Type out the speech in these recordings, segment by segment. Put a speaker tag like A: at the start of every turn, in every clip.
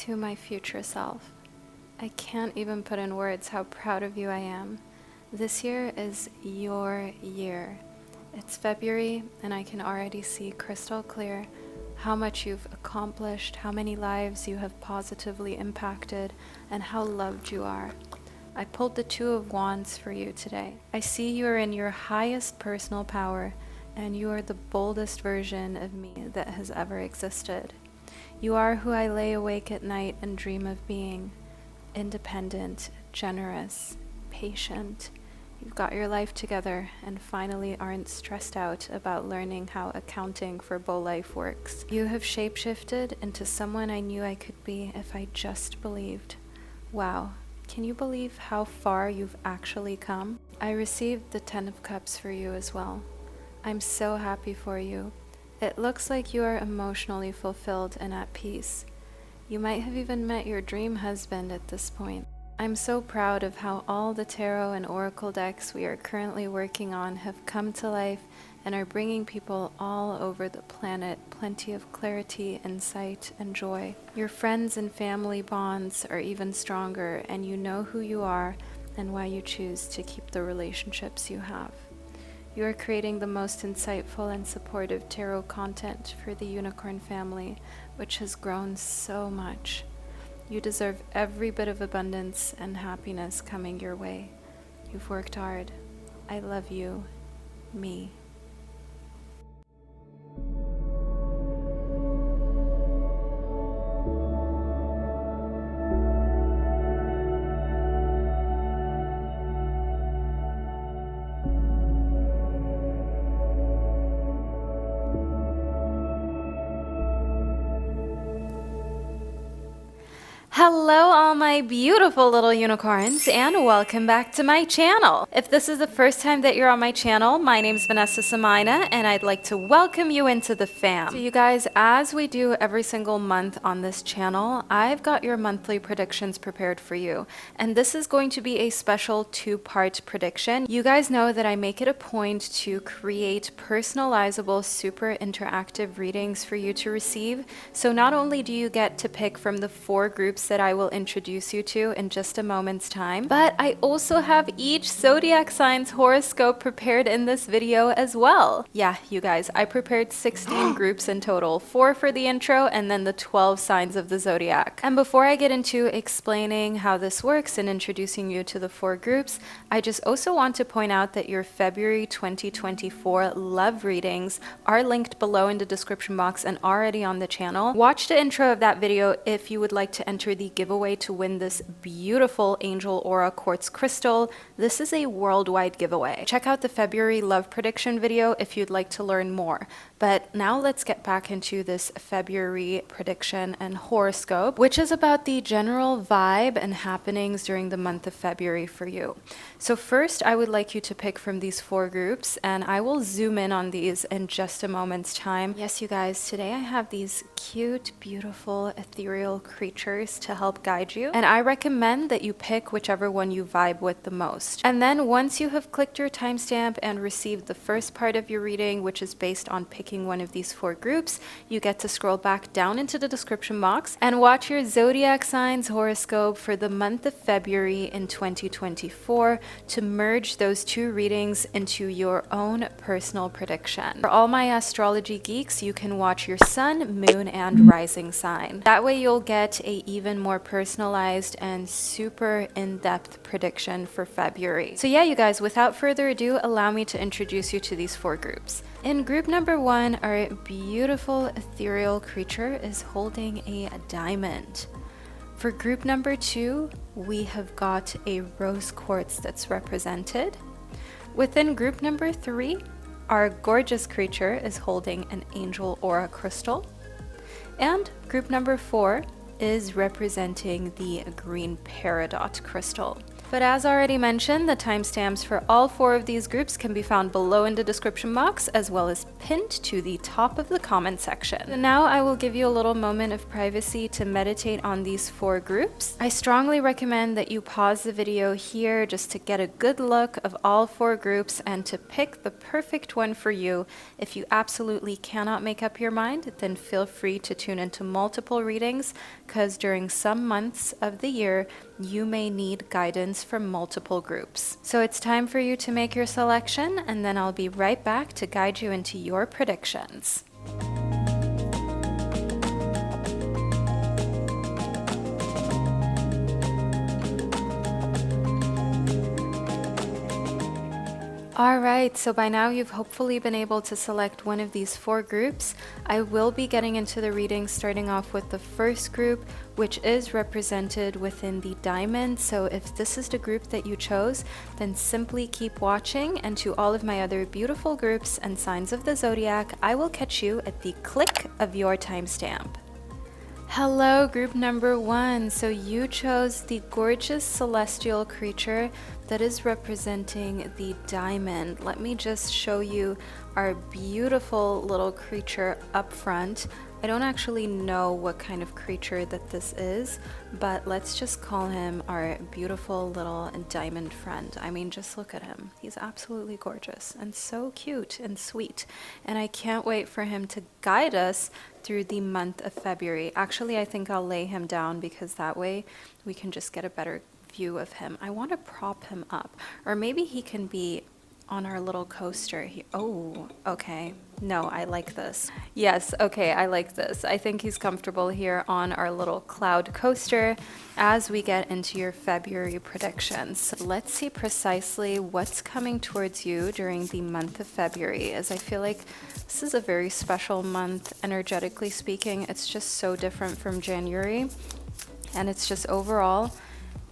A: To my future self, I can't even put in words how proud of you I am. This year is your year. It's February, and I can already see crystal clear how much you've accomplished, how many lives you have positively impacted, and how loved you are. I pulled the Two of Wands for you today. I see you are in your highest personal power, and you are the boldest version of me that has ever existed. You are who I lay awake at night and dream of being. Independent, generous, patient. You've got your life together and finally aren't stressed out about learning how accounting for ballet works. You have shapeshifted into someone I knew I could be if I just believed. Wow, can you believe how far you've actually come? I received the Ten of Cups for you as well. I'm so happy for you. It looks like you are emotionally fulfilled and at peace. You might have even met your dream husband at this point. I'm so proud of how all the tarot and oracle decks we are currently working on have come to life and are bringing people all over the planet plenty of clarity, insight, and joy. Your friends and family bonds are even stronger, and you know who you are and why you choose to keep the relationships you have. You are creating the most insightful and supportive tarot content for the unicorn family, which has grown so much. You deserve every bit of abundance and happiness coming your way. You've worked hard. I love you. Me. Hello all my beautiful little unicorns, and welcome back to my channel. If this is the first time that you're on my channel, my name is Vanessa Somuayina and I'd like to welcome you into the fam. So you guys, as we do every single month on this channel, I've got your monthly predictions prepared for you. And this is going to be a special two-part prediction. You guys know that I make it a point to create personalizable, super interactive readings for you to receive. So not only do you get to pick from the 4 groups that I will introduce you to in just a moment's time, but I also have each zodiac sign's horoscope prepared in this video as well. Yeah, you guys, I prepared 16 groups in total, 4 for the intro and then the 12 signs of the zodiac. And before I get into explaining how this works and introducing you to the 4 groups, I just also want to point out that your February 2024 love readings are linked below in the description box and already on the channel. Watch the intro of that video if you would like to enter the giveaway to win this beautiful Angel Aura Quartz crystal. This is a worldwide giveaway. Check out the February love prediction video if you'd like to learn more. But now let's get back into this February prediction and horoscope, which is about the general vibe and happenings during the month of February for you. So first, I would like you to pick from these 4 groups, and I will zoom in on these in just a moment's time. Yes, you guys, today I have these cute, beautiful, ethereal creatures to help guide you, and I recommend that you pick whichever one you vibe with the most. And then once you have clicked your timestamp and received the first part of your reading, which is based on picking one of these 4 groups, you get to scroll back down into the description box and watch your zodiac signs horoscope for the month of February in 2024 to merge those 2 readings into your own personal prediction. For all my astrology geeks, you can watch your sun, moon, and rising sign. That way you'll get a even more personalized and super in-depth prediction for February. So yeah, you guys, without further ado, allow me to introduce you to these 4 groups. In group number 1, our beautiful ethereal creature is holding a diamond. For group number 2, we have got a rose quartz that's represented. Within group number 3, our gorgeous creature is holding an angel aura crystal. And group number 4 is representing the green peridot crystal. But as already mentioned, the timestamps for all 4 of these groups can be found below in the description box, as well as pinned to the top of the comment section. And now I will give you a little moment of privacy to meditate on these 4 groups. I strongly recommend that you pause the video here just to get a good look of all 4 groups and to pick the perfect one for you. If you absolutely cannot make up your mind, then feel free to tune into multiple readings because during some months of the year, you may need guidance from multiple groups. So it's time for you to make your selection, and then I'll be right back to guide you into your predictions. Alright, so by now you've hopefully been able to select one of these 4 groups. I will be getting into the reading starting off with the first group, which is represented within the diamond. So if this is the group that you chose, then simply keep watching, and to all of my other beautiful groups and signs of the zodiac, I will catch you at the click of your timestamp. Hello, group number 1. So you chose the gorgeous celestial creature that is representing the diamond. Let me just show you our beautiful little creature up front. I don't actually know what kind of creature that this is, but let's just call him our beautiful little diamond friend. I mean, just look at him. He's absolutely gorgeous and so cute and sweet. And I can't wait for him to guide us through the month of February. Actually, I think I'll lay him down because that way we can just get a better view of him. I want to prop him up, or maybe he can be on our little coaster here. Oh, okay. No, I like this. Yes, okay, I like this. I think he's comfortable here on our little cloud coaster as we get into your February predictions. Let's see precisely what's coming towards you during the month of February, as I feel like this is a very special month, energetically speaking. It's just so different from January, and it's just overall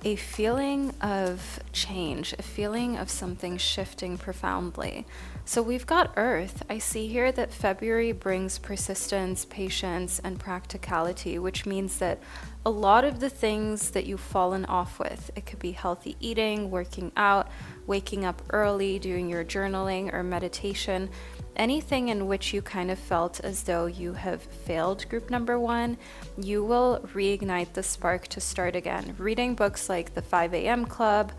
A: a feeling of change, a feeling of something shifting profoundly. So we've got Earth. I see here that February brings persistence, patience, and practicality, which means that a lot of the things that you've fallen off with, it could be healthy eating, working out, waking up early, doing your journaling or meditation, anything in which you kind of felt as though you have failed, group number 1, you will reignite the spark to start again. Reading books like The 5 a.m. Club,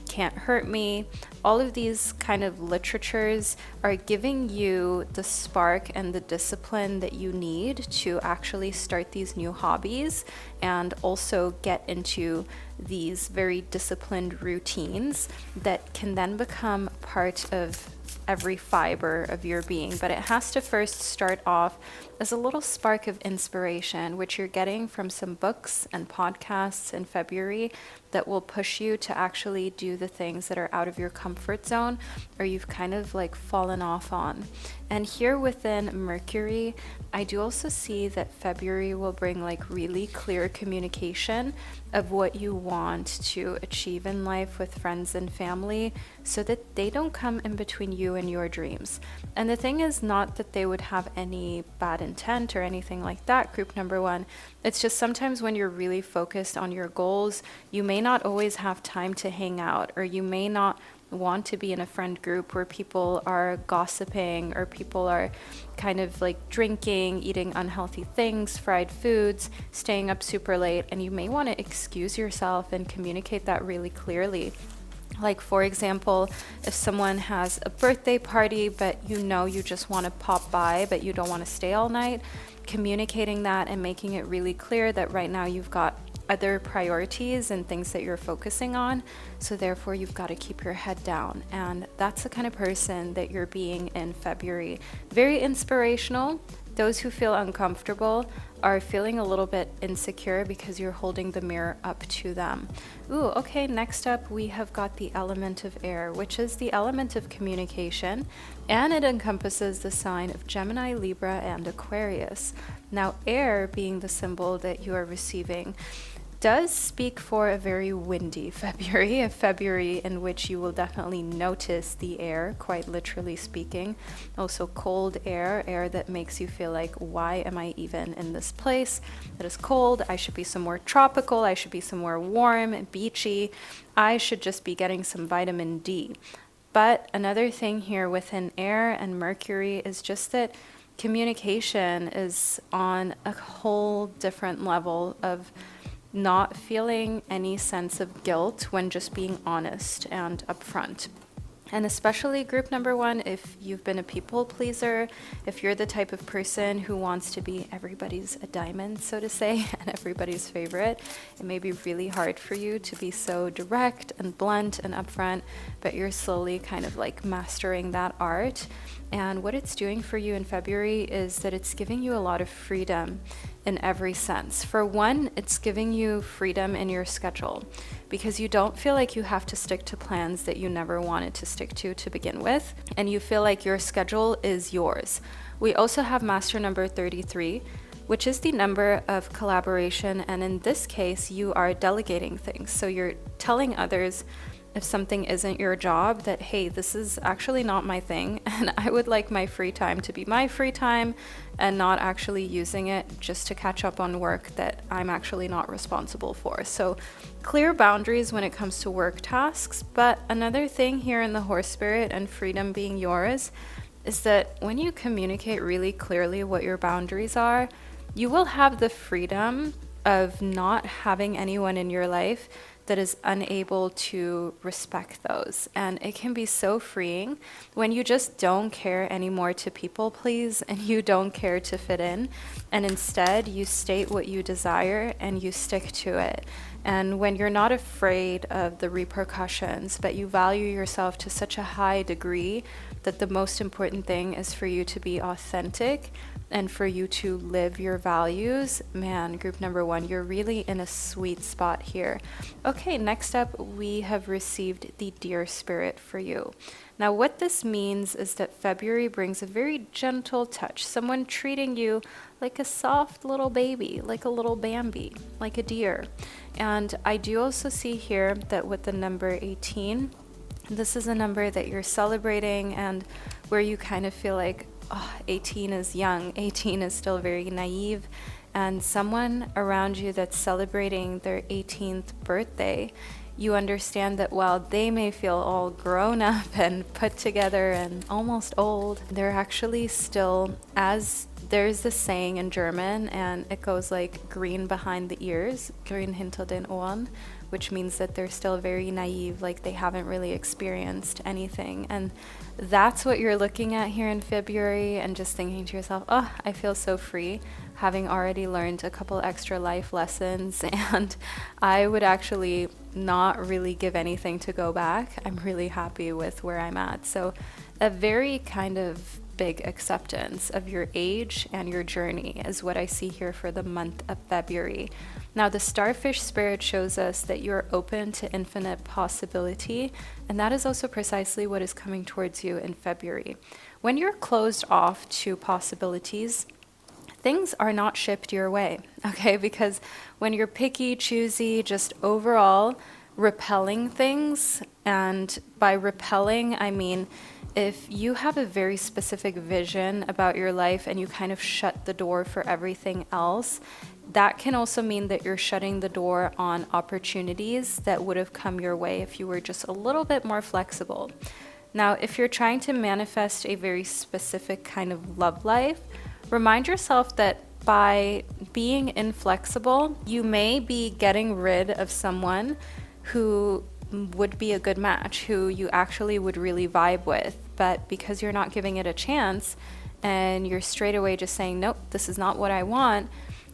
A: Can't Hurt Me, all of these kind of literatures are giving you the spark and the discipline that you need to actually start these new hobbies and also get into these very disciplined routines that can then become part of every fiber of your being. But it has to first start off as a little spark of inspiration, which you're getting from some books and podcasts in February that will push you to actually do the things that are out of your comfort zone or you've kind of like fallen off on. And here within Mercury, I do also see that February will bring like really clear communication of what you want to achieve in life with friends and family so that they don't come in between you and your dreams. And the thing is not that they would have any bad intent or anything like that, group number 1. It's just sometimes when you're really focused on your goals, you may not always have time to hang out, or you may not want to be in a friend group where people are gossiping or people are kind of like drinking, eating unhealthy things, fried foods, staying up super late, and you may want to excuse yourself and communicate that really clearly. Like, for example, if someone has a birthday party, but you know you just want to pop by, but you don't want to stay all night, communicating that and making it really clear that right now you've got other priorities and things that you're focusing on, so therefore you've got to keep your head down. And that's the kind of person that you're being in February. Very inspirational. Those who feel uncomfortable are feeling a little bit insecure because you're holding the mirror up to them. Ooh, okay, next up we have got the element of air, which is the element of communication, and it encompasses the sign of Gemini, Libra, and Aquarius. Now, air being the symbol that you are receiving does speak for a very windy February, a February in which you will definitely notice the air, quite literally speaking. Also cold air, air that makes you feel like, why am I even in this place that is cold? I should be somewhere tropical, I should be somewhere warm, beachy, I should just be getting some vitamin D. But another thing here within air and Mercury is just that communication is on a whole different level of not feeling any sense of guilt when just being honest and upfront. And especially group number one, if you've been a people pleaser, if you're the type of person who wants to be everybody's a diamond, so to say, and everybody's favorite, it may be really hard for you to be so direct and blunt and upfront, but you're slowly kind of like mastering that art. And what it's doing for you in February is that it's giving you a lot of freedom in every sense. For one, it's giving you freedom in your schedule because you don't feel like you have to stick to plans that you never wanted to stick to begin with, and you feel like your schedule is yours. We also have master number 33, which is the number of collaboration, and in this case, you are delegating things. So you're telling others if something isn't your job that, hey, this is actually not my thing, and I would like my free time to be my free time and not actually using it just to catch up on work that I'm actually not responsible for. So clear boundaries when it comes to work tasks. But another thing here in the horse spirit and freedom being yours is that when you communicate really clearly what your boundaries are, you will have the freedom of not having anyone in your life that is unable to respect those. And it can be so freeing when you just don't care anymore to people please and you don't care to fit in, and instead you state what you desire and you stick to it. And when you're not afraid of the repercussions, but you value yourself to such a high degree that the most important thing is for you to be authentic and for you to live your values, man, group number one, you're really in a sweet spot here. Okay, next up, we have received the Deer Spirit for you. Now, what this means is that February brings a very gentle touch, someone treating you like a soft little baby, like a little Bambi, like a deer. And I do also see here that with the number 18, this is a number that you're celebrating and where you kind of feel like, oh, 18 is young, 18 is still very naive, and someone around you that's celebrating their 18th birthday, you understand that while they may feel all grown up and put together and almost old, they're actually still, as there's this saying in German, and it goes like green behind the ears, grün hinter den Ohren, which means that they're still very naive, like they haven't really experienced anything. And that's what you're looking at here in February, and just thinking to yourself, oh, I feel so free, having already learned a couple extra life lessons, and I would actually not really give anything to go back. I'm really happy with where I'm at. So a very kind of big acceptance of your age and your journey is what I see here for the month of February. Now, the starfish spirit shows us that you're open to infinite possibility, and that is also precisely what is coming towards you in February. When you're closed off to possibilities, things are not shipped your way, okay? Because when you're picky, choosy, just overall repelling things, and by repelling, I mean if you have a very specific vision about your life and you kind of shut the door for everything else, that can also mean that you're shutting the door on opportunities that would have come your way if you were just a little bit more flexible. Now, if you're trying to manifest a very specific kind of love life, remind yourself that by being inflexible, you may be getting rid of someone who would be a good match, who you actually would really vibe with. But because you're not giving it a chance and you're straight away just saying, nope, this is not what I want,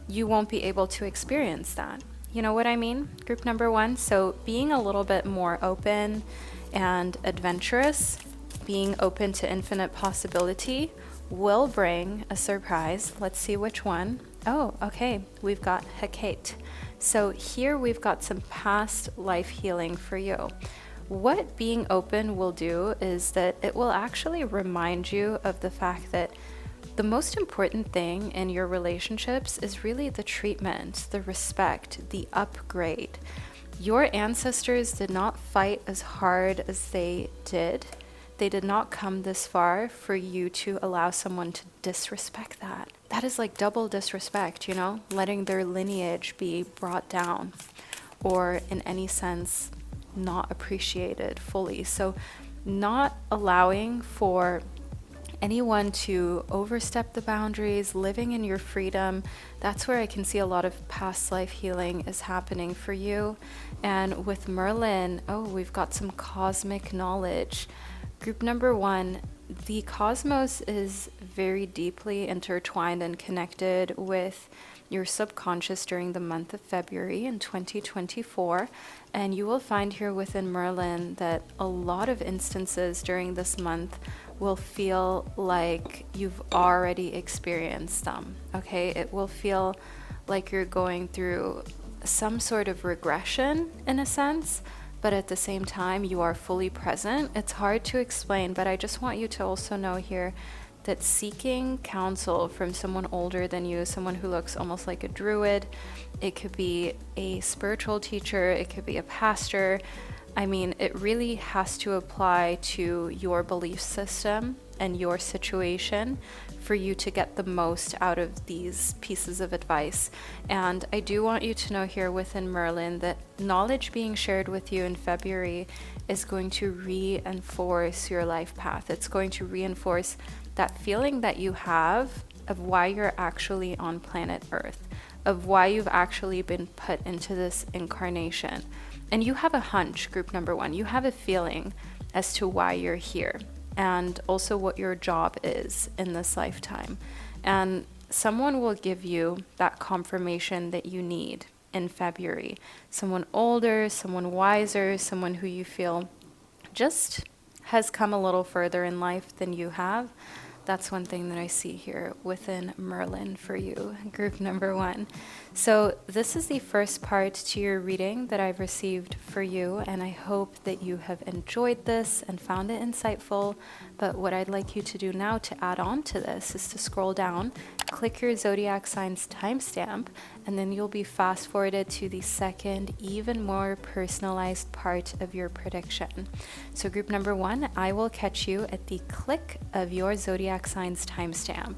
A: you won't be able to experience that. You know what I mean? Group number one. So being a little bit more open and adventurous, being open to infinite possibility will bring a surprise. Let's see which one. Oh, okay. We've got Hecate. So here we've got some past life healing for you. What being open will do is that it will actually remind you of the fact that the most important thing in your relationships is really the treatment, the respect, the upgrade. Your ancestors did not fight as hard as they did. They did not come this far for you to allow someone to disrespect that. That is like double disrespect, you know, letting their lineage be brought down or in any sense not appreciated fully. So not allowing for anyone to overstep the boundaries, living in your freedom, that's where I can see a lot of past life healing is happening for you. And with Merlin, oh, we've got some cosmic knowledge. Group number 1, the cosmos is very deeply intertwined and connected with your subconscious during the month of February in 2024. And you will find here within Merlin that a lot of instances during this month will feel like you've already experienced them. Okay, it will feel like you're going through some sort of regression in a sense, but at the same time you are fully present. It's hard to explain, but I just want you to also know here that seeking counsel from someone older than you, someone who looks almost like a druid, it could be a spiritual teacher, it could be a pastor. I mean, it really has to apply to your belief system and your situation for you to get the most out of these pieces of advice. And I do want you to know here within Merlin that knowledge being shared with you in February is going to reinforce your life path. It's going to reinforce that feeling that you have of why you're actually on planet Earth, of why you've actually been put into this incarnation. And you have a hunch, group number 1. You have a feeling as to why you're here and also what your job is in this lifetime. And someone will give you that confirmation that you need in February. Someone older, someone wiser, someone who you feel just has come a little further in life than you have. That's one thing that I see here within Merlin for you, group number 1. So this is the first part to your reading that I've received for you, and I hope that you have enjoyed this and found it insightful. But what I'd like you to do now to add on to this is to scroll down, click your zodiac signs timestamp, and then you'll be fast forwarded to the second, even more personalized part of your prediction. So group number 1, I will catch you at the click of your zodiac signs timestamp.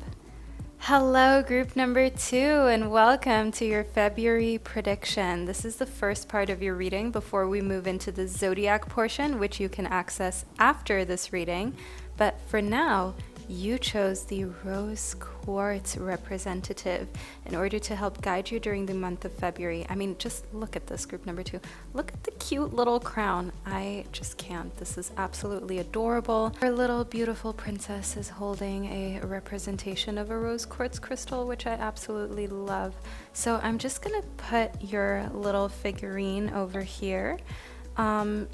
A: Hello, group number 2, and welcome to your February prediction. This is the first part of your reading before we move into the zodiac portion, which you can access after this reading. But for now, you chose the rose quartz representative in order to help guide you during the month of February. I mean, just look at this, group number 2. Look at the cute little crown. I just can't. This is absolutely adorable. Our little beautiful princess is holding a representation of a rose quartz crystal, which I absolutely love. So I'm just gonna put your little figurine over here.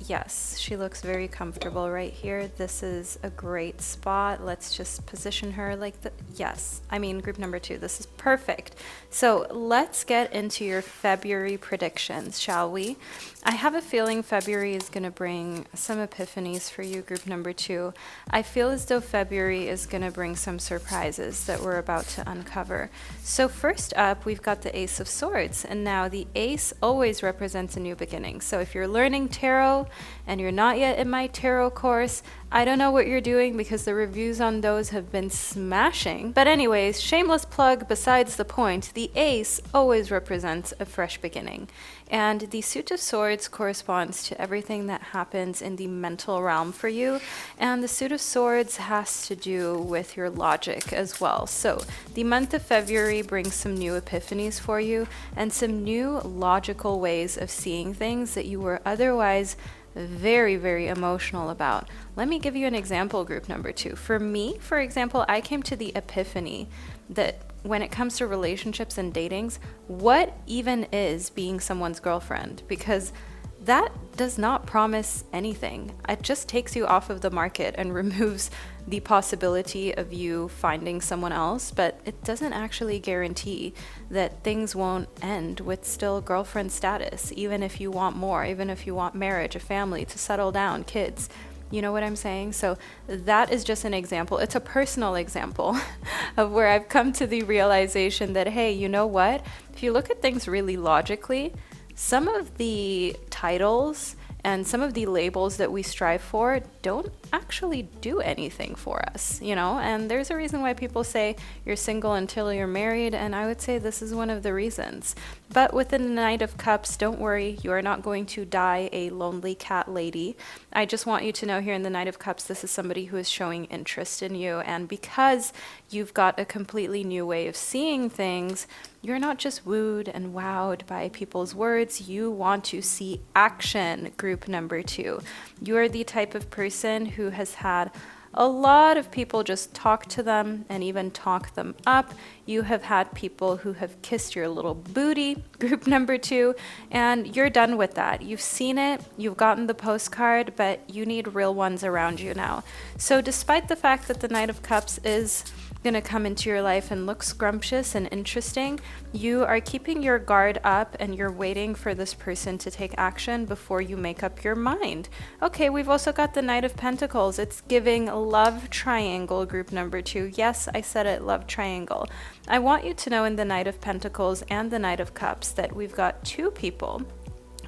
A: Yes, she looks very comfortable right here. This is a great spot. Let's just position her like the, yes, I mean, group number 2, this is perfect. So let's get into your February predictions, shall we? I have a feeling February is going to bring some epiphanies for you, group number 2. I feel as though February is going to bring some surprises that we're about to uncover. So first up, we've got the Ace of Swords, and now the Ace always represents a new beginning. So if you're learning tarot and you're not yet in my tarot course, I don't know what you're doing because the reviews on those have been smashing. But anyways, shameless plug besides the point, the Ace always represents a fresh beginning. And the Suit of Swords corresponds to everything that happens in the mental realm for you. And the Suit of Swords has to do with your logic as well. So the month of February brings some new epiphanies for you and some new logical ways of seeing things that you were otherwise very, very emotional about. Let me give you an example, group number 2. For me, for example, I came to the epiphany that when it comes to relationships and datings, what even is being someone's girlfriend? Because that does not promise anything. It just takes you off of the market and removes the possibility of you finding someone else, but it doesn't actually guarantee that things won't end with still girlfriend status, even if you want more, even if you want marriage, a family, to settle down, kids. You know what I'm saying? So that is just an example. It's a personal example of where I've come to the realization that, hey, you know what? If you look at things really logically, some of the titles and some of the labels that we strive for don't actually do anything for us, you know? And there's a reason why people say you're single until you're married, and I would say this is one of the reasons. But within the Knight of Cups, don't worry, you are not going to die a lonely cat lady. I just want you to know here in the Knight of Cups, this is somebody who is showing interest in you, and because you've got a completely new way of seeing things, You're not just wooed and wowed by people's words, you want to see action, group number 2. You're the type of person who has had a lot of people just talk to them and even talk them up. You have had people who have kissed your little booty, group number 2, and you're done with that. You've seen it, you've gotten the postcard, but you need real ones around you now. So despite the fact that the Knight of Cups is going to come into your life and look scrumptious and interesting, you are keeping your guard up and you're waiting for this person to take action before you make up your mind. Okay, we've also got the Knight of Pentacles. It's giving love triangle, group number 2. Yes, I said it, love triangle. I want you to know in the Knight of Pentacles and the Knight of Cups that we've got 2 people.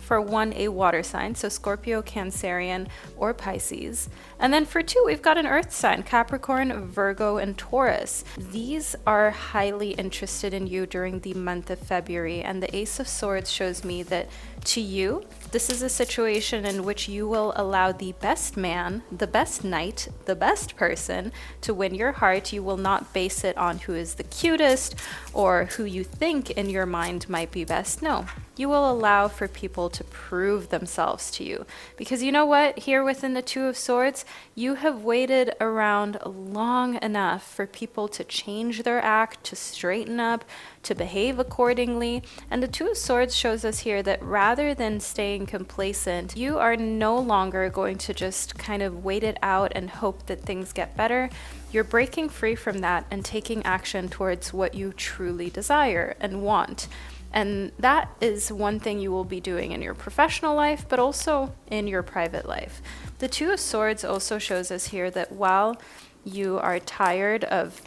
A: For 1, a water sign, so Scorpio, Cancerian, or Pisces. And then for 2, we've got an earth sign, Capricorn, Virgo, and Taurus. These are highly interested in you during the month of February, and the Ace of Swords shows me that to you, this is a situation in which you will allow the best man, the best knight, the best person to win your heart. You will not base it on who is the cutest or who you think in your mind might be best. No, you will allow for people to prove themselves to you. Because you know what? Here within the 2 of Swords, you have waited around long enough for people to change their act, to straighten up, to behave accordingly. And the 2 of Swords shows us here that rather than staying complacent, you are no longer going to just kind of wait it out and hope that things get better. You're breaking free from that and taking action towards what you truly desire and want. And that is one thing you will be doing in your professional life, but also in your private life. The 2 of Swords also shows us here that while you are tired of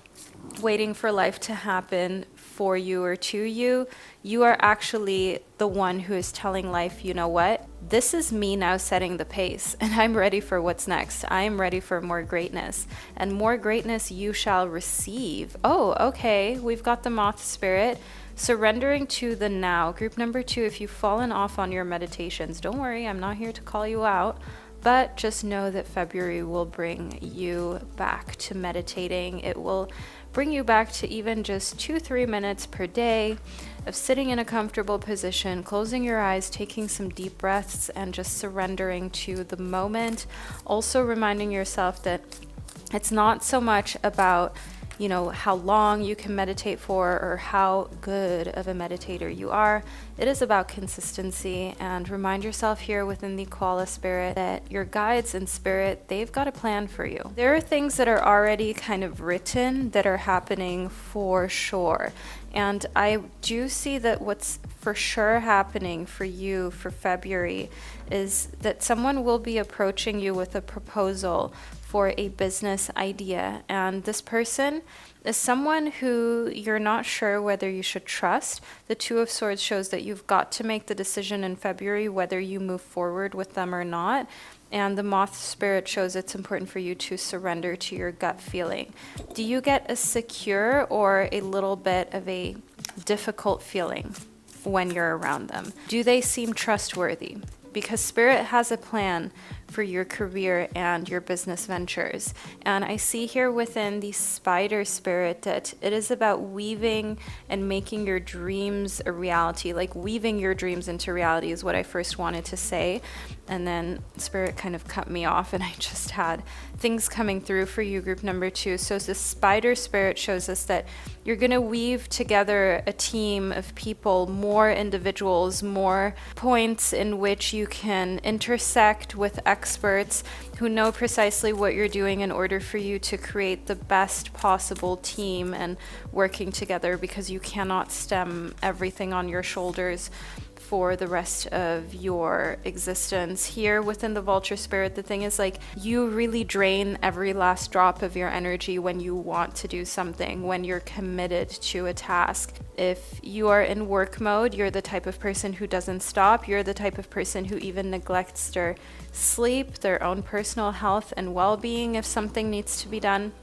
A: waiting for life to happen for you or to you, you are actually the one who is telling life, you know what? This is me now setting the pace, and I'm ready for what's next. I am ready for more greatness, and more greatness you shall receive. Oh, okay, we've got the Moth Spirit. Surrendering to the now. Group number 2, if you've fallen off on your meditations, don't worry, I'm not here to call you out, but just know that February will bring you back to meditating. It will bring you back to even just 2-3 minutes per day of sitting in a comfortable position, closing your eyes, taking some deep breaths, and just surrendering to the moment. Also reminding yourself that it's not so much about how long you can meditate for or how good of a meditator you are. It is about consistency, and remind yourself here within the Koala Spirit that your guides in spirit, they've got a plan for you. There are things that are already kind of written that are happening for sure. And I do see that what's for sure happening for you for February is that someone will be approaching you with a proposal for a business idea. And this person is someone who you're not sure whether you should trust. The 2 of Swords shows that you've got to make the decision in February whether you move forward with them or not. And the Moth Spirit shows it's important for you to surrender to your gut feeling. Do you get a secure or a little bit of a difficult feeling when you're around them? Do they seem trustworthy? Because Spirit has a plan for your career and your business ventures. And I see here within the Spider Spirit that it is about weaving and making your dreams a reality. Like weaving your dreams into reality is what I first wanted to say. And then Spirit kind of cut me off and I just had things coming through for you, group number 2. So the Spider Spirit shows us that you're going to weave together a team of people, more individuals, more points in which you can intersect with experts who know precisely what you're doing in order for you to create the best possible team and working together, because you cannot stem everything on your shoulders for the rest of your existence. Here within the Vulture Spirit, the thing is, like, you really drain every last drop of your energy when you want to do something, when you're committed to a task. If you are in work mode, you're the type of person who doesn't stop. You're the type of person who even neglects their sleep, their own personal health and well-being if something needs to be done.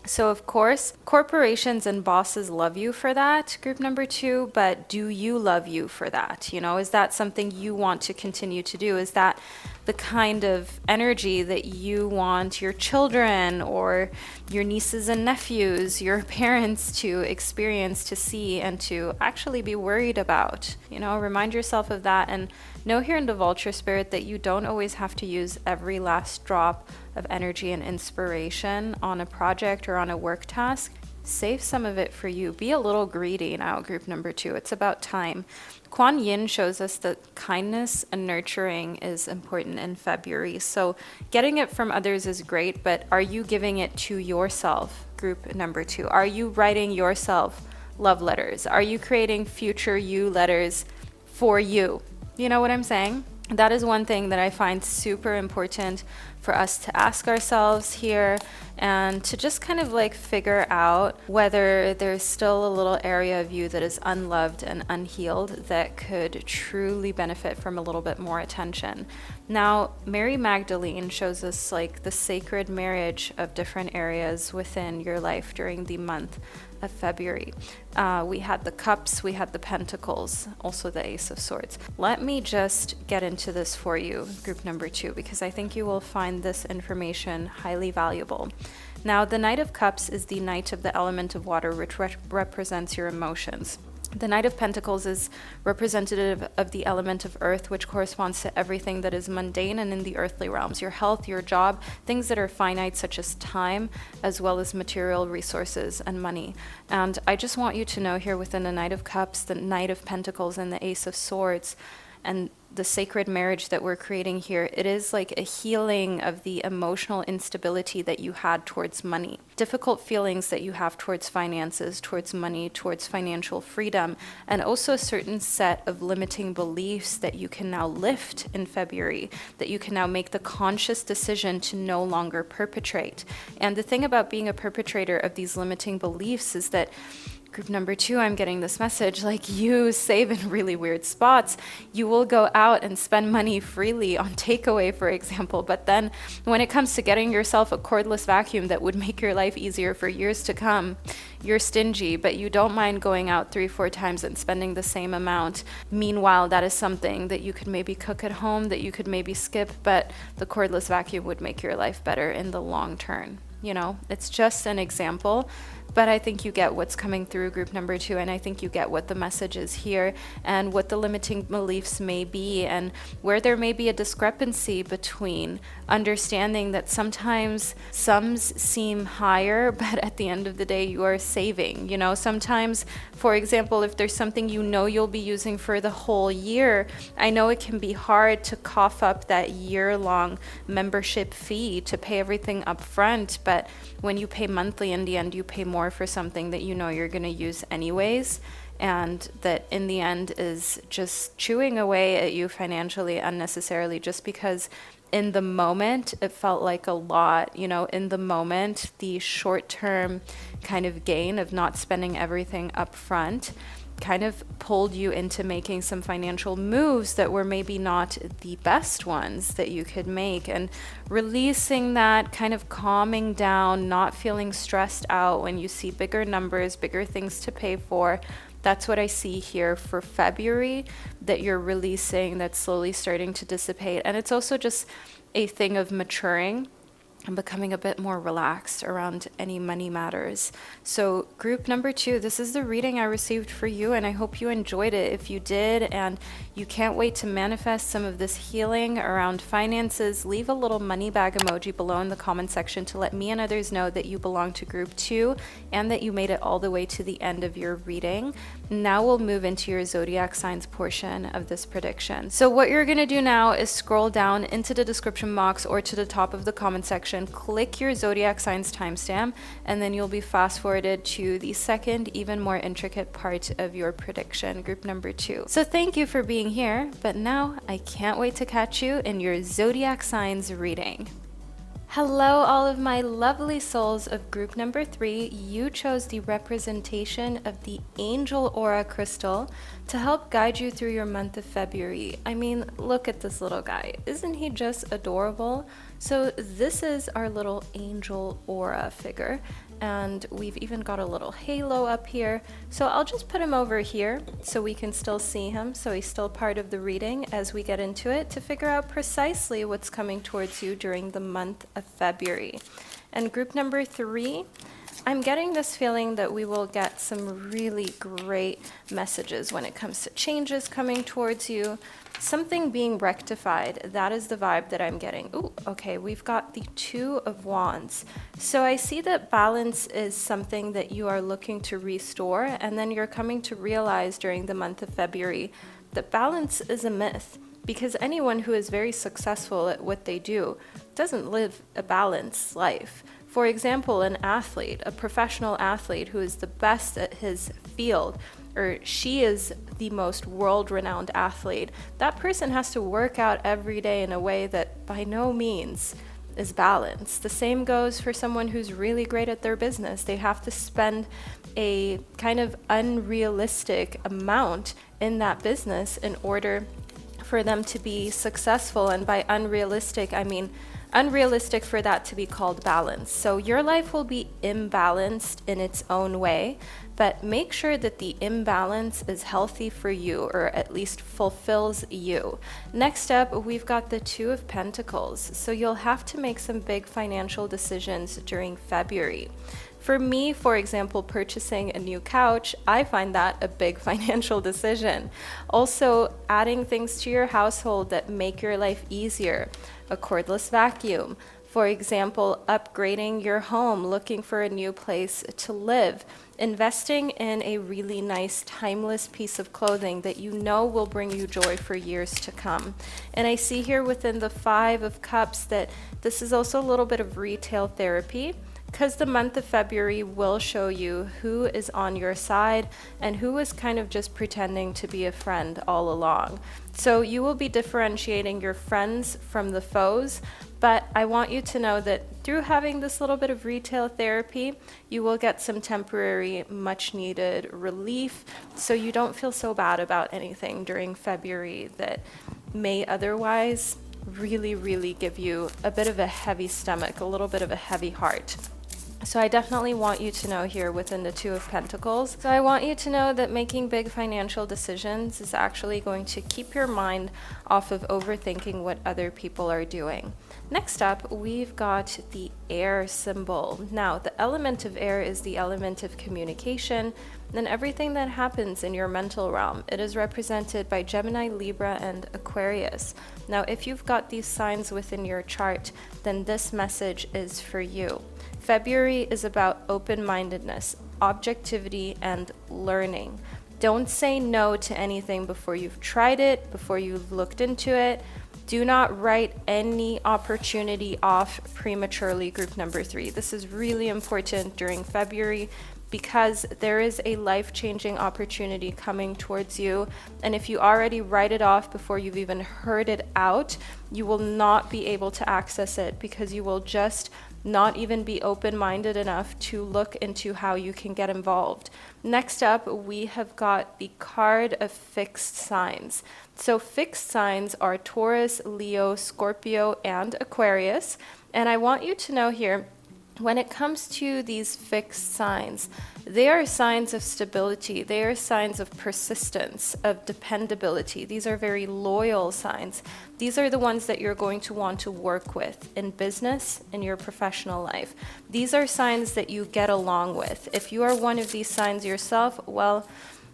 A: So of course, corporations and bosses love you for that, group number 2, but do you love you for that? Is that something you want to continue to do? Is that the kind of energy that you want your children or your nieces and nephews, your parents to experience, to see, and to actually be worried about. You know, remind yourself of that, and know here in the Vulture Spirit that you don't always have to use every last drop of energy and inspiration on a project or on a work task. Save some of it for you. Be a little greedy now, group number 2. It's about time. Kuan Yin shows us that kindness and nurturing is important in February. So getting it from others is great, but are you giving it to yourself, group number 2? Are you writing yourself love letters? Are you creating future you letters for you? You know what I'm saying? That is one thing that I find super important for us to ask ourselves here, and to just kind of like figure out whether there's still a little area of you that is unloved and unhealed that could truly benefit from a little bit more attention. Now, Mary Magdalene shows us like the sacred marriage of different areas within your life during the month of February. We had the cups, we had the pentacles, also the Ace of Swords. Let me just get into this for you, group number 2, because I think you will find this information highly valuable. Now, the Knight of Cups is the Knight of the element of water, which represents your emotions. The Knight of Pentacles is representative of the element of earth, which corresponds to everything that is mundane and in the earthly realms, your health, your job, things that are finite such as time, as well as material resources and money. And I just want you to know here within the Knight of Cups, the Knight of Pentacles, and the Ace of Swords, and the sacred marriage that we're creating here, it is like a healing of the emotional instability that you had towards money, difficult feelings that you have towards finances, towards money, towards financial freedom, and also a certain set of limiting beliefs that you can now lift in February, that you can now make the conscious decision to no longer perpetrate. And the thing about being a perpetrator of these limiting beliefs is that group number 2, I'm getting this message, like you save in really weird spots. You will go out and spend money freely on takeaway, for example, but then when it comes to getting yourself a cordless vacuum that would make your life easier for years to come, you're stingy, but you don't mind going out 3-4 times and spending the same amount. Meanwhile, that is something that you could maybe cook at home, that you could maybe skip, but the cordless vacuum would make your life better in the long term. You know, it's just an example, but I think you get what's coming through, group number 2, and I think you get what the message is here and what the limiting beliefs may be, and where there may be a discrepancy between understanding that sometimes sums seem higher, but at the end of the day, you are saving. You know, sometimes, for example, if there's something you know you'll be using for the whole year, I know it can be hard to cough up that year-long membership fee to pay everything up front, but when you pay monthly, in the end, you pay more for something that you know you're going to use anyways, and that in the end is just chewing away at you financially unnecessarily, just because in the moment it felt like a lot. You know, in the moment, the short-term kind of gain of not spending everything up front kind of pulled you into making some financial moves that were maybe not the best ones that you could make, and releasing that, kind of calming down, not feeling stressed out when you see bigger numbers, bigger things to pay for. That's what I see here for February, that you're releasing, that's slowly starting to dissipate. And it's also just a thing of maturing and becoming a bit more relaxed around any money matters. So group number 2, this is the reading I received for you, and I hope you enjoyed it. If you did and you can't wait to manifest some of this healing around finances, leave a little money bag emoji below in the comment section to let me and others know that you belong to group 2 and that you made it all the way to the end of your reading. Now we'll move into your zodiac signs portion of this prediction. So what you're going to do now is scroll down into the description box or to the top of the comment section, click your zodiac signs timestamp, and then you'll be fast forwarded to the second, even more intricate part of your prediction, group number 2. So thank you for being here, but now I can't wait to catch you in your zodiac signs reading. Hello, all of my lovely souls of group number 3. You chose the representation of the Angel Aura Crystal to help guide you through your month of February. I mean, look at this little guy. Isn't he just adorable? So this is our little Angel Aura figure, And we've even got a little halo up here. So I'll just put him over here so we can still see him, so he's still part of the reading as we get into it, to figure out precisely what's coming towards you during the month of February. And group number 3, I'm getting this feeling that we will get some really great messages when it comes to changes coming towards you, something being rectified. That is the vibe that I'm getting. Ooh, okay, we've got the 2 of Wands. So I see that balance is something that you are looking to restore, and then you're coming to realize during the month of February that balance is a myth, because anyone who is very successful at what they do doesn't live a balanced life. For example, an athlete, a professional athlete who is the best at his field, or she is the most world-renowned athlete, that person has to work out every day in a way that by no means is balanced. The same goes for someone who's really great at their business. They have to spend a kind of unrealistic amount in that business in order for them to be successful. And by unrealistic, I mean unrealistic for that to be called balance. So your life will be imbalanced in its own way, but make sure that the imbalance is healthy for you, or at least fulfills you. Next up, we've got the 2 of Pentacles. So you'll have to make some big financial decisions during February. For me, for example, purchasing a new couch, I find that a big financial decision. Also, adding things to your household that make your life easier. A cordless vacuum. For example, upgrading your home, looking for a new place to live. Investing in a really nice, timeless piece of clothing that you know will bring you joy for years to come. And I see here within the 5 of Cups that this is also a little bit of retail therapy, because the month of February will show you who is on your side and who is kind of just pretending to be a friend all along. So you will be differentiating your friends from the foes, but I want you to know that through having this little bit of retail therapy, you will get some temporary, much needed relief, so you don't feel so bad about anything during February that may otherwise really give you a bit of a heavy stomach, a little bit of a heavy heart. So I definitely want you to know here within the 2 of Pentacles. So I want you to know that making big financial decisions is actually going to keep your mind off of overthinking what other people are doing. Next up, we've got the air symbol. Now, the element of air is the element of communication and everything that happens in your mental realm. It is represented by Gemini, Libra, and Aquarius. Now, if you've got these signs within your chart, then this message is for you. February is about open-mindedness, objectivity, and learning. Don't say no to anything before you've tried it, before you've looked into it. Do not write any opportunity off prematurely, group number 3. This is really important during February because there is a life-changing opportunity coming towards you. And if you already write it off before you've even heard it out, you will not be able to access it because you will just not even be open-minded enough to look into how you can get involved. Next up, we have got the card of fixed signs. So fixed signs are Taurus, Leo, Scorpio, and Aquarius. And I want you to know here, when it comes to these fixed signs, they are signs of stability. They are signs of persistence, of dependability. These are very loyal signs. These are the ones that you're going to want to work with in business, in your professional life. These are signs that you get along with. If you are one of these signs yourself, well,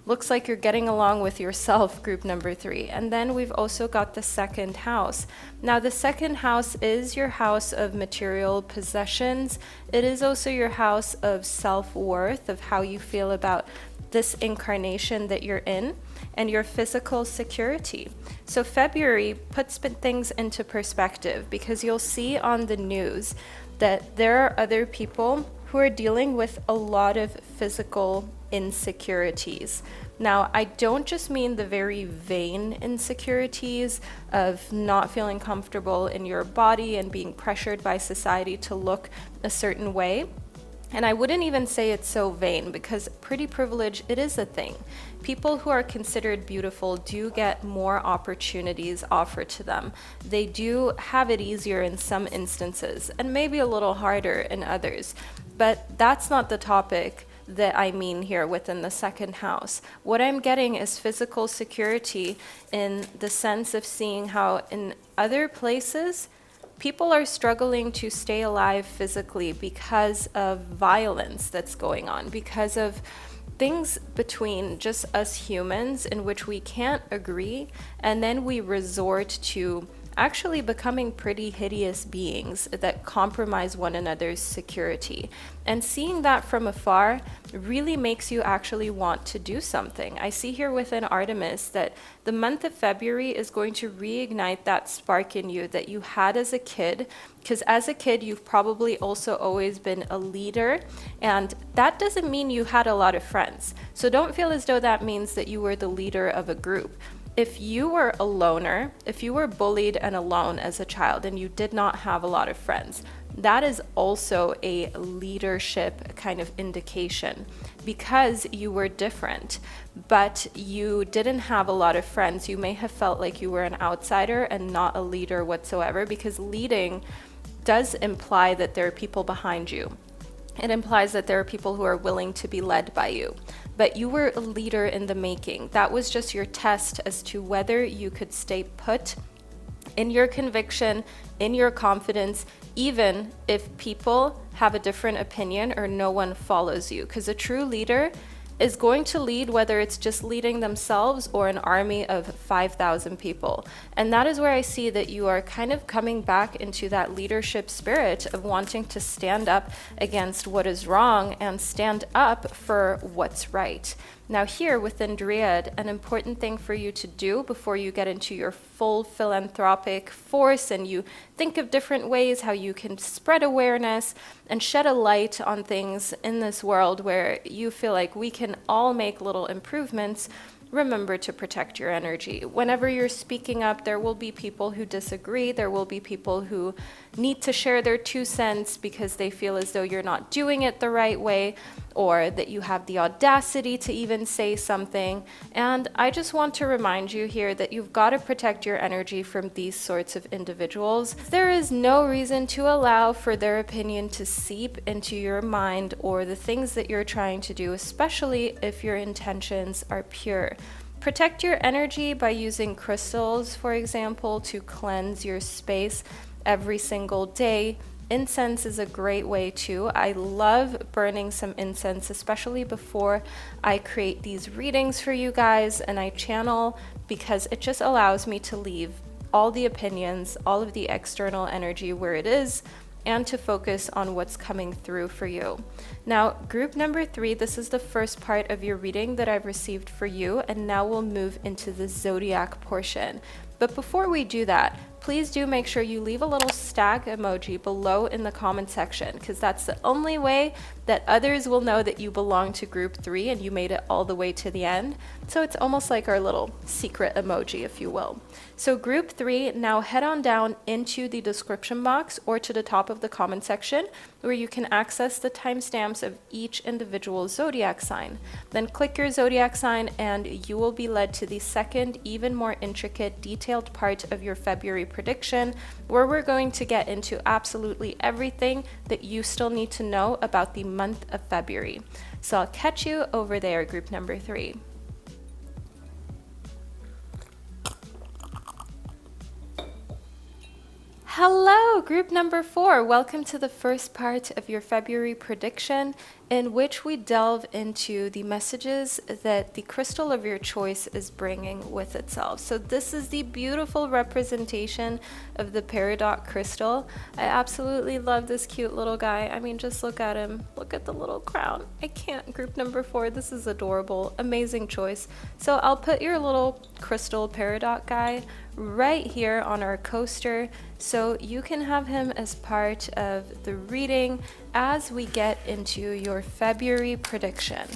A: looks like you're getting along with yourself, group number 3. And then we've also got the 2nd house. Now, the 2nd house is your house of material possessions. It is also your house of self-worth, of how you feel about this incarnation that you're in, and your physical security. So February puts things into perspective because you'll see on the news that there are other people who are dealing with a lot of physical insecurities. Now, I don't just mean the very vain insecurities of not feeling comfortable in your body and being pressured by society to look a certain way. And I wouldn't even say it's so vain, because pretty privilege, it is a thing. People who are considered beautiful do get more opportunities offered to them. They do have it easier in some instances, and maybe a little harder in others. But that's not the topic that I mean here within the second house. What I'm getting is physical security, in the sense of seeing how in other places, people are struggling to stay alive physically because of violence that's going on, because of things between just us humans in which we can't agree, and then we resort to actually becoming pretty hideous beings that compromise one another's security. And seeing that from afar really makes you actually want to do something. I see here within Artemis that the month of February is going to reignite that spark in you that you had as a kid, because as a kid you've probably also always been a leader, and that doesn't mean you had a lot of friends. So don't feel as though that means that you were the leader of a group. If you were a loner, if you were bullied and alone as a child and you did not have a lot of friends, that is also a leadership kind of indication, because you were different, but you didn't have a lot of friends. You may have felt like you were an outsider and not a leader whatsoever, because leading does imply that there are people behind you. It implies that there are people who are willing to be led by you. But you were a leader in the making. That was just your test as to whether you could stay put in your conviction, in your confidence, even if people have a different opinion or no one follows you. Because a true leader is going to lead whether it's just leading themselves or an army of 5,000 people. And that is where I see that you are kind of coming back into that leadership spirit of wanting to stand up against what is wrong and stand up for what's right. Now here within Dryad, an important thing for you to do before you get into your full philanthropic force and you think of different ways how you can spread awareness and shed a light on things in this world where you feel like we can all make little improvements, remember to protect your energy. Whenever you're speaking up, there will be people who disagree. There will be people who need to share their 2 cents because they feel as though you're not doing it the right way, or that you have the audacity to even say something. And I just want to remind you here that you've got to protect your energy from these sorts of individuals. There is no reason to allow for their opinion to seep into your mind or the things that you're trying to do, especially if your intentions are pure. Protect your energy by using crystals, for example, to cleanse your space every single day. Incense is a great way too. I love burning some incense, especially before I create these readings for you guys and I channel, because it just allows me to leave all the opinions, all of the external energy where it is, and to focus on what's coming through for you. Now, group number 3, this is the first part of your reading that I've received for you, and now we'll move into the zodiac portion. But before we do that, please do make sure you leave a little stag emoji below in the comment section, because that's the only way that others will know that you belong to group 3 and you made it all the way to the end. So it's almost like our little secret emoji, if you will. So group 3, now head on down into the description box or to the top of the comment section where you can access the timestamps of each individual zodiac sign. Then click your zodiac sign and you will be led to the second, even more intricate, detailed part of your February prediction, where we're going to get into absolutely everything that you still need to know about the month of February. So I'll catch you over there, group number 3. Hello, group number 4. Welcome to the first part of your February prediction, in which we delve into the messages that the crystal of your choice is bringing with itself. So this is the beautiful representation of the peridot crystal. I absolutely love this cute little guy. I mean, just look at him. Look at the little crown. I can't. Group number 4, this is adorable. Amazing choice. So I'll put your little crystal peridot guy right here on our coaster so you can have him as part of the reading as we get into your February prediction.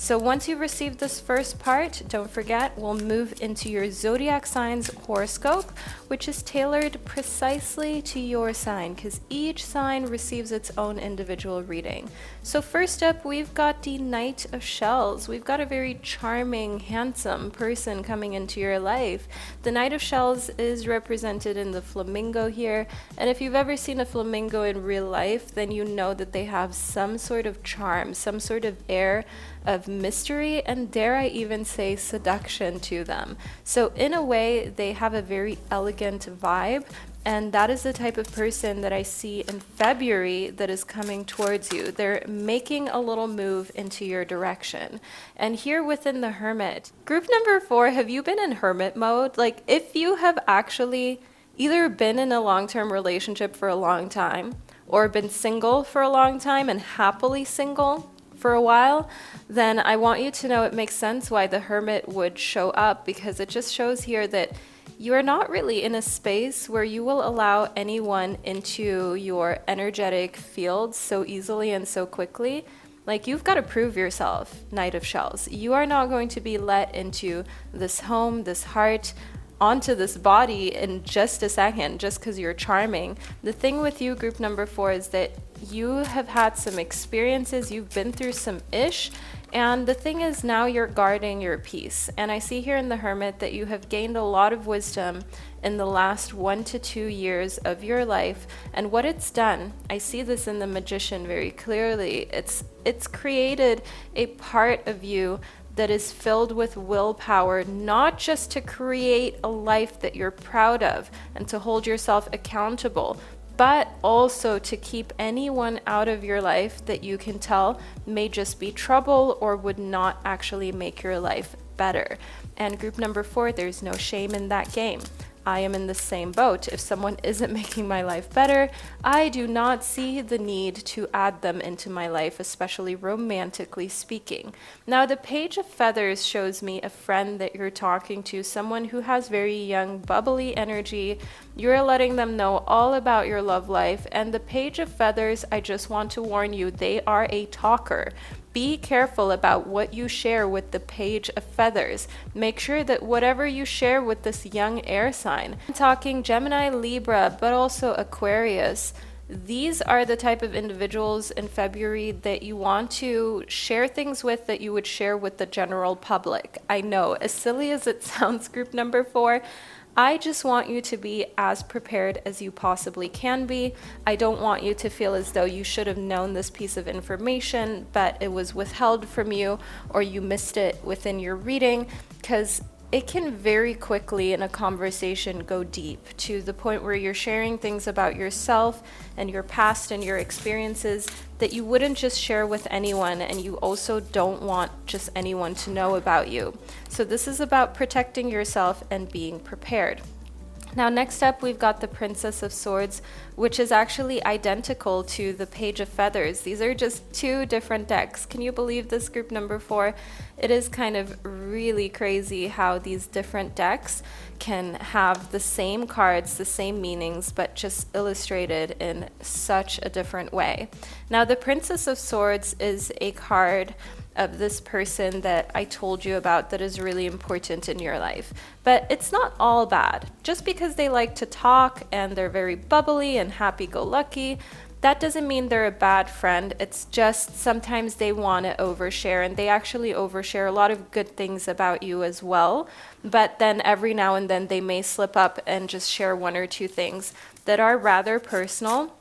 A: So once you receive this first part, don't forget, we'll move into your zodiac signs horoscope, which is tailored precisely to your sign because each sign receives its own individual reading. So first up, we've got the Knight of Shells. We've got a very charming, handsome person coming into your life. The Knight of Shells is represented in the flamingo here, and if you've ever seen a flamingo in real life, then you know that they have some sort of charm, some sort of air of mystery, and dare I even say seduction to them. So in a way, they have a very elegant vibe, and that is the type of person that I see in February that is coming towards you. They're making a little move into your direction. And here within the Hermit, group number 4, have you been in Hermit mode? Like, if you have actually either been in a long-term relationship for a long time or been single for a long time and happily single for a while, then I want you to know it makes sense why the Hermit would show up, because it just shows here that you are not really in a space where you will allow anyone into your energetic field so easily and so quickly. Like, you've got to prove yourself, Knight of Shells. You are not going to be let into this home, this heart, onto this body in just a second, just because you're charming. The thing with you, group number 4, is that you have had some experiences, you've been through some ish, and the thing is now you're guarding your peace. And I see here in the Hermit that you have gained a lot of wisdom in the last 1 to 2 years of your life, and what it's done, I see this in the Magician very clearly, it's created a part of you that is filled with willpower, not just to create a life that you're proud of and to hold yourself accountable, but also to keep anyone out of your life that you can tell may just be trouble or would not actually make your life better. And group number 4, there's no shame in that game. I am in the same boat. If someone isn't making my life better, I do not see the need to add them into my life, especially romantically speaking. Now, the Page of Feathers shows me a friend that you're talking to, someone who has very young, bubbly energy. You're letting them know all about your love life. And the Page of Feathers, I just want to warn you, they are a talker. Be careful about what you share with the Page of Feathers. Make sure that whatever you share with this young air sign, I'm talking Gemini, Libra, but also Aquarius, these are the type of individuals in February that you want to share things with that you would share with the general public. I know, as silly as it sounds, group number 4, I just want you to be as prepared as you possibly can be. I don't want you to feel as though you should have known this piece of information, but it was withheld from you or you missed it within your reading, because it can very quickly in a conversation go deep to the point where you're sharing things about yourself and your past and your experiences that you wouldn't just share with anyone, and you also don't want just anyone to know about you. So this is about protecting yourself and being prepared. Now, next up, we've got the Princess of Swords, which is actually identical to the Page of Feathers. These are just 2 different decks. Can you believe this, group number 4? It is kind of really crazy how these different decks can have the same cards, the same meanings, but just illustrated in such a different way. Now, the Princess of Swords is a card of this person that I told you about that is really important in your life. But it's not all bad. Just because they like to talk and they're very bubbly and happy-go-lucky, that doesn't mean they're a bad friend. It's just sometimes they want to overshare, and they actually overshare a lot of good things about you as well. But then every now and then they may slip up and just share 1 or 2 things that are rather personal,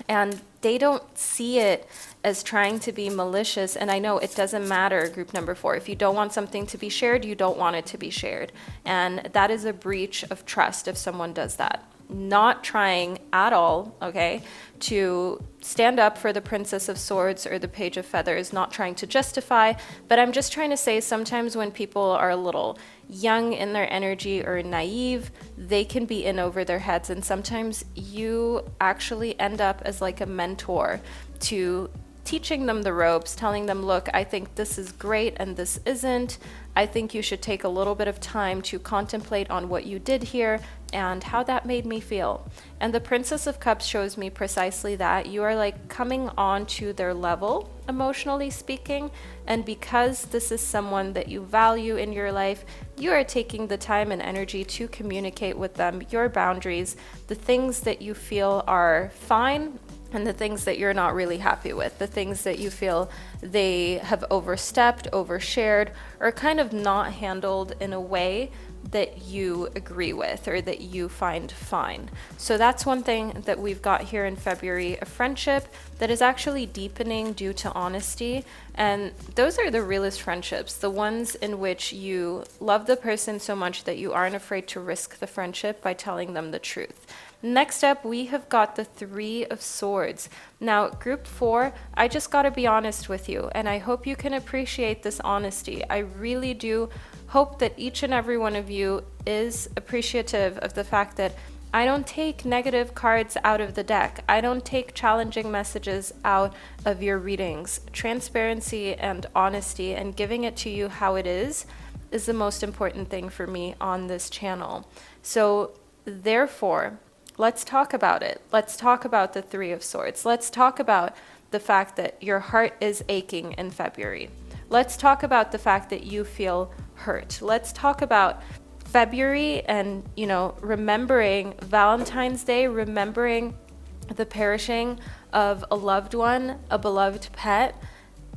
A: and they don't see it as trying to be malicious. And I know it doesn't matter, group number 4. If you don't want something to be shared, you don't want it to be shared. And that is a breach of trust if someone does that. Not trying at all, okay, to stand up for the Princess of Swords or the Page of Feathers, not trying to justify, but I'm just trying to say sometimes when people are a little young in their energy or naive, they can be in over their heads, and sometimes you actually end up as like a mentor to teaching them the ropes, telling them, look, I think this is great and this isn't. I think you should take a little bit of time to contemplate on what you did here. and how that made me feel. And the Princess of Cups shows me precisely that. You are like coming on to their level, emotionally speaking, and because this is someone that you value in your life, you are taking the time and energy to communicate with them your boundaries, the things that you feel are fine and the things that you're not really happy with, the things that you feel they have overstepped, overshared, or kind of not handled in a way that you agree with or that you find fine. So that's one thing that we've got here in February, a friendship that is actually deepening due to honesty. And those are the realest friendships, the ones in which you love the person so much that you aren't afraid to risk the friendship by telling them the truth. Next up, we have got the Three of Swords. Now, group 4, I just got to be honest with you, and I hope you can appreciate this honesty. I really do hope that each and every one of you is appreciative of the fact that I don't take negative cards out of the deck. I don't take challenging messages out of your readings. Transparency and honesty and giving it to you how it is the most important thing for me on this channel. So, therefore, let's talk about it. Let's talk about the Three of Swords. Let's talk about the fact that your heart is aching in February. Let's talk about the fact that you feel hurt. Let's talk about February and, remembering Valentine's Day, remembering the perishing of a loved one, a beloved pet.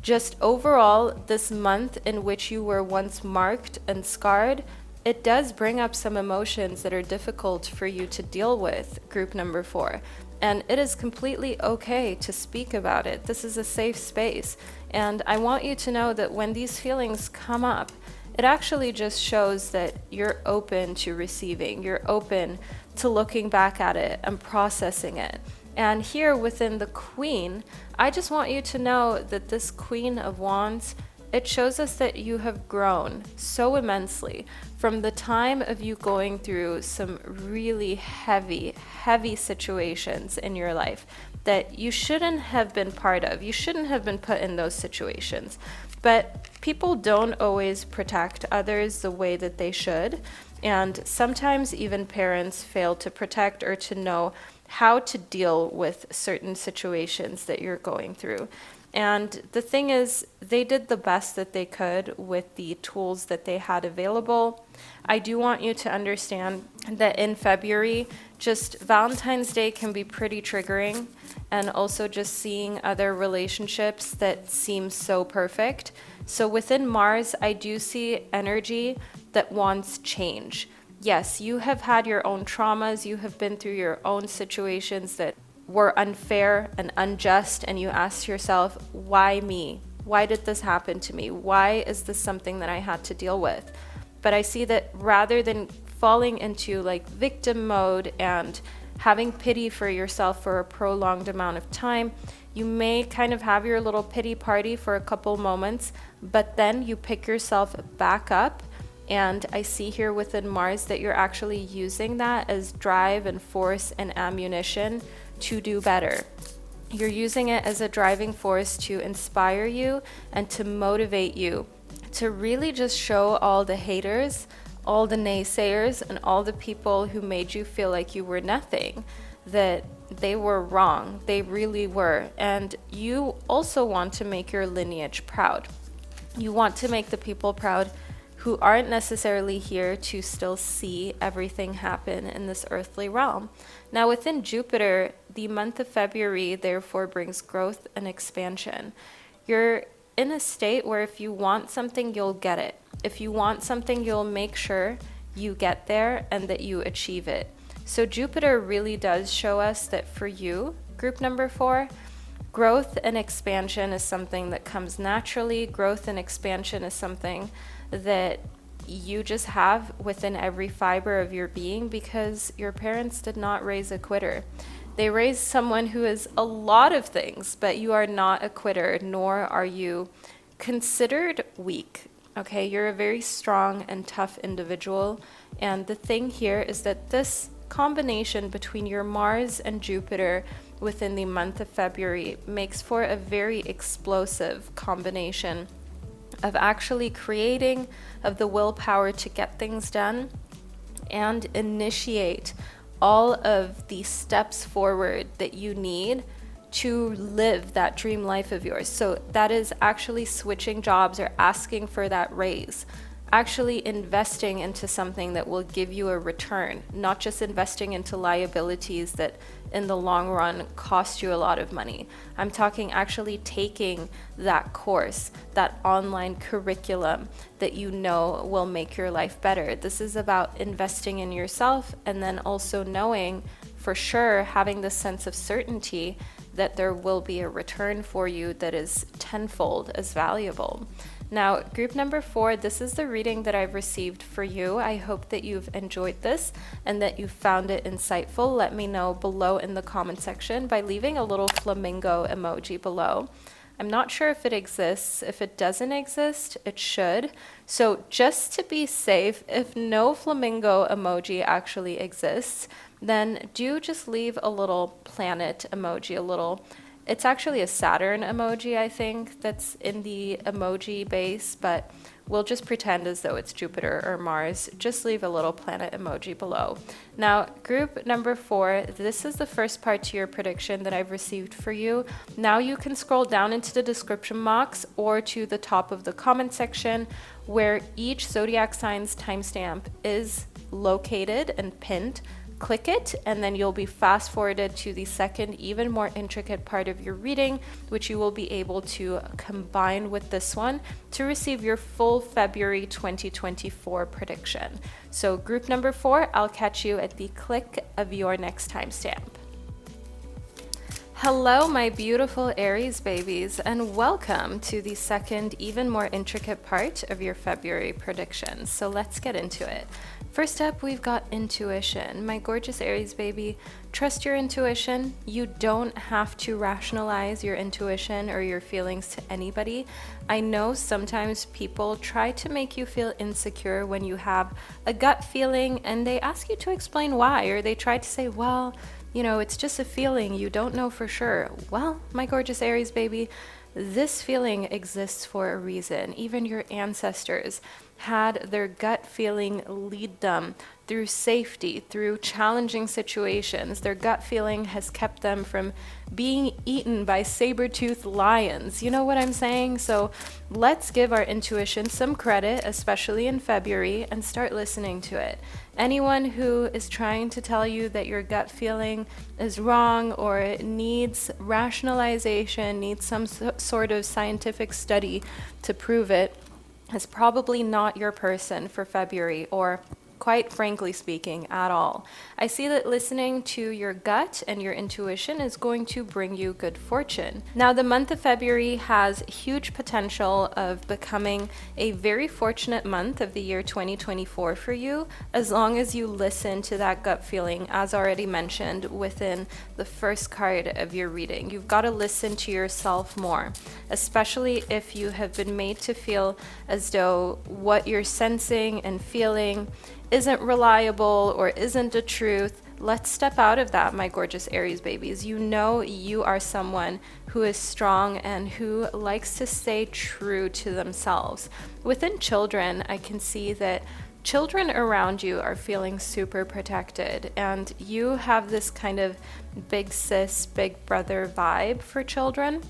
A: Just overall, this month in which you were once marked and scarred, it does bring up some emotions that are difficult for you to deal with, group number 4. And it is completely okay to speak about it. This is a safe space. And I want you to know that when these feelings come up, it actually just shows that you're open to receiving. You're open to looking back at it and processing it. And here within the Queen, I just want you to know that this Queen of Wands, it shows us that you have grown so immensely from the time of you going through some really heavy situations in your life that you shouldn't have been part of. You shouldn't have been put in those situations. But people don't always protect others the way that they should. And sometimes even parents fail to protect or to know how to deal with certain situations that you're going through. And the thing is, they did the best that they could with the tools that they had available. I do want you to understand that in February, just Valentine's Day can be pretty triggering, and also just seeing other relationships that seem so perfect. So within Mars, I do see energy that wants change. Yes, you have had your own traumas, you have been through your own situations that were unfair and unjust, and you ask yourself, why me? Why did this happen to me? Why is this something that I had to deal with? But I see that rather than falling into like victim mode and having pity for yourself for a prolonged amount of time, you may kind of have your little pity party for a couple moments, but then you pick yourself back up. And I see here within Mars that you're actually using that as drive and force and ammunition to do better. You're using it as a driving force to inspire you and to motivate you to really just show all the haters, all the naysayers, and all the people who made you feel like you were nothing, that they were wrong. They really were. And you also want to make your lineage proud. You want to make the people proud who aren't necessarily here to still see everything happen in this earthly realm. Now, within Jupiter, the month of February therefore brings growth and expansion. You're in a state where if you want something, you'll get it. If you want something, you'll make sure you get there and that you achieve it. So Jupiter really does show us that for you, group number 4, growth and expansion is something that comes naturally. Growth and expansion is something that you just have within every fiber of your being because your parents did not raise a quitter. They raised someone who is a lot of things, but you are not a quitter, nor are you considered weak. Okay, you're a very strong and tough individual. And the thing here is that this combination between your Mars and Jupiter within the month of February makes for a very explosive combination of actually creating, of the willpower to get things done, and initiate all of the steps forward that you need to live that dream life of yours. So that is actually switching jobs or asking for that raise, actually investing into something that will give you a return, not just investing into liabilities that in the long run cost you a lot of money. I'm talking actually taking that course, that online curriculum that you know will make your life better. This is about investing in yourself, and then also knowing for sure, having this sense of certainty that there will be a return for you that is tenfold as valuable. Now, group number 4, this is the reading that I've received for you. I hope that you've enjoyed this and that you found it insightful. Let me know below in the comment section by leaving a little flamingo emoji below. I'm not sure if it exists. If it doesn't exist, it should. So just to be safe, if no flamingo emoji actually exists, then do just leave a little planet emoji, it's actually a Saturn emoji, I think, that's in the emoji base, but we'll just pretend as though it's Jupiter or Mars. Just leave a little planet emoji below. Now, group number 4, this is the first part to your prediction that I've received for you. Now you can scroll down into the description box or to the top of the comment section where each zodiac sign's timestamp is located and pinned. Click it, and then you'll be fast forwarded to the second, even more intricate part of your reading, which you will be able to combine with this one to receive your full February 2024 prediction. So group number 4, I'll catch you at the click of your next timestamp. Hello, my beautiful Aries babies, and welcome to the second, even more intricate part of your February predictions. So let's get into it. First up, we've got intuition. My gorgeous Aries baby, trust your intuition. You don't have to rationalize your intuition or your feelings to anybody. I know sometimes people try to make you feel insecure when you have a gut feeling and they ask you to explain why, or they try to say, well, you know, it's just a feeling, you don't know for sure. Well, my gorgeous Aries baby, this feeling exists for a reason. Even your ancestors had their gut feeling lead them through safety, through challenging situations. Their gut feeling has kept them from being eaten by saber-toothed lions. You know what I'm saying? So let's give our intuition some credit, especially in February, and start listening to it. Anyone who is trying to tell you that your gut feeling is wrong or it needs rationalization, needs some sort of scientific study to prove it, is probably not your person for February, or quite frankly speaking, at all. I see that listening to your gut and your intuition is going to bring you good fortune. Now, the month of February has huge potential of becoming a very fortunate month of the year 2024 for you, as long as you listen to that gut feeling, as already mentioned within the first card of your reading. You've got to listen to yourself more, especially if you have been made to feel as though what you're sensing and feeling isn't reliable or isn't the truth. Let's step out of that, my gorgeous Aries babies. You know you are someone who is strong and who likes to stay true to themselves. Within children, I can see that children around you are feeling super protected, and you have this kind of big sis, big brother vibe for children.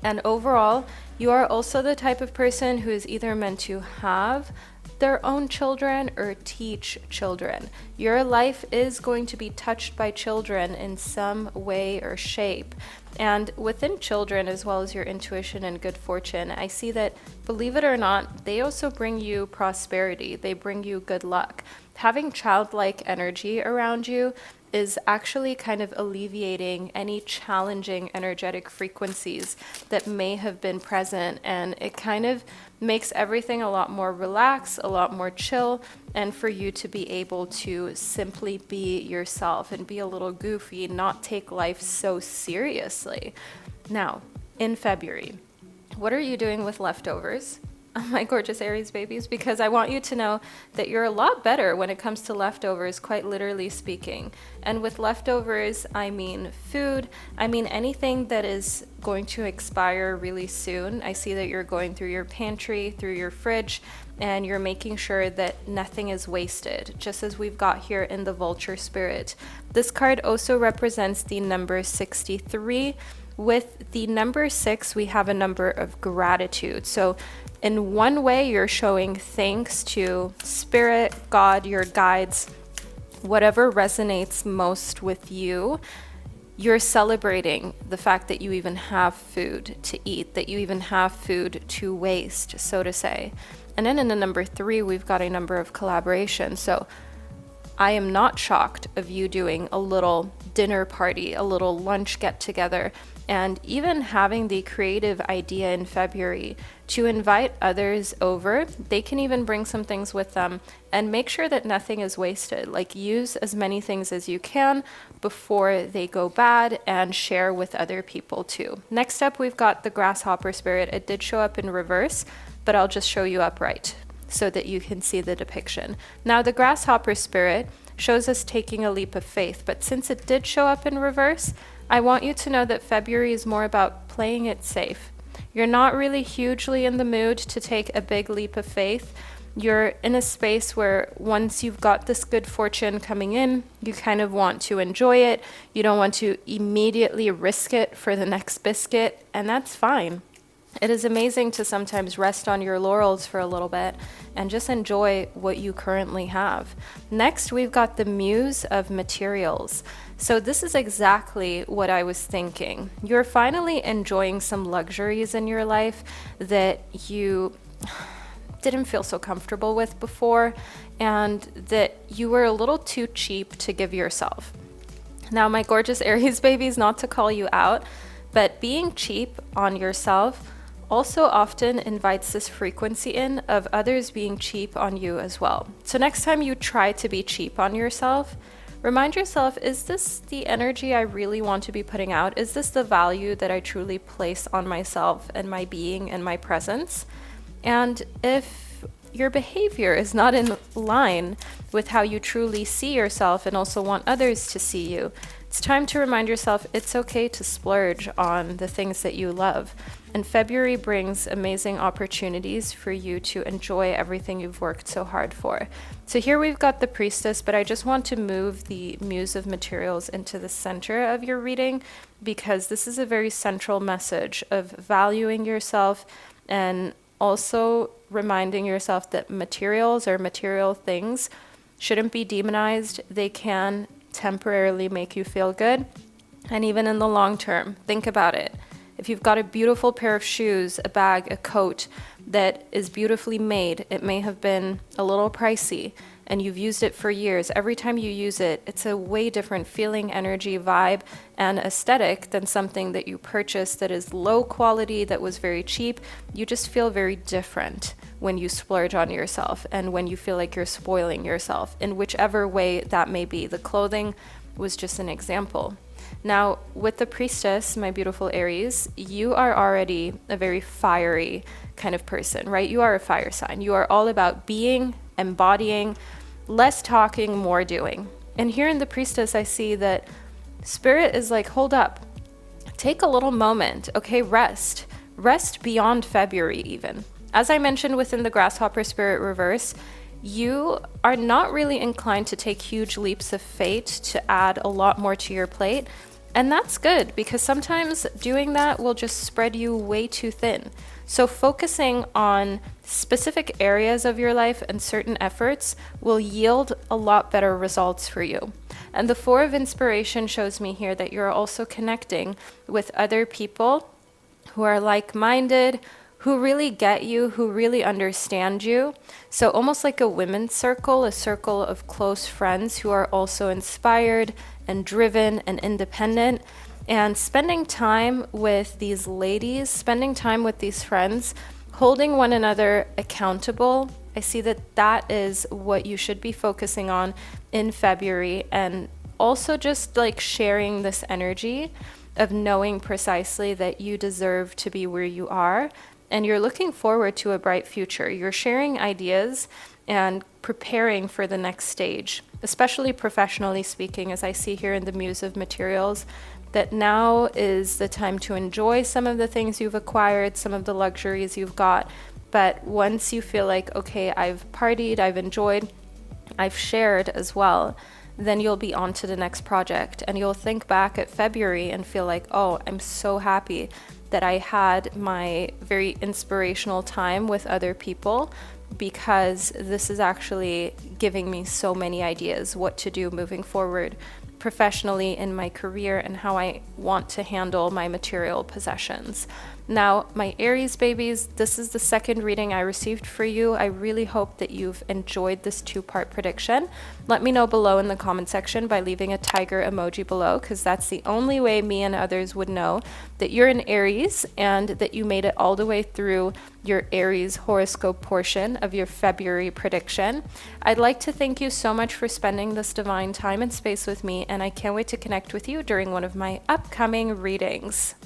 A: And overall, you are also the type of person who is either meant to have their own children or teach children. Your life is going to be touched by children in some way or shape. And within children, as well as your intuition and good fortune, I see that, believe it or not, they also bring you prosperity. They bring you good luck. Having childlike energy around you is actually kind of alleviating any challenging energetic frequencies that may have been present, and it kind of makes everything a lot more relaxed, a lot more chill, and for you to be able to simply be yourself and be a little goofy, not take life so seriously. Now, in February, what are you doing with leftovers? my gorgeous Aries babies, because I want you to know that you're a lot better when it comes to leftovers, quite literally speaking. And with leftovers, I mean food. I mean anything that is going to expire really soon. I see that you're going through your pantry, through your fridge, and you're making sure that nothing is wasted, just as we've got here in the vulture spirit. This card also represents the number 63. With the number 6, we have a number of gratitude. So in one way, you're showing thanks to spirit, God, your guides, whatever resonates most with you. You're celebrating the fact that you even have food to eat, that you even have food to waste, so to say. And then in the number 3, we've got a number of collaboration. So I am not shocked of you doing a little dinner party, a little lunch get together, and even having the creative idea in February to invite others over. They can even bring some things with them, and make sure that nothing is wasted. Like, use as many things as you can before they go bad, and share with other people too. Next up, we've got the grasshopper spirit. It did show up in reverse, but I'll just show you upright so that you can see the depiction. Now, the grasshopper spirit shows us taking a leap of faith, but since it did show up in reverse, I want you to know that February is more about playing it safe. You're not really hugely in the mood to take a big leap of faith. You're in a space where once you've got this good fortune coming in, you kind of want to enjoy it. You don't want to immediately risk it for the next biscuit, and that's fine. It is amazing to sometimes rest on your laurels for a little bit and just enjoy what you currently have. Next, we've got the muse of materials. So this is exactly what I was thinking. You're finally enjoying some luxuries in your life that you didn't feel so comfortable with before, and that you were a little too cheap to give yourself. Now, my gorgeous Aries babies, not to call you out, but being cheap on yourself also often invites this frequency in of others being cheap on you as well. So next time you try to be cheap on yourself, remind yourself, is this the energy I really want to be putting out? Is this the value that I truly place on myself and my being and my presence? And if your behavior is not in line with how you truly see yourself and also want others to see you, it's time to remind yourself it's okay to splurge on the things that you love. And February brings amazing opportunities for you to enjoy everything you've worked so hard for. So here we've got the priestess, but I just want to move the muse of materials into the center of your reading, because this is a very central message of valuing yourself, and also reminding yourself that materials or material things shouldn't be demonized. They can temporarily make you feel good, and even in the long term, think about it. If you've got a beautiful pair of shoes, a bag, a coat that is beautifully made, it may have been a little pricey, and you've used it for years. Every time you use it, it's a way different feeling, energy, vibe, and aesthetic than something that you purchased that is low quality, that was very cheap. You just feel very different when you splurge on yourself, and when you feel like you're spoiling yourself, in whichever way that may be. The clothing was just an example. Now, with the priestess, my beautiful Aries, you are already a very fiery kind of person, right? You are a fire sign. You are all about being, embodying, less talking, more doing. And here in the priestess, I see that spirit is like, hold up, take a little moment, okay? Rest beyond February even. As I mentioned within the grasshopper spirit reverse, you are not really inclined to take huge leaps of faith to add a lot more to your plate. And that's good, because sometimes doing that will just spread you way too thin. So focusing on specific areas of your life and certain efforts will yield a lot better results for you. And the Four of Inspiration shows me here that you're also connecting with other people who are like-minded, who really get you, who really understand you. So almost like a women's circle, a circle of close friends who are also inspired and driven and independent. And spending time with these ladies, spending time with these friends, holding one another accountable, I see that that is what you should be focusing on in February. And also just like sharing this energy of knowing precisely that you deserve to be where you are, and you're looking forward to a bright future. You're sharing ideas and preparing for the next stage, especially professionally speaking, as I see here in the Muse of Materials, that now is the time to enjoy some of the things you've acquired, some of the luxuries you've got. But once you feel like, okay, I've partied, I've enjoyed, I've shared as well, then you'll be on to the next project. And you'll think back at February and feel like, oh, I'm so happy that I had my very inspirational time with other people, because this is actually giving me so many ideas what to do moving forward professionally in my career and how I want to handle my material possessions. Now, my Aries babies, this is the second reading I received for you. I really hope that you've enjoyed this two-part prediction. Let me know below in the comment section by leaving a tiger emoji below, because that's the only way me and others would know that you're an Aries and that you made it all the way through your Aries horoscope portion of your February prediction. I'd like to thank you so much for spending this divine time and space with me, and I can't wait to connect with you during one of my upcoming readings.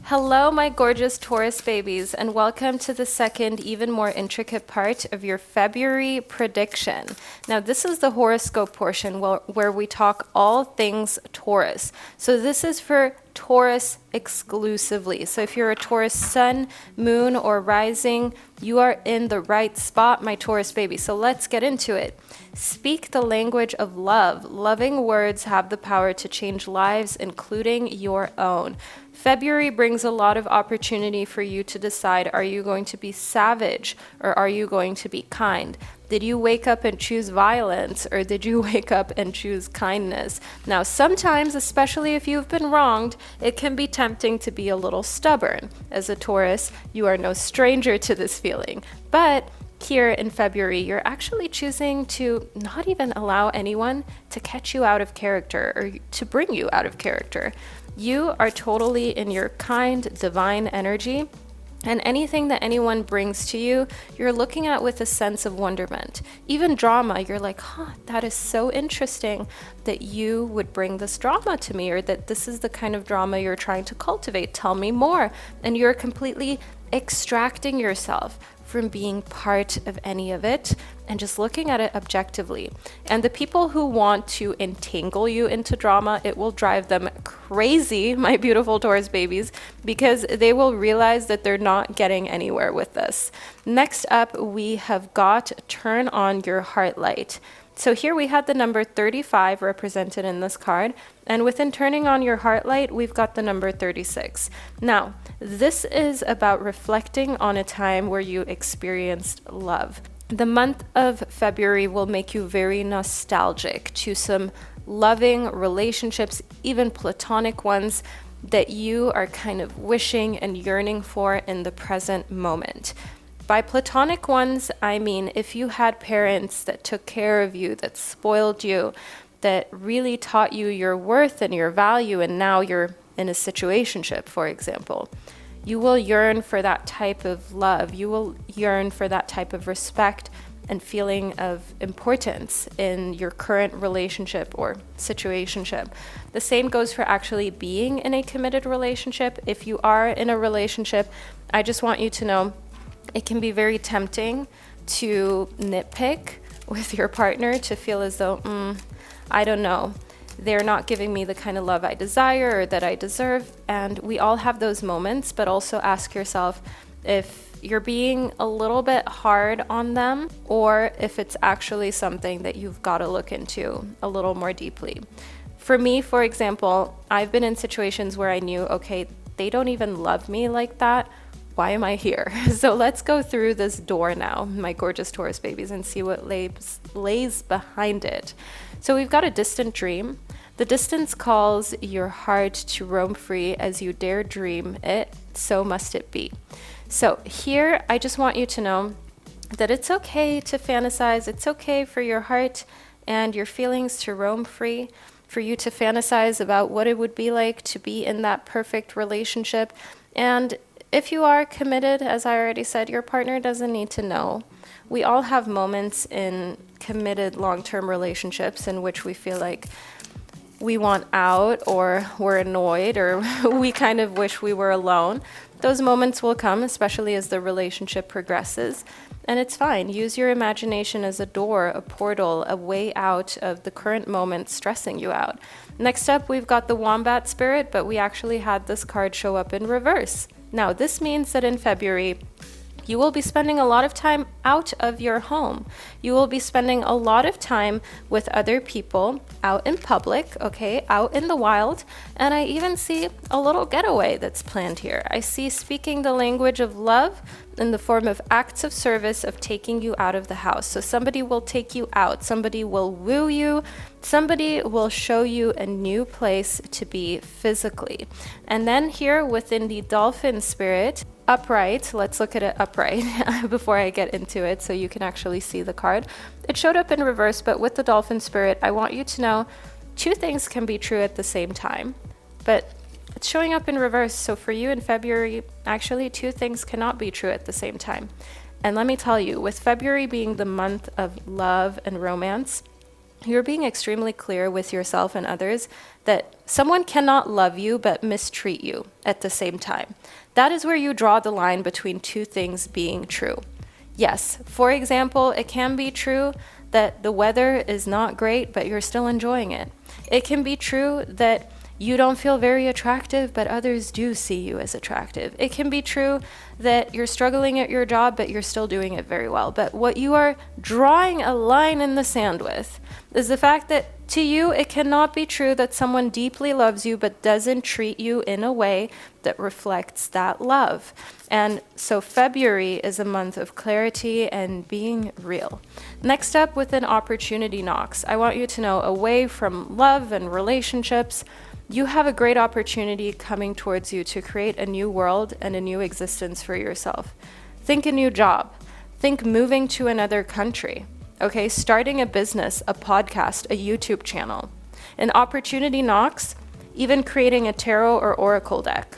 A: Hello, my gorgeous Taurus babies, and welcome to the second, even more intricate part of your February prediction. Now, this is the horoscope portion where we talk all things Taurus. So this is for Taurus exclusively. So if you're a Taurus sun, moon, or rising, you are in the right spot, my Taurus baby. So let's get into it. Speak the language of love. Loving words have the power to change lives, including your own. February brings a lot of opportunity for you to decide, are you going to be savage or are you going to be kind? Did you wake up and choose violence, or did you wake up and choose kindness? Now, sometimes, especially if you've been wronged, it can be tempting to be a little stubborn. As a Taurus, you are no stranger to this feeling. But here in February, you're actually choosing to not even allow anyone to catch you out of character or to bring you out of character. You are totally in your kind, divine energy. And anything that anyone brings to you, you're looking at with a sense of wonderment. Even drama, you're like, that is so interesting that you would bring this drama to me, or that this is the kind of drama you're trying to cultivate. Tell me more. And you're completely extracting yourself from being part of any of it and just looking at it objectively. And the people who want to entangle you into drama, it will drive them crazy, my beautiful Taurus babies, because they will realize that they're not getting anywhere with this. Next up, we have got turn on your heart light. So here we had the number 35 represented in this card, and within turning on your heart light, we've got the number 36. Now, this is about reflecting on a time where you experienced love. The month of February will make you very nostalgic to some loving relationships, even platonic ones, that you are kind of wishing and yearning for in the present moment. By platonic ones, I mean if you had parents that took care of you, that spoiled you, that really taught you your worth and your value, and now you're in a situationship, for example. You will yearn for that type of love. You will yearn for that type of respect and feeling of importance in your current relationship or situationship. The same goes for actually being in a committed relationship. If you are in a relationship, I just want you to know it can be very tempting to nitpick with your partner, to feel as though, I don't know, they're not giving me the kind of love I desire or that I deserve. And we all have those moments, but also ask yourself if you're being a little bit hard on them, or if it's actually something that you've got to look into a little more deeply. For me, for example, I've been in situations where I knew, okay, they don't even love me like that. Why am I here? So let's go through this door now, my gorgeous Taurus babies, and see what lays behind it. So we've got a distant dream. The distance calls your heart to roam free as you dare dream it, so must it be. So here, I just want you to know that it's okay to fantasize. It's okay for your heart and your feelings to roam free, for you to fantasize about what it would be like to be in that perfect relationship. And if you are committed, as I already said, your partner doesn't need to know. We all have moments in committed long-term relationships in which we feel like we want out, or we're annoyed, or we kind of wish we were alone. Those moments will come, especially as the relationship progresses, and it's fine. Use your imagination as a door, a portal, a way out of the current moment stressing you out. Next up, we've got the Wombat Spirit, but we actually had this card show up in reverse. Now, this means that in February, you will be spending a lot of time out of your home. You will be spending a lot of time with other people out in public, okay, out in the wild. And I even see a little getaway that's planned here. I see speaking the language of love in the form of acts of service of taking you out of the house. So somebody will take you out, somebody will woo you, somebody will show you a new place to be physically. And then here within the Dolphin Spirit, upright, let's look at it upright before I get into it so you can actually see the card. It showed up in reverse, but with the Dolphin Spirit, I want you to know two things can be true at the same time, but it's showing up in reverse. So for you in February, actually two things cannot be true at the same time. And let me tell you, with February being the month of love and romance, you're being extremely clear with yourself and others that someone cannot love you but mistreat you at the same time. That is where you draw the line between two things being true. Yes, for example, it can be true that the weather is not great, but you're still enjoying it. It can be true that you don't feel very attractive, but others do see you as attractive. It can be true that you're struggling at your job, but you're still doing it very well. But what you are drawing a line in the sand with is the fact that to you, it cannot be true that someone deeply loves you, but doesn't treat you in a way that reflects that love. And so February is a month of clarity and being real. Next up, within opportunity knocks, I want you to know, away from love and relationships, you have a great opportunity coming towards you to create a new world and a new existence for yourself. Think a new job. Think moving to another country. Okay, starting a business, a podcast, a YouTube channel. An opportunity knocks, even creating a tarot or oracle deck.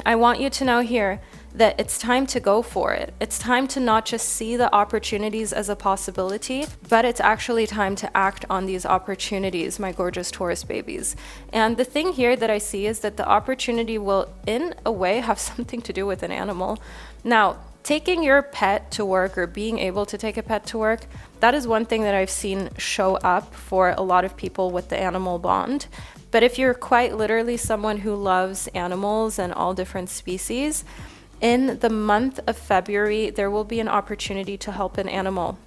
A: I want you to know here that it's time to go for it. It's time to not just see the opportunities as a possibility, but it's actually time to act on these opportunities, my gorgeous Taurus babies. And the thing here that I see is that the opportunity will, in a way, have something to do with an animal. Now, taking your pet to work or being able to take a pet to work, that is one thing that I've seen show up for a lot of people with the animal bond. But if you're quite literally someone who loves animals and all different species, in the month of February, there will be an opportunity to help an animal.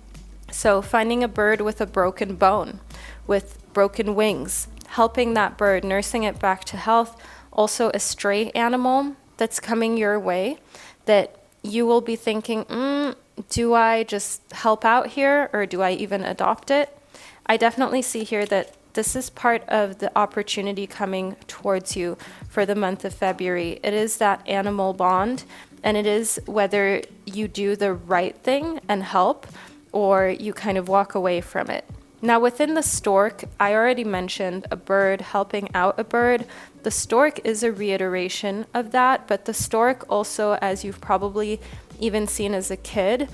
A: So finding a bird with a broken bone, with broken wings, helping that bird, nursing it back to health. Also a stray animal that's coming your way that you will be thinking, do I just help out here or do I even adopt it? I definitely see here that this is part of the opportunity coming towards you for the month of February. It is that animal bond, and it is whether you do the right thing and help or you kind of walk away from it. Now within the stork, I already mentioned a bird helping out a bird. The stork is a reiteration of that, but the stork also, as you've probably even seen as a kid,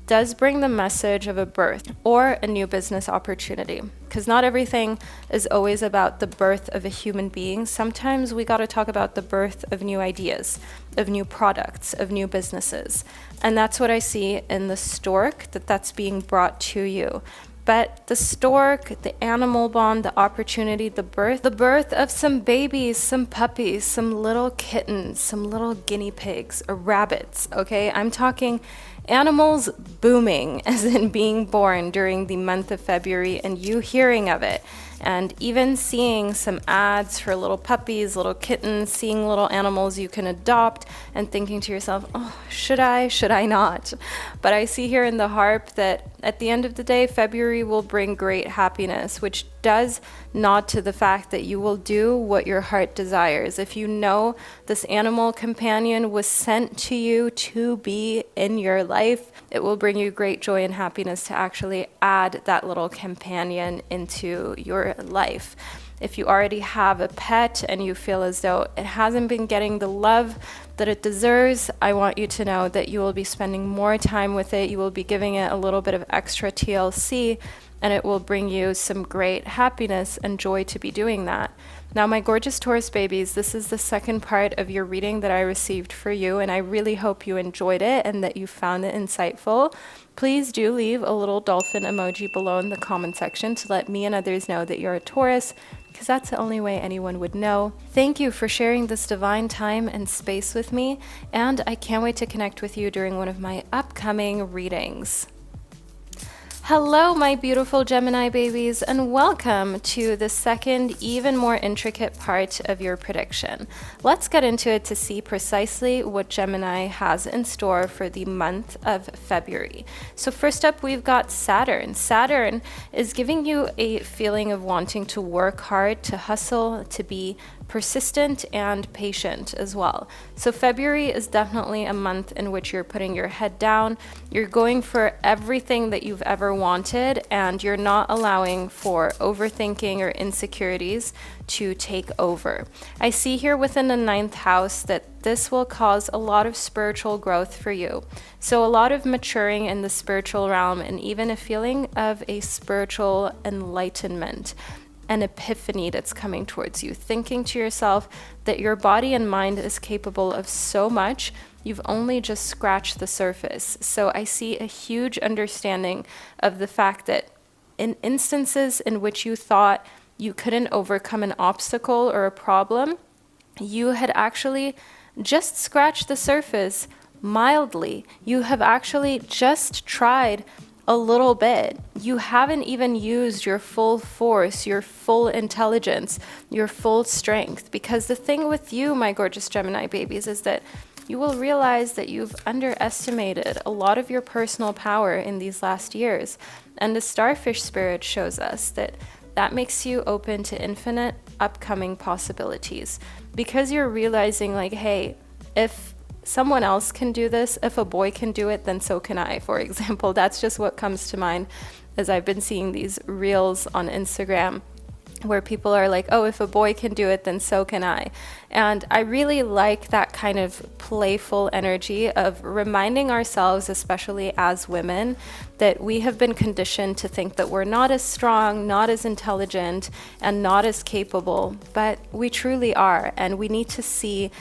A: does bring the message of a birth or a new business opportunity. Because not everything is always about the birth of a human being. Sometimes we got to talk about the birth of new ideas, of new products, of new businesses. And that's what I see in the stork, that's being brought to you. But the stork, the animal bond, the opportunity, the birth of some babies, some puppies, some little kittens, some little guinea pigs or rabbits, okay? I'm talking animals booming, as in being born during the month of February and you hearing of it. And even seeing some ads for little puppies, little kittens, seeing little animals you can adopt and thinking to yourself, oh, should I not? But I see here in the harp that at the end of the day, February will bring great happiness, which does nod to the fact that you will do what your heart desires. If you know this animal companion was sent to you to be in your life, it will bring you great joy and happiness to actually add that little companion into your life. If you already have a pet and you feel as though it hasn't been getting the love that it deserves, I want you to know that you will be spending more time with it. You will be giving it a little bit of extra TLC, and it will bring you some great happiness and joy to be doing that. Now, my gorgeous Taurus babies, this is the second part of your reading that I received for you, and I really hope you enjoyed it and that you found it insightful. Please do leave a little dolphin emoji below in the comment section to let me and others know that you're a Taurus, because that's the only way anyone would know. Thank you for sharing this divine time and space with me, and I can't wait to connect with you during one of my upcoming readings. Hello, my beautiful Gemini babies, and welcome to the second, even more intricate part of your prediction. Let's get into it to see precisely what Gemini has in store for the month of February. So first up, we've got Saturn. Saturn is giving you a feeling of wanting to work hard, to hustle, to be persistent and patient as well. So February is definitely a month in which you're putting your head down, you're going for everything that you've ever wanted, and you're not allowing for overthinking or insecurities to take over. I see here within the 9th house that this will cause a lot of spiritual growth for you. So a lot of maturing in the spiritual realm, and even a feeling of a spiritual enlightenment, an epiphany that's coming towards you, thinking to yourself that your body and mind is capable of so much, you've only just scratched the surface. So I see a huge understanding of the fact that in instances in which you thought you couldn't overcome an obstacle or a problem, you had actually just scratched the surface mildly. You have actually just tried a little bit. You haven't even used your full force, your full intelligence, your full strength. Because the thing with you, my gorgeous Gemini babies, is that you will realize that you've underestimated a lot of your personal power in these last years. And the starfish spirit shows us that that makes you open to infinite upcoming possibilities. Because you're realizing, like, hey, if someone else can do this, if a boy can do it, then so can I, for example. That's just what comes to mind as I've been seeing these reels on Instagram where people are like, oh, if a boy can do it, then so can I. And I really like that kind of playful energy of reminding ourselves, especially as women, that we have been conditioned to think that we're not as strong, not as intelligent, and not as capable, but we truly are. And we need to see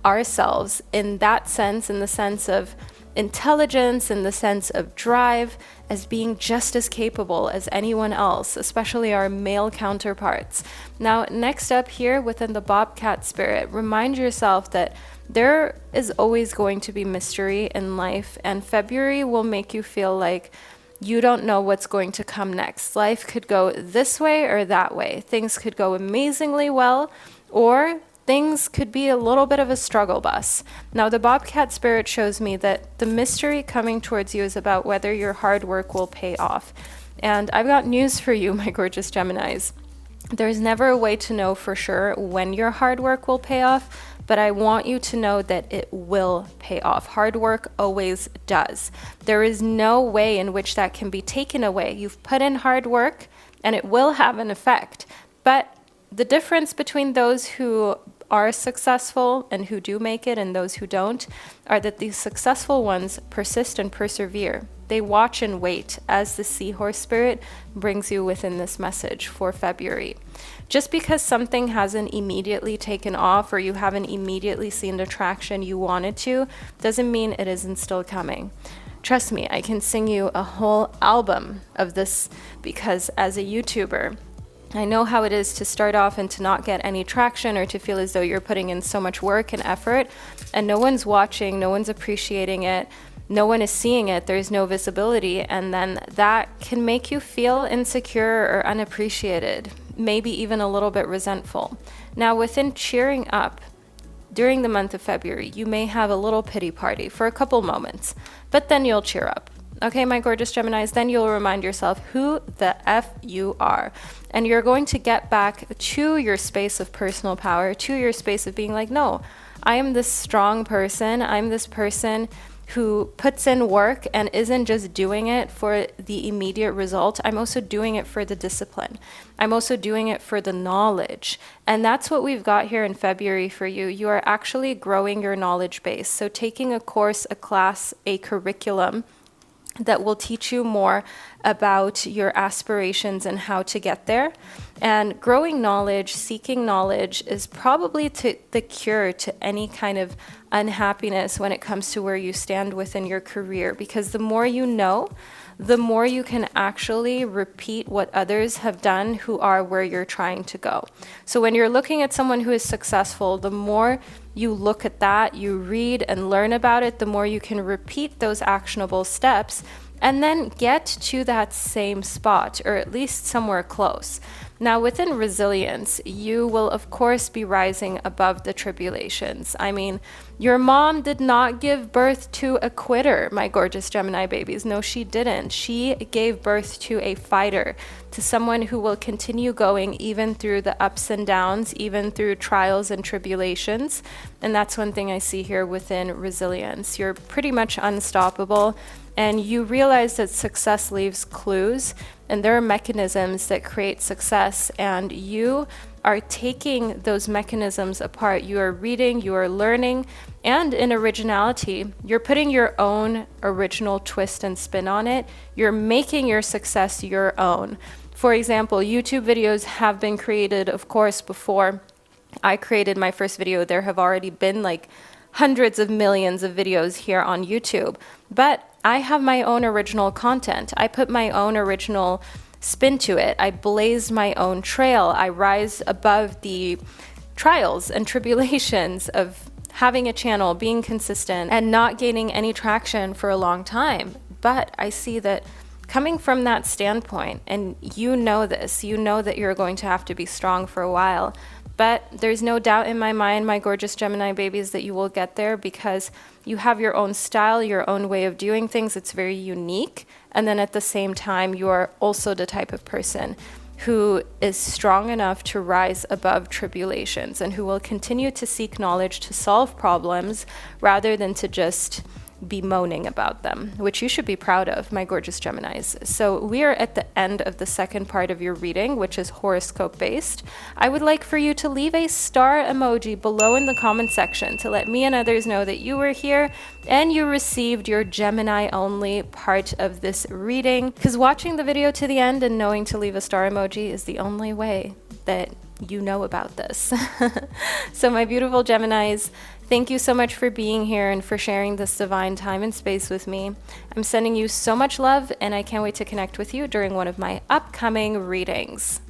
A: ourselves in that sense, in the sense of intelligence, in the sense of drive, as being just as capable as anyone else, especially our male counterparts. Now, next up here within the Bobcat spirit, remind yourself that there is always going to be mystery in life, and February will make you feel like you don't know what's going to come next. Life could go this way or that way. Things could go amazingly well, or things could be a little bit of a struggle bus. Now, the Bobcat spirit shows me that the mystery coming towards you is about whether your hard work will pay off. And I've got news for you, my gorgeous Geminis. There's never a way to know for sure when your hard work will pay off, but I want you to know that it will pay off. Hard work always does. There is no way in which that can be taken away. You've put in hard work and it will have an effect. But the difference between those who are successful and who do make it and those who don't are that the successful ones persist and persevere. They watch and wait, as the seahorse spirit brings you within this message for February. Just because something hasn't immediately taken off or you haven't immediately seen the traction you wanted to, doesn't mean it isn't still coming. Trust me, I can sing you a whole album of this because as a YouTuber, I know how it is to start off and to not get any traction or to feel as though you're putting in so much work and effort and no one's watching, no one's appreciating it, no one is seeing it, there's no visibility, and then that can make you feel insecure or unappreciated, maybe even a little bit resentful. Now, within cheering up, during the month of February, you may have a little pity party for a couple moments, but then you'll cheer up. Okay, my gorgeous Geminis, then you'll remind yourself who the F you are. And you're going to get back to your space of personal power, to your space of being like, no, I am this strong person. I'm this person who puts in work and isn't just doing it for the immediate result. I'm also doing it for the discipline. I'm also doing it for the knowledge. And that's what we've got here in February for you. You are actually growing your knowledge base. So taking a course, a class, a curriculum, that will teach you more about your aspirations and how to get there. And growing knowledge, seeking knowledge is probably the cure to any kind of unhappiness when it comes to where you stand within your career, because the more you know, the more you can actually repeat what others have done who are where you're trying to go. So when you're looking at someone who is successful, the more you look at that, you read and learn about it, the more you can repeat those actionable steps and then get to that same spot, or at least somewhere close. Now, within resilience, you will of course be rising above the tribulations. I mean, your mom did not give birth to a quitter, my gorgeous Gemini babies. No, she didn't. She gave birth to a fighter, to someone who will continue going even through the ups and downs, even through trials and tribulations. And that's one thing I see here within resilience. You're pretty much unstoppable, and you realize that success leaves clues, and there are mechanisms that create success, and you are taking those mechanisms apart. You are reading, you are learning, and in originality, you're putting your own original twist and spin on it. You're making your success your own. For example, YouTube videos have been created, of course, before I created my first video. There have already been like hundreds of millions of videos here on YouTube, but I have my own original content. I put my own original spin to it. I blazed my own trail. I rise above the trials and tribulations of having a channel, being consistent, and not gaining any traction for a long time. But I see that coming from that standpoint, and you know this, you know that you're going to have to be strong for a while. But there's no doubt in my mind, my gorgeous Gemini babies, that you will get there because you have your own style, your own way of doing things. It's very unique. And then at the same time, you are also the type of person who is strong enough to rise above tribulations and who will continue to seek knowledge to solve problems rather than to just bemoaning about them, which you should be proud of, my gorgeous Geminis. So we are at the end of the second part of your reading, which is horoscope based. I would like for you to leave a star emoji below in the comment section to let me and others know that you were here and you received your Gemini only part of this reading, because watching the video to the end and knowing to leave a star emoji is the only way that you know about this. So my beautiful Geminis, thank you so much for being here and for sharing this divine time and space with me. I'm sending you so much love, and I can't wait to connect with you during one of my upcoming readings.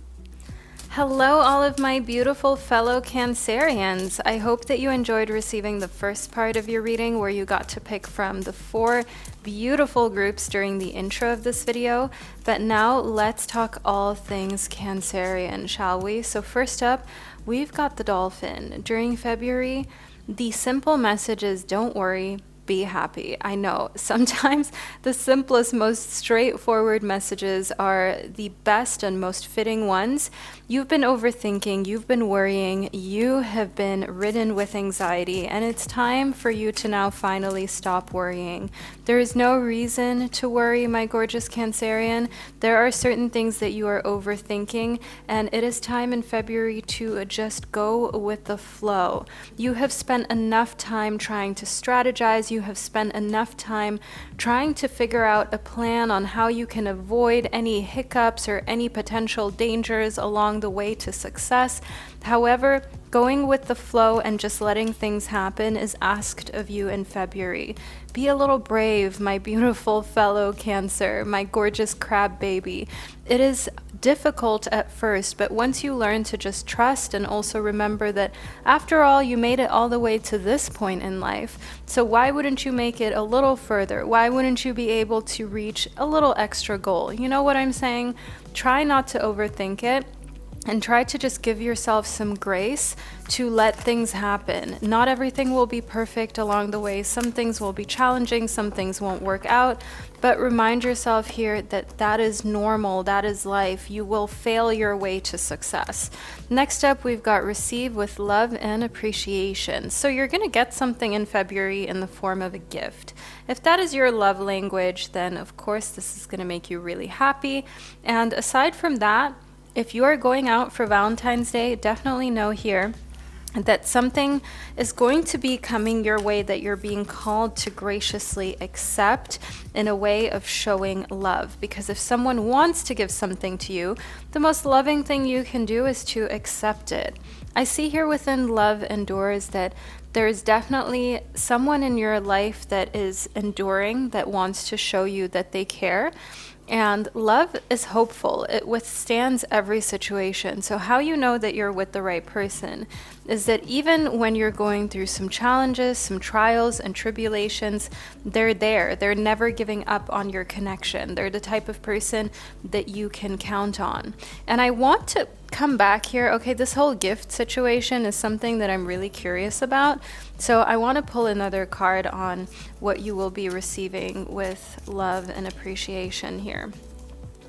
A: Hello, all of my beautiful fellow Cancerians. I hope that you enjoyed receiving the first part of your reading where you got to pick from the 4 beautiful groups during the intro of this video. But now let's talk all things Cancerian, shall we? So first up, we've got the Dolphin. During February, the simple message is don't worry, be happy. I know sometimes the simplest, most straightforward messages are the best and most fitting ones. You've been overthinking, you've been worrying, you have been ridden with anxiety, and it's time for you to now finally stop worrying. There is no reason to worry, my gorgeous Cancerian. There are certain things that you are overthinking, and it is time in February to just go with the flow. You have spent enough time trying to strategize, you have spent enough time trying to figure out a plan on how you can avoid any hiccups or any potential dangers along the way to success. However, going with the flow and just letting things happen is asked of you in February. Be a little brave, my beautiful fellow Cancer, my gorgeous crab baby. It is difficult at first, but once you learn to just trust and also remember that after all, you made it all the way to this point in life. So why wouldn't you make it a little further? Why wouldn't you be able to reach a little extra goal? You know what I'm saying? Try not to overthink it. And try to just give yourself some grace to let things happen. Not everything will be perfect along the way. Some things will be challenging, some things won't work out. But remind yourself here that that is normal, that is life. You will fail your way to success. Next up, we've got receive with love and appreciation. So you're gonna get something in February in the form of a gift. If that is your love language, then of course this is gonna make you really happy. And aside from that, if you are going out for Valentine's Day, definitely know here that something is going to be coming your way that you're being called to graciously accept in a way of showing love. Because if someone wants to give something to you, the most loving thing you can do is to accept it. I see here within love endures that there is definitely someone in your life that is enduring, that wants to show you that they care. And love is hopeful. It withstands every situation. So how you know that you're with the right person is that even when you're going through some challenges, some trials and tribulations, they're there. They're never giving up on your connection. They're the type of person that you can count on. And I want to come back here. Okay, this whole gift situation is something that I'm really curious about. So I want to pull another card on what you will be receiving with love and appreciation here.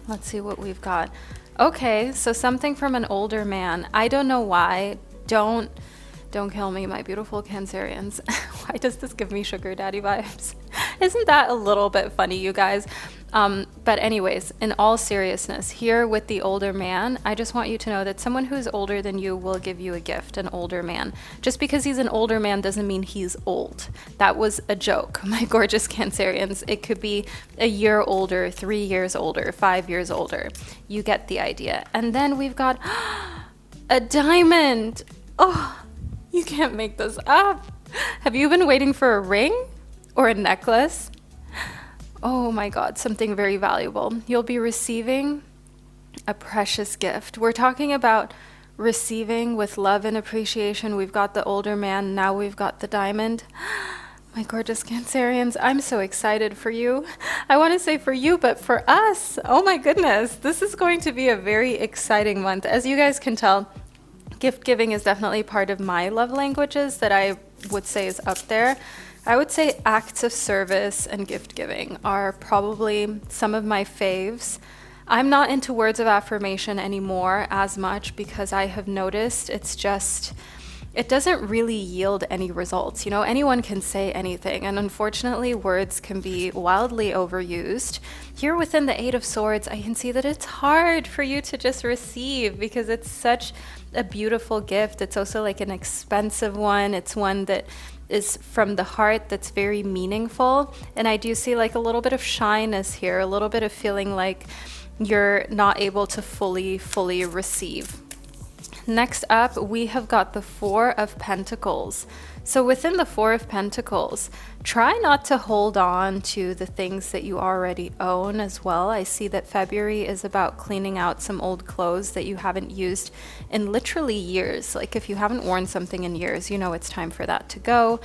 A: Let's see what we've got. Okay, so something from an older man. I don't know why. Don't kill me, my beautiful Cancerians. Why does this give me sugar daddy vibes? Isn't that a little bit funny, you guys? But anyways, in all seriousness, here with the older man, I just want you to know that someone who's older than you will give you a gift, an older man. Just because he's an older man doesn't mean he's old. That was a joke, my gorgeous Cancerians. It could be a year older, 3 years older, 5 years older. You get the idea. And then we've got a diamond. Oh, you can't make this up. Have you been waiting for a ring or a necklace? Oh my God, something very valuable. You'll be receiving a precious gift. We're talking about receiving with love and appreciation. We've got the older man, now we've got the diamond. My gorgeous Cancerians, I'm so excited for you. I want to say for you, but for us, oh my goodness, this is going to be a very exciting month. As you guys can tell, gift giving is definitely part of my love languages that I would say is up there. I would say acts of service and gift giving are probably some of my faves. I'm not into words of affirmation anymore as much because I have noticed it doesn't really yield any results. You know, anyone can say anything, and unfortunately words can be wildly overused. Here within the Eight of Swords, I can see that it's hard for you to just receive because it's such a beautiful gift. It's also like an expensive one. It's one that is from the heart, that's very meaningful. And I do see like a little bit of shyness here, a little bit of feeling like you're not able to fully receive. Next up, we have got the Four of Pentacles. So within the Four of Pentacles, try not to hold on to the things that you already own as well. I see that February is about cleaning out some old clothes that you haven't used in literally years. Like if you haven't worn something in years, you know it's time for that to go.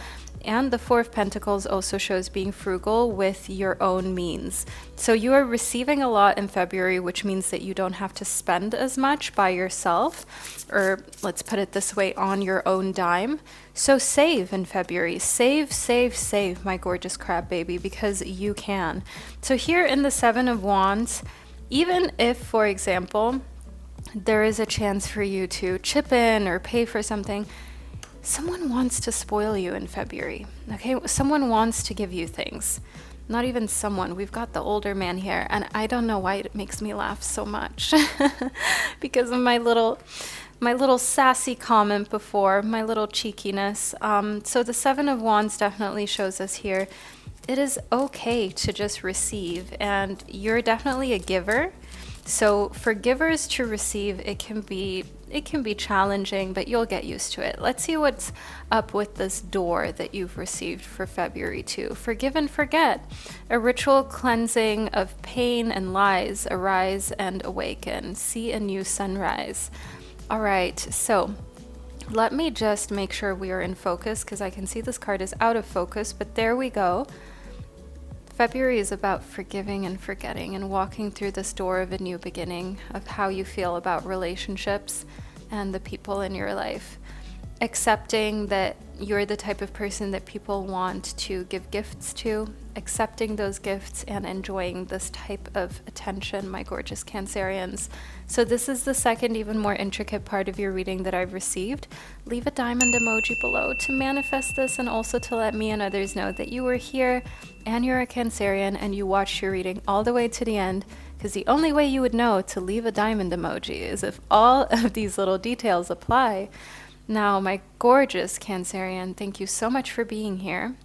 A: And the Four of Pentacles also shows being frugal with your own means. So you are receiving a lot in February, which means that you don't have to spend as much by yourself, or let's put it this way, on your own dime. So save in February. Save, my gorgeous crab baby, because you can. So here in the Seven of Wands, even if, for example, there is a chance for you to chip in or pay for something, someone wants to spoil you in February, okay? Someone wants to give you things. Not even someone. We've got the older man here, and I don't know why it makes me laugh so much because of my little sassy comment before, my little cheekiness. So the Seven of Wands definitely shows us here it is okay to just receive, and you're definitely a giver. So for givers to receive, it can be challenging, but you'll get used to it. Let's see what's up with this door that you've received for February too. Forgive and forget. A ritual cleansing of pain and lies. Arise and awaken. See a new sunrise. All right, so let me just make sure we are in focus because I can see this card is out of focus, but there we go. February is about forgiving and forgetting and walking through this door of a new beginning, of how you feel about relationships and the people in your life. Accepting that you're the type of person that people want to give gifts to, accepting those gifts and enjoying this type of attention, my gorgeous Cancerians. So this is the second, even more intricate part of your reading that I've received. Leave a diamond emoji below to manifest this and also to let me and others know that you were here and you're a Cancerian and you watched your reading all the way to the end, because the only way you would know to leave a diamond emoji is if all of these little details apply. Now, my gorgeous Cancerian, thank you so much for being here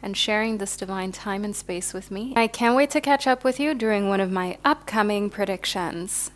A: and sharing this divine time and space with me. I can't wait to catch up with you during one of my upcoming predictions.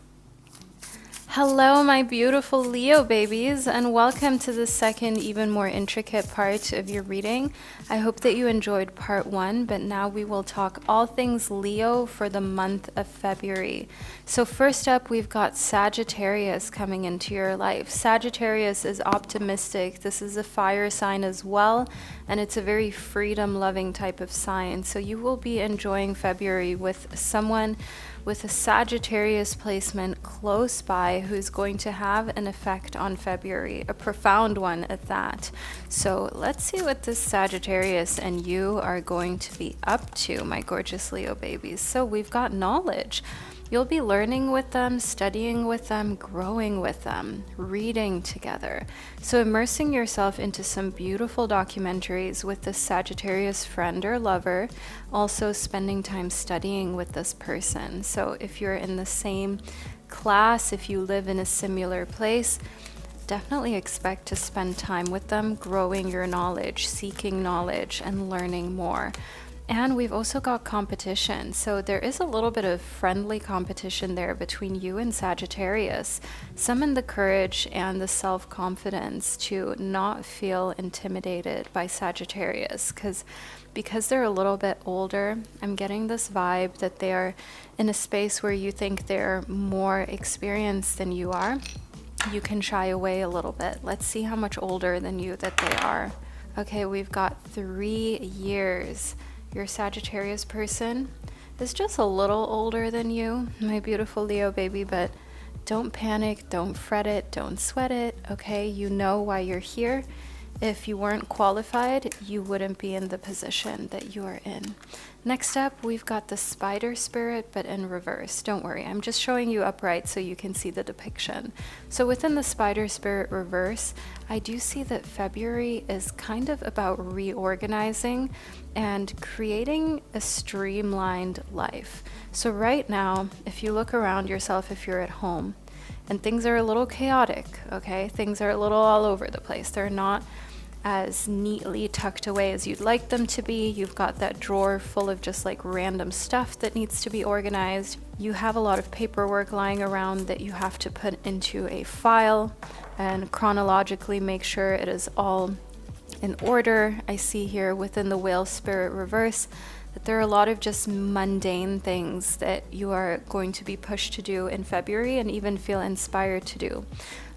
A: Hello, my beautiful Leo babies, and welcome to the second, even more intricate part of your reading. I hope that you enjoyed part one, but now we will talk all things Leo for the month of February. So first up, we've got Sagittarius coming into your life. Sagittarius is optimistic. This is a fire sign as well, and it's a very freedom-loving type of sign. So you will be enjoying February with someone with a Sagittarius placement close by who's going to have an effect on February, a profound one at that. So let's see what this Sagittarius and you are going to be up to, my gorgeous Leo babies. So we've got knowledge. You'll be learning with them, studying with them, growing with them, reading together. So immersing yourself into some beautiful documentaries with this Sagittarius friend or lover, also spending time studying with this person. So if you're in the same class, if you live in a similar place, definitely expect to spend time with them, growing your knowledge, seeking knowledge, and learning more. And we've also got competition. So there is a little bit of friendly competition there between you and Sagittarius. Summon the courage and the self-confidence to not feel intimidated by Sagittarius, because they're a little bit older. I'm getting this vibe that they are in a space where you think they're more experienced than you are. You can shy away a little bit. Let's see how much older than you that they are. Okay, we've got 3 years. Your Sagittarius person is just a little older than you, my beautiful Leo baby, but don't panic, don't fret it, don't sweat it, okay? You know why you're here. If you weren't qualified, you wouldn't be in the position that you are in. Next up, we've got the spider spirit, but in reverse. Don't worry, I'm just showing you upright so you can see the depiction. So within the spider spirit reverse, I do see that February is kind of about reorganizing and creating a streamlined life. So right now, if you look around yourself, if you're at home, and things are a little chaotic, okay? Things are a little all over the place. They're not as neatly tucked away as you'd like them to be. You've got that drawer full of just like random stuff that needs to be organized. You have a lot of paperwork lying around that you have to put into a file and chronologically make sure it is all in order. I see here within the whale spirit reverse that there are a lot of just mundane things that you are going to be pushed to do in February and even feel inspired to do,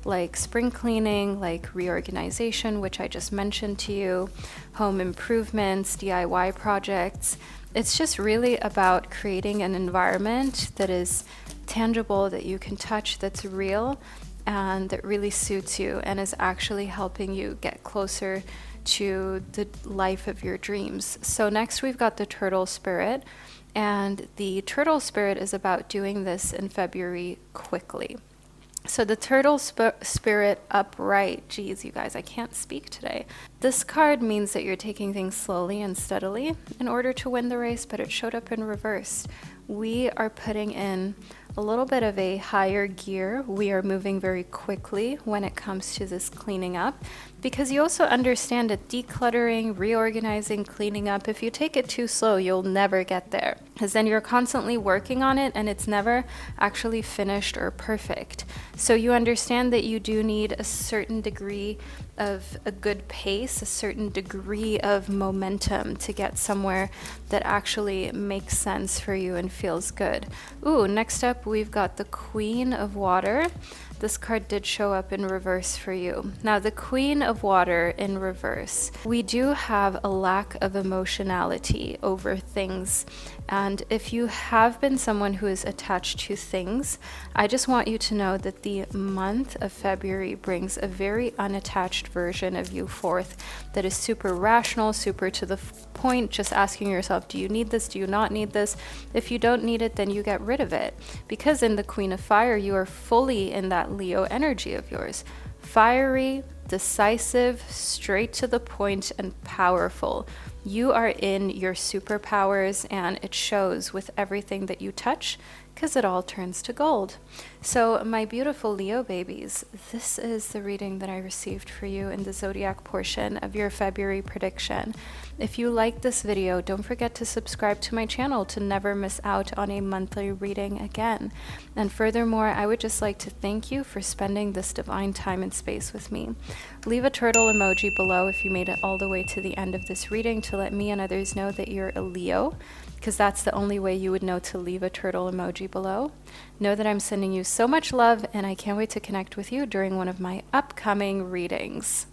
A: like spring cleaning, like reorganization, which I just mentioned to you, home improvements, DIY projects. It's just really about creating an environment that is tangible, that you can touch, that's real, and that really suits you and is actually helping you get closer to the life of your dreams. So next we've got the turtle spirit, and the turtle spirit is about doing this in February quickly. So the turtle spirit upright, geez, you guys, I can't speak today. This card means that you're taking things slowly and steadily in order to win the race, but it showed up in reverse. We are putting in a little bit of a higher gear. We are moving very quickly when it comes to this cleaning up, because you also understand that decluttering, reorganizing, cleaning up, if you take it too slow, you'll never get there, because then you're constantly working on it and it's never actually finished or perfect. So you understand that you do need a certain degree of a good pace, a certain degree of momentum to get somewhere that actually makes sense for you and feels good. Ooh, next up we've got the Queen of Water. This card did show up in reverse for you. Now, the Queen of Water in reverse, we do have a lack of emotionality over things. And if you have been someone who is attached to things, I just want you to know that the month of February brings a very unattached version of you forth that is super rational, super to the point, just asking yourself, do you need this? Do you not need this? If you don't need it, then you get rid of it. Because in the Queen of Fire, you are fully in that Leo energy of yours. Fiery, decisive, straight to the point, and powerful. You are in your superpowers, and it shows with everything that you touch. because it all turns to gold. So my beautiful Leo babies, this is the reading that I received for you in the Zodiac portion of your February prediction. If you like this video, don't forget to subscribe to my channel to never miss out on a monthly reading again. And furthermore, I would just like to thank you for spending this divine time and space with me. Leave a turtle emoji below if you made it all the way to the end of this reading to let me and others know that you're a Leo, because that's the only way you would know to leave a turtle emoji below. Know that I'm sending you so much love, and I can't wait to connect with you during one of my upcoming readings.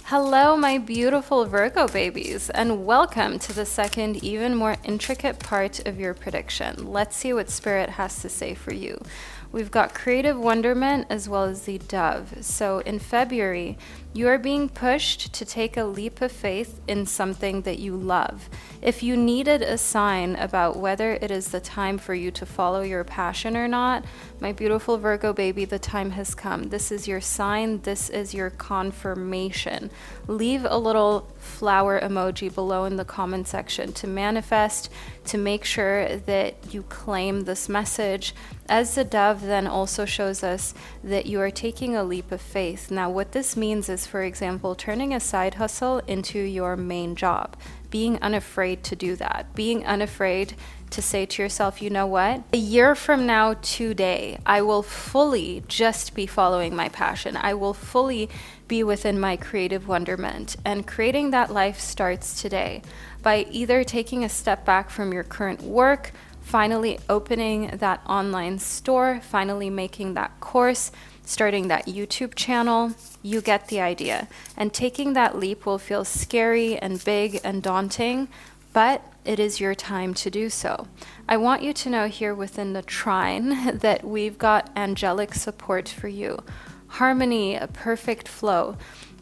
A: Hello, my beautiful Virgo babies, and welcome to the second, even more intricate part of your prediction. Let's see what Spirit has to say for you. We've got creative wonderment as well as the dove. So in February, you are being pushed to take a leap of faith in something that you love. If you needed a sign about whether it is the time for you to follow your passion or not, my beautiful Virgo baby, the time has come. This is your sign. This is your confirmation. Leave a little flower emoji below in the comment section to manifest, to make sure that you claim this message, as the dove then also shows us that you are taking a leap of faith. Now, what this means is, for example, turning a side hustle into your main job, being unafraid to do that, being unafraid to say to yourself, you know what, a year from now today, I will fully just be following my passion. I will fully be within my creative wonderment. And creating that life starts today by either taking a step back from your current work, finally opening that online store, finally making that course, starting that YouTube channel. You get the idea. And taking that leap will feel scary and big and daunting, but it is your time to do so. I want you to know here within the trine that we've got angelic support for you. Harmony, a perfect flow.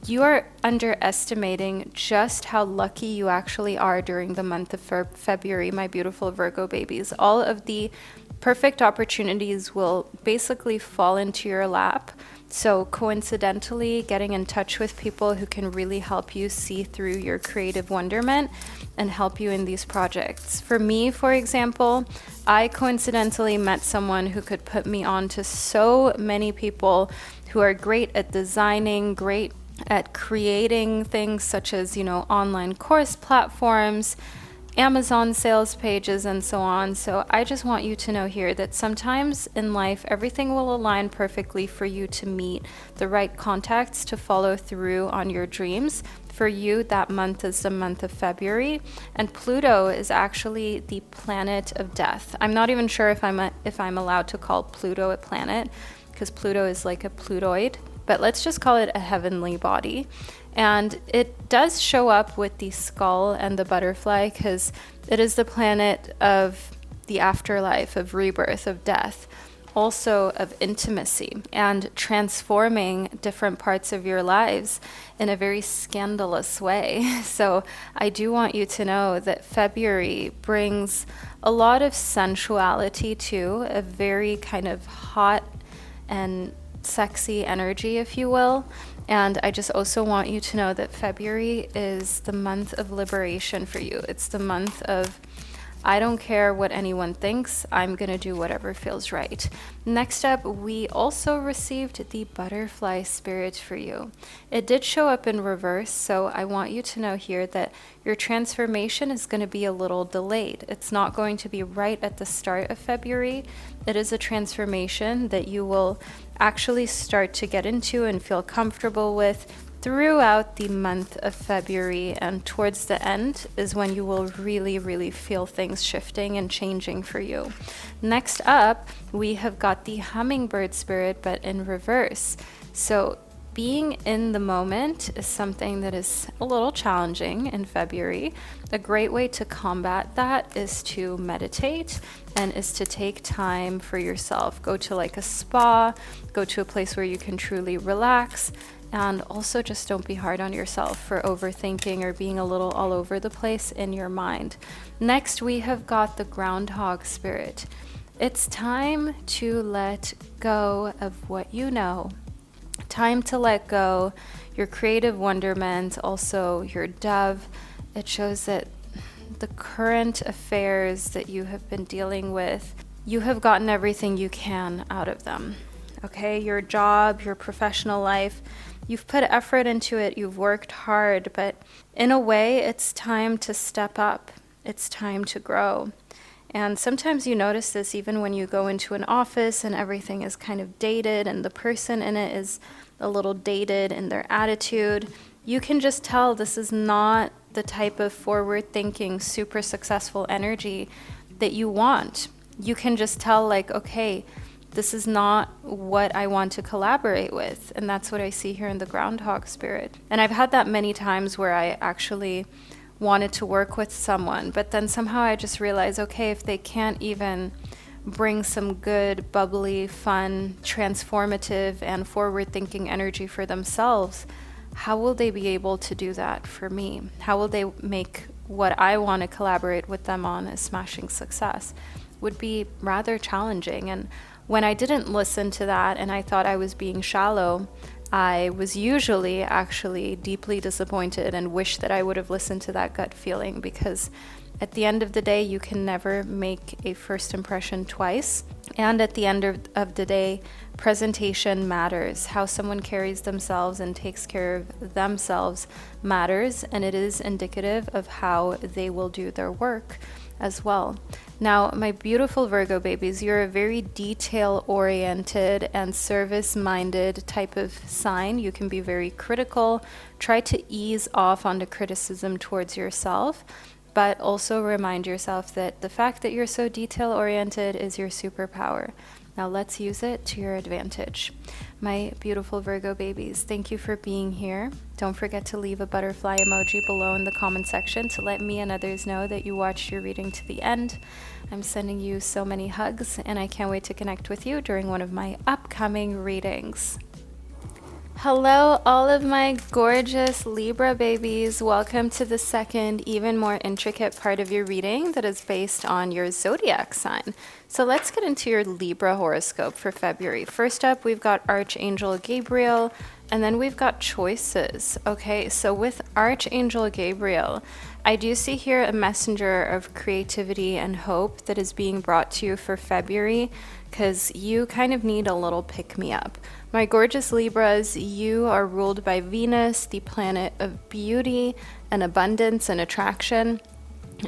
A: You are underestimating just how lucky you actually are during the month of February, my beautiful Virgo babies. All of the perfect opportunities will basically fall into your lap. So coincidentally, getting in touch with people who can really help you see through your creative wonderment and help you in these projects. For me, for example, I coincidentally met someone who could put me on to so many people who are great at designing, great at creating things such as, online course platforms, Amazon sales pages, and so on. So I just want you to know here that sometimes in life, everything will align perfectly for you to meet the right contacts to follow through on your dreams. For you, that month is the month of February, and Pluto is actually the planet of death. I'm not even sure if I'm allowed to call Pluto a planet, because Pluto is like a Plutoid, but let's just call it a heavenly body. And it does show up with the skull and the butterfly because it is the planet of the afterlife, of rebirth, of death, also of intimacy and transforming different parts of your lives in a very scandalous way. So I do want you to know that February brings a lot of sensuality to a very kind of hot and sexy energy, if you will. And I just also want you to know that February is the month of liberation for you. It's the month of, I don't care what anyone thinks, I'm gonna do whatever feels right. Next up, we also received the butterfly spirit for you. It did show up in reverse, so I want you to know here that your transformation is going to be a little delayed. It's not going to be right at the start of February. It is a transformation that you will actually start to get into and feel comfortable with throughout the month of February, and towards the end is when you will really, really feel things shifting and changing for you. Next up, we have got the hummingbird spirit, but in reverse. So being in the moment is something that is a little challenging in February. A great way to combat that is to meditate and is to take time for yourself. Go to like a spa, go to a place where you can truly relax. And also just don't be hard on yourself for overthinking or being a little all over the place in your mind. Next, we have got the groundhog spirit. It's time to let go of what you know. Time to let go your creative wonderment, also your dove. It shows that the current affairs that you have been dealing with, you have gotten everything you can out of them. Okay, your job, your professional life, you've put effort into it, you've worked hard, but in a way, it's time to step up. It's time to grow. And sometimes you notice this even when you go into an office and everything is kind of dated and the person in it is a little dated in their attitude. You can just tell this is not the type of forward-thinking, super successful energy that you want. You can just tell, like, okay, this is not what I want to collaborate with. And that's what I see here in the groundhog spirit. And I've had that many times where I actually wanted to work with someone, but then somehow I just realized, okay, if they can't even bring some good, bubbly, fun, transformative, and forward-thinking energy for themselves, how will they be able to do that for me? How will they make what I want to collaborate with them on a smashing success? Would be rather challenging. And when I didn't listen to that and I thought I was being shallow, I was usually actually deeply disappointed and wish that I would have listened to that gut feeling, because at the end of the day, you can never make a first impression twice. And at the end of the day, presentation matters. How someone carries themselves and takes care of themselves matters, and it is indicative of how they will do their work as well. Now, my beautiful Virgo babies, you're a very detail-oriented and service-minded type of sign. You can be very critical. Try to ease off onto criticism towards yourself, but also remind yourself that the fact that you're so detail-oriented is your superpower. Now let's use it to your advantage. My beautiful Virgo babies, thank you for being here. Don't forget to leave a butterfly emoji below in the comment section to let me and others know that you watched your reading to the end. I'm sending you so many hugs, and I can't wait to connect with you during one of my upcoming readings. Hello, all of my gorgeous Libra babies. Welcome to the second, even more intricate part of your reading that is based on your zodiac sign. So let's get into your Libra horoscope for February. First up, we've got Archangel Gabriel, and then we've got choices. Okay, so with Archangel Gabriel, I do see here a messenger of creativity and hope that is being brought to you for February, because you kind of need a little pick-me-up. My gorgeous Libras, you are ruled by Venus, the planet of beauty and abundance and attraction.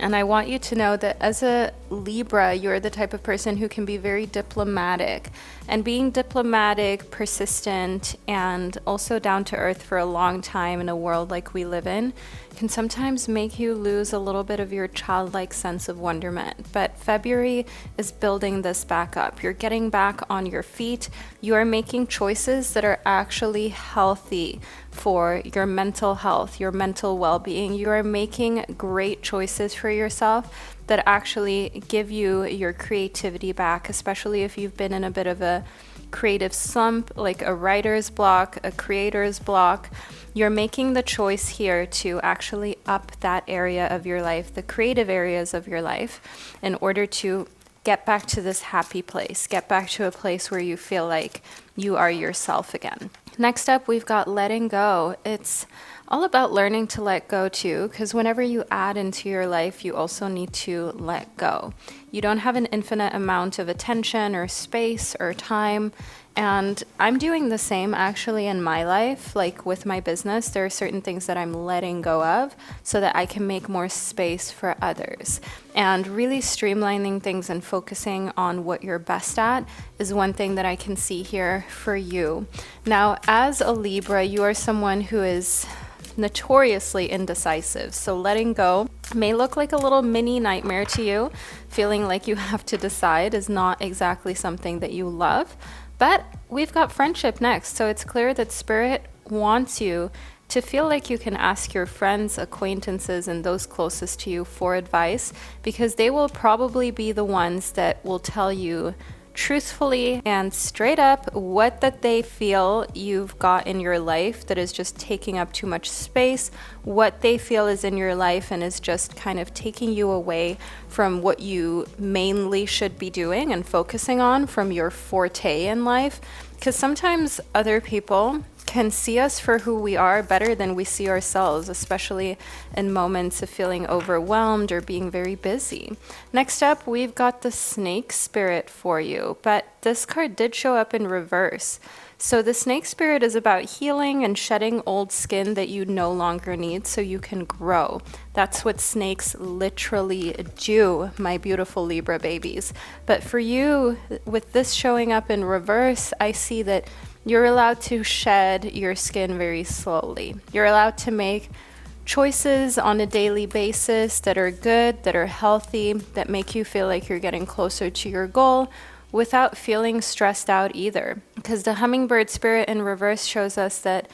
A: And I want you to know that as a Libra, you're the type of person who can be very diplomatic. And being diplomatic, persistent, and also down to earth for a long time in a world like we live in can sometimes make you lose a little bit of your childlike sense of wonderment. But February is building this back up. You're getting back on your feet. You are making choices that are actually healthy for your mental health, your mental well-being. You are making great choices for yourself that actually give you your creativity back, especially if you've been in a bit of a creative slump, like a writer's block, a creator's block. You're making the choice here to actually up that area of your life, the creative areas of your life, in order to get back to this happy place, get back to a place where you feel like you are yourself again. Next up, we've got letting go. It's all about learning to let go too, because whenever you add into your life, you also need to let go. You don't have an infinite amount of attention or space or time. And I'm doing the same actually in my life. Like with my business, there are certain things that I'm letting go of so that I can make more space for others. And really streamlining things and focusing on what you're best at is one thing that I can see here for you. Now, as a Libra, you are someone who is notoriously indecisive. So letting go may look like a little mini nightmare to you. Feeling like you have to decide is not exactly something that you love. But we've got friendship next, so it's clear that Spirit wants you to feel like you can ask your friends, acquaintances, and those closest to you for advice, because they will probably be the ones that will tell you truthfully and straight up what that they feel you've got in your life that is just taking up too much space, what they feel is in your life and is just kind of taking you away from what you mainly should be doing and focusing on from your forte in life. Because sometimes other people can see us for who we are better than we see ourselves, especially in moments of feeling overwhelmed or being very busy. Next up, we've got the Snake Spirit for you, but this card did show up in reverse. So the Snake Spirit is about healing and shedding old skin that you no longer need so you can grow. That's what snakes literally do, my beautiful Libra babies. But for you, with this showing up in reverse, I see that you're allowed to shed your skin very slowly. You're allowed to make choices on a daily basis that are good, that are healthy, that make you feel like you're getting closer to your goal without feeling stressed out either. Because the hummingbird spirit in reverse shows us that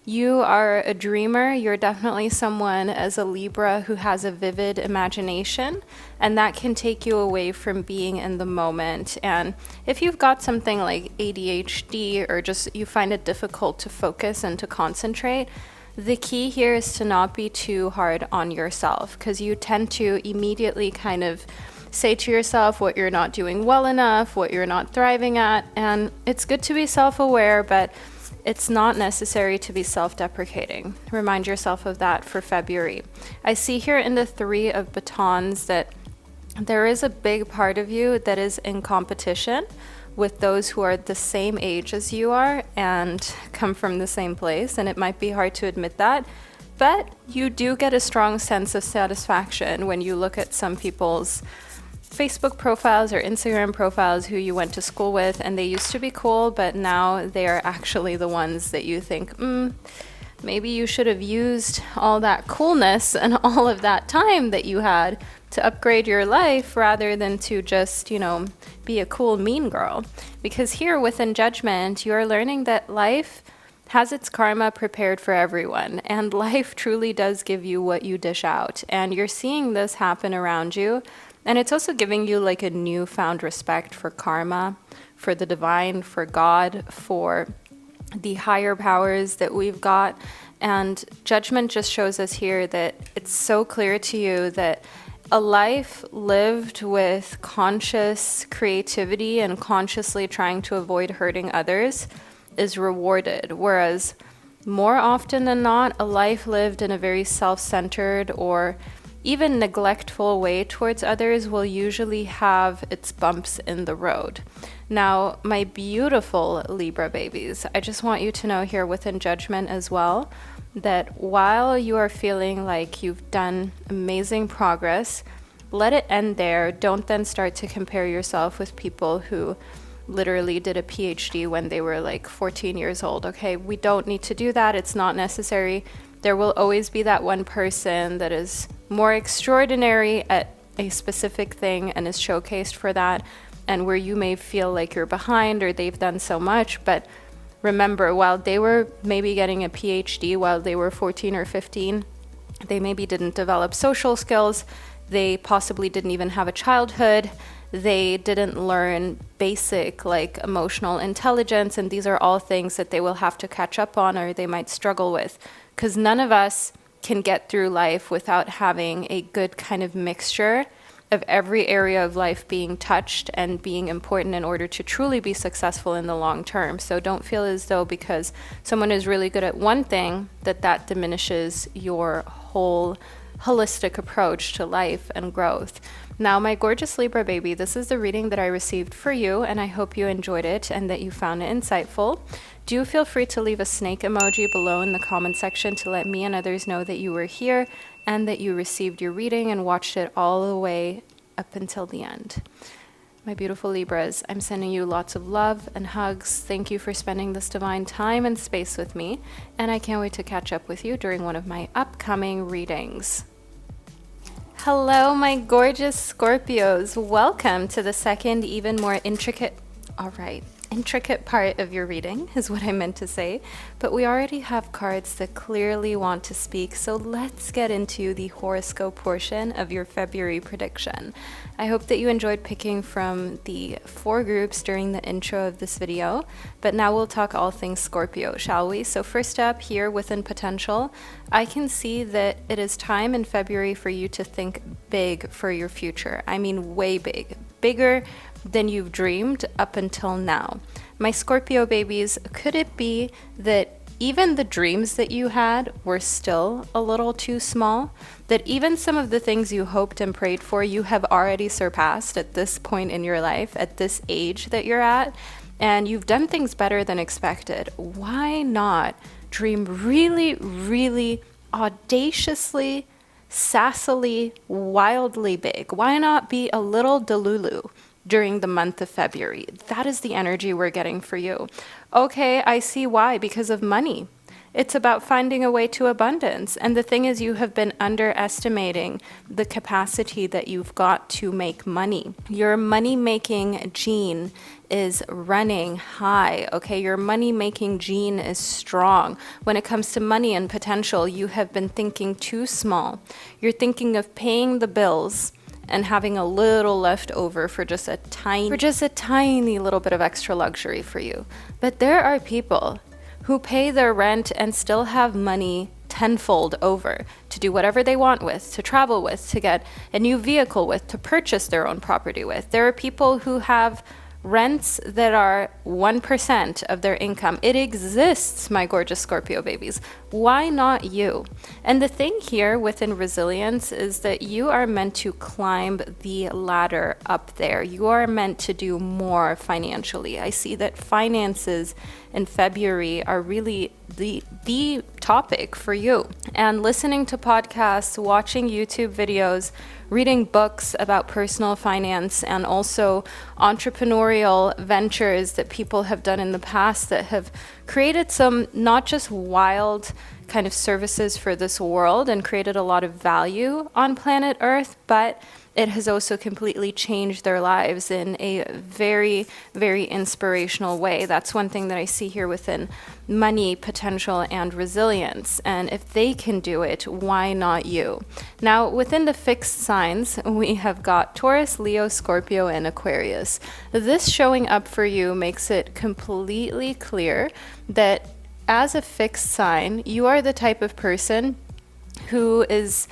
A: you are a dreamer. You're definitely someone as a Libra who has a vivid imagination, and that can take you away from being in the moment. And if you've got something like ADHD or just you find it difficult to focus and to concentrate, the key here is to not be too hard on yourself, because you tend to immediately kind of say to yourself what you're not doing well enough, what you're not thriving at. And it's good to be self-aware, but it's not necessary to be self-deprecating. Remind yourself of that for February. I see here in the Three of Batons that there is a big part of you that is in competition with those who are the same age as you are and come from the same place. And it might be hard to admit that, but you do get a strong sense of satisfaction when you look at some people's Facebook profiles or Instagram profiles who you went to school with, and they used to be cool, but now they are actually the ones that you think, maybe you should have used all that coolness and all of that time that you had to upgrade your life rather than to just, be a cool mean girl. Because here within Judgment, you're learning that life has its karma prepared for everyone, and life truly does give you what you dish out. And you're seeing this happen around you. And it's also giving you like a newfound respect for karma, for the divine, for God, for the higher powers that we've got. And Judgment just shows us here that it's so clear to you that a life lived with conscious creativity and consciously trying to avoid hurting others is rewarded. Whereas more often than not, a life lived in a very self-centered or even neglectful way towards others will usually have its bumps in the road. Now, my beautiful Libra babies, I just want you to know here within Judgment as well, that while you are feeling like you've done amazing progress, let it end there. Don't then start to compare yourself with people who literally did a PhD when they were like 14 years old. Okay, we don't need to do that. It's not necessary. There will always be that one person that is more extraordinary at a specific thing and is showcased for that, and where you may feel like you're behind or they've done so much. But remember, while they were maybe getting a PhD while they were 14 or 15, they maybe didn't develop social skills. They possibly didn't even have a childhood. They didn't learn basic like emotional intelligence, and these are all things that they will have to catch up on or they might struggle with, because none of us can get through life without having a good kind of mixture of every area of life being touched and being important in order to truly be successful in the long term. So don't feel as though because someone is really good at one thing that diminishes your whole holistic approach to life and growth. Now, my gorgeous Libra baby, this is the reading that I received for you, and I hope you enjoyed it and that you found it insightful. Do feel free to leave a snake emoji below in the comment section to let me and others know that you were here and that you received your reading and watched it all the way up until the end. My beautiful Libras, I'm sending you lots of love and hugs. Thank you for spending this divine time and space with me, and I can't wait to catch up with you during one of my upcoming readings. Hello, my gorgeous Scorpios. Welcome to the second, even more intricate part of your reading is what I meant to say, but we already have cards that clearly want to speak, so let's get into the horoscope portion of your February prediction. I hope that you enjoyed picking from the 4 groups during the intro of this video, but now we'll talk all things Scorpio, shall we? So first up here within potential, I can see that it is time in February for you to think big for your future. I mean way big, bigger than you've dreamed up until now. My Scorpio babies, could it be that even the dreams that you had were still a little too small, that even some of the things you hoped and prayed for, you have already surpassed at this point in your life, at this age that you're at, and you've done things better than expected. Why not dream really, really audaciously, sassily, wildly big? Why not be a little delulu during the month of February? That is the energy we're getting for you. Okay, I see why, because of money. It's about finding a way to abundance. And the thing is, you have been underestimating the capacity that you've got to make money. Your money-making gene is running high, okay? Your money-making gene is strong. When it comes to money and potential, you have been thinking too small. You're thinking of paying the bills and having a little left over for just a tiny little bit of extra luxury for you. But there are people who pay their rent and still have money tenfold over to do whatever they want with, to travel with, to get a new vehicle with, to purchase their own property with. There are people who have rents that are 1% of their income. It exists, my gorgeous Scorpio babies. Why not you? And the thing here within resilience is that you are meant to climb the ladder up there. You are meant to do more financially. I see that finances in February are really the topic for you. And listening to podcasts, watching YouTube videos, reading books about personal finance, and also entrepreneurial ventures that people have done in the past that have created some not just wild kind of services for this world and created a lot of value on planet Earth, but it has also completely changed their lives in a very, very inspirational way. That's one thing that I see here within money, potential, and resilience. And if they can do it, why not you? Now, within the fixed signs, we have got Taurus, Leo, Scorpio, and Aquarius. This showing up for you makes it completely clear that as a fixed sign, you are the type of person who is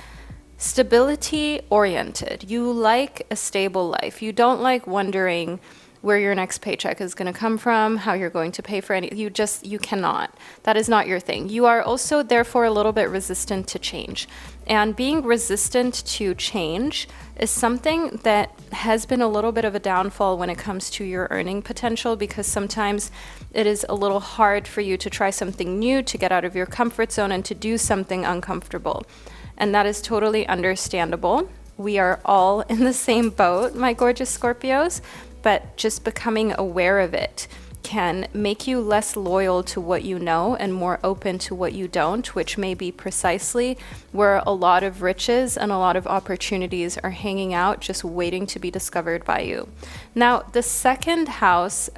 A: stability oriented. You like a stable life. You don't like wondering where your next paycheck is going to come from, how you're going to pay for any. You cannot. That is not your thing. You are also therefore a little bit resistant to change. And being resistant to change is something that has been a little bit of a downfall when it comes to your earning potential, because sometimes it is a little hard for you to try something new, to get out of your comfort zone, and to do something uncomfortable. And that is totally understandable. We are all in the same boat, my gorgeous Scorpios, but just becoming aware of it can make you less loyal to what you know and more open to what you don't, which may be precisely where a lot of riches and a lot of opportunities are hanging out, just waiting to be discovered by you. Now, the seventh house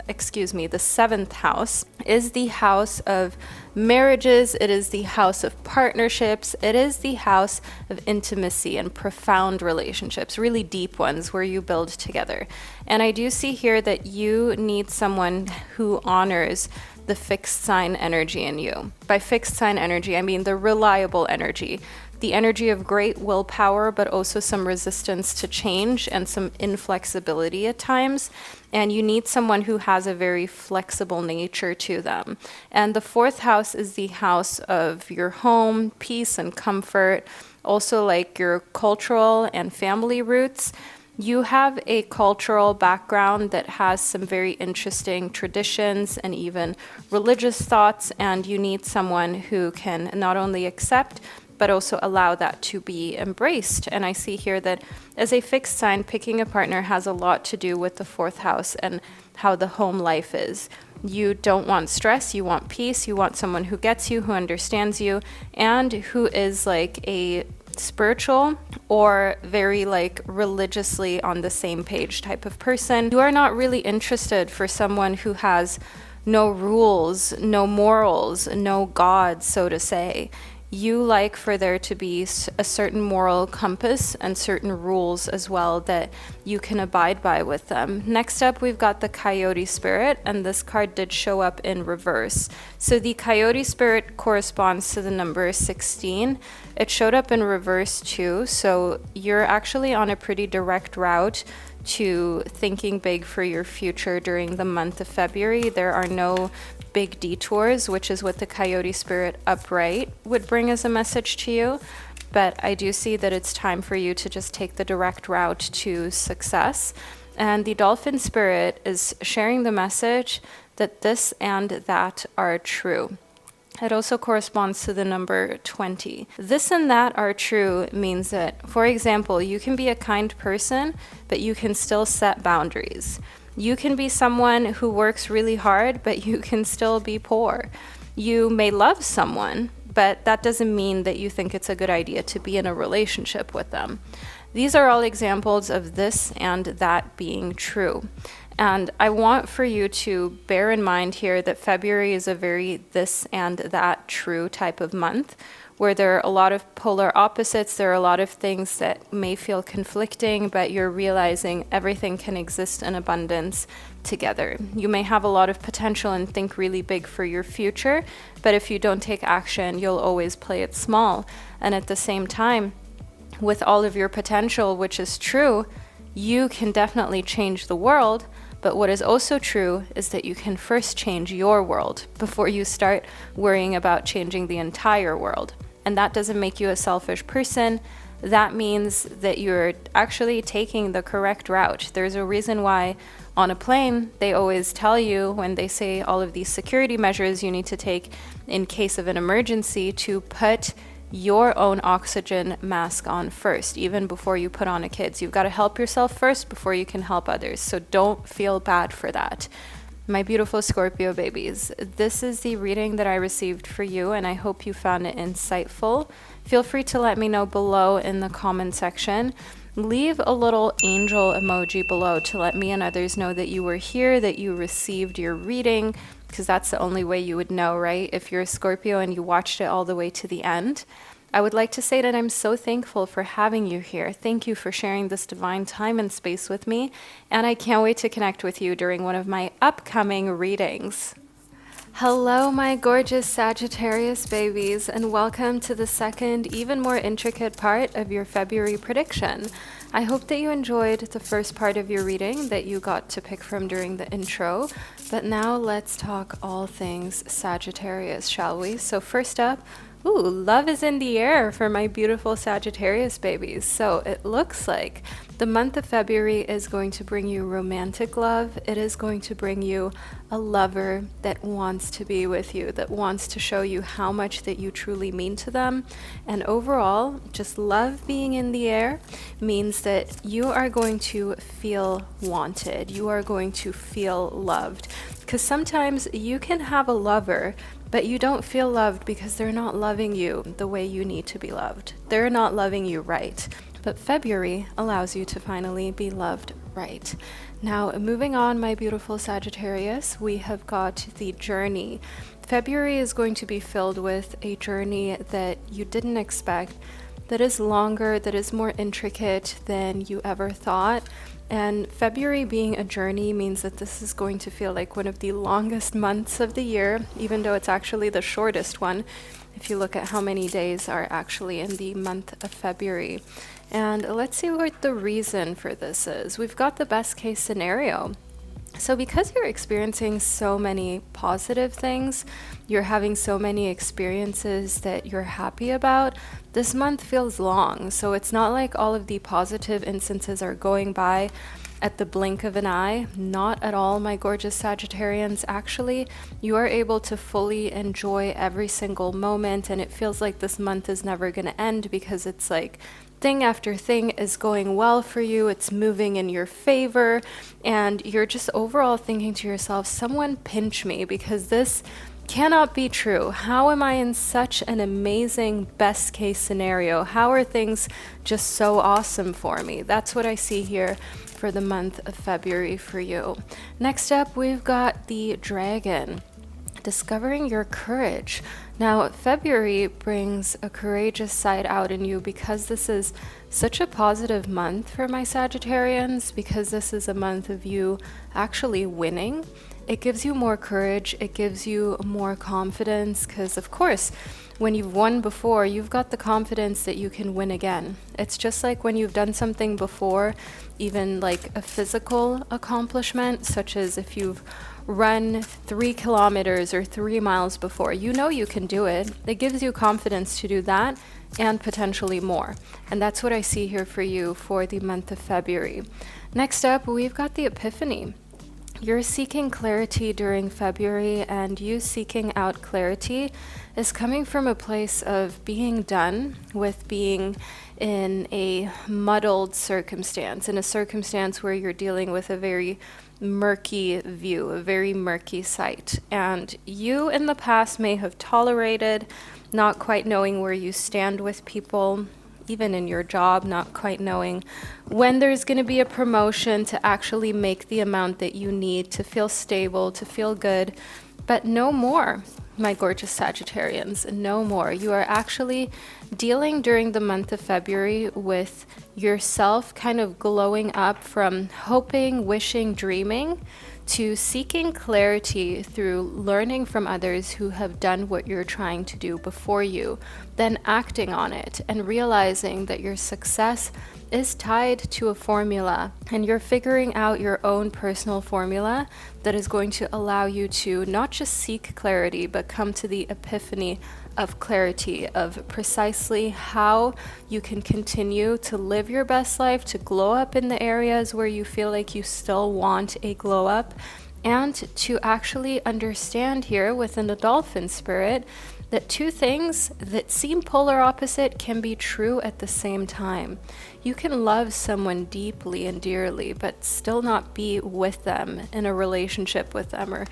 A: is the house of marriages. It is the house of partnerships. It is the house of intimacy and profound relationships, really deep ones where you build together. And I do see here that you need someone who honors the fixed sign energy in you. By fixed sign energy, I mean the reliable energy, the energy of great willpower, but also some resistance to change and some inflexibility at times. And you need someone who has a very flexible nature to them. And the fourth house is the house of your home, peace and comfort, also like your cultural and family roots. You have a cultural background that has some very interesting traditions and even religious thoughts, and you need someone who can not only accept but also allow that to be embraced. And I see here that as a fixed sign, picking a partner has a lot to do with the fourth house and how the home life is. You don't want stress, you want peace, you want someone who gets you, who understands you, and who is like a spiritual or very like religiously on the same page type of person. You are not really interested for someone who has no rules, no morals, no God, so to say. You like for there to be a certain moral compass and certain rules as well that you can abide by with them. Next up, we've got the Coyote Spirit, and this card did show up in reverse. So the Coyote Spirit corresponds to the number 16. It showed up in reverse too, so you're actually on a pretty direct route to thinking big for your future during the month of February. There are no big detours, which is what the Coyote Spirit upright would bring as a message to you. But I do see that it's time for you to just take the direct route to success. And the Dolphin Spirit is sharing the message that this and that are true. It also corresponds to the number 20. This and that are true means that, for example, you can be a kind person, but you can still set boundaries. You can be someone who works really hard, but you can still be poor. You may love someone, but that doesn't mean that you think it's a good idea to be in a relationship with them. These are all examples of this and that being true. And I want for you to bear in mind here that February is a very this and that true type of month, where there are a lot of polar opposites. There are a lot of things that may feel conflicting, but you're realizing everything can exist in abundance together. You may have a lot of potential and think really big for your future, but if you don't take action, you'll always play it small. And at the same time, with all of your potential, which is true, you can definitely change the world. But what is also true is that you can first change your world before you start worrying about changing the entire world. And that doesn't make you a selfish person. That means that you're actually taking the correct route. There's a reason why on a plane, they always tell you when they say all of these security measures you need to take in case of an emergency to put your own oxygen mask on first, even before you put on a kid's. You've got to help yourself first before you can help others. So don't feel bad for that. My beautiful Scorpio babies, this is the reading that I received for you, and I hope you found it insightful. Feel free to let me know below in the comment section. Leave a little angel emoji below to let me and others know that you were here, that you received your reading, because that's the only way you would know, right? If you're a Scorpio and you watched it all the way to the end. I would like to say that I'm so thankful for having you here. Thank you for sharing this divine time and space with me, and I can't wait to connect with you during one of my upcoming readings. Hello, my gorgeous Sagittarius babies, and welcome to the second, even more intricate part of your February prediction. I hope that you enjoyed the first part of your reading that you got to pick from during the intro, but now let's talk all things Sagittarius, shall we? So first up, ooh, love is in the air for my beautiful Sagittarius babies. So it looks like the month of February is going to bring you romantic love. It is going to bring you a lover that wants to be with you, that wants to show you how much that you truly mean to them. And overall, just love being in the air means that you are going to feel wanted. You are going to feel loved. Because sometimes you can have a lover, but you don't feel loved because they're not loving you the way you need to be loved. They're not loving you right. But February allows you to finally be loved right. Now, moving on, my beautiful Sagittarius, we have got the journey. February is going to be filled with a journey that you didn't expect, that is longer, that is more intricate than you ever thought. And February being a journey means that this is going to feel like one of the longest months of the year, even though it's actually the shortest one, if you look at how many days are actually in the month of February. And let's see what the reason for this is. We've got the best case scenario. So because you're experiencing so many positive things, you're having so many experiences that you're happy about, this month feels long. So it's not like all of the positive instances are going by at the blink of an eye. Not at all, my gorgeous Sagittarians. Actually, you are able to fully enjoy every single moment, and it feels like this month is never going to end because it's like thing after thing is going well for you, it's moving in your favor, and you're just overall thinking to yourself, someone pinch me, because this cannot be true. How am I in such an amazing best case scenario? How are things just so awesome for me? That's what I see here for the month of February for you. Next up, we've got the dragon. Discovering your courage. Now, February brings a courageous side out in you because this is such a positive month for my Sagittarians, because this is a month of you actually winning. It gives you more courage, it gives you more confidence, because of course, when you've won before, you've got the confidence that you can win again. It's just like when you've done something before, even like a physical accomplishment, such as if you've run 3 kilometers or 3 miles before, you know you can do it. It gives you confidence to do that and potentially more. And that's what I see here for you for the month of February. Next up, we've got the Epiphany. You're seeking clarity during February, and you seeking out clarity is coming from a place of being done with being in a muddled circumstance, in a circumstance where you're dealing with a very murky view, a very murky sight. And you in the past may have tolerated not quite knowing where you stand with people, even in your job, not quite knowing when there's going to be a promotion to actually make the amount that you need to feel stable, to feel good. But no more, my gorgeous Sagittarians, no more. You are actually dealing during the month of February with yourself kind of glowing up from hoping, wishing, dreaming to seeking clarity through learning from others who have done what you're trying to do before you, then acting on it and realizing that your success is tied to a formula, and you're figuring out your own personal formula that is going to allow you to not just seek clarity, but come to the epiphany of clarity of precisely how you can continue to live your best life, to glow up in the areas where you feel like you still want a glow up, and to actually understand here within the dolphin spirit that two things that seem polar opposite can be true at the same time. You can love someone deeply and dearly, but still not be with them in a relationship with them or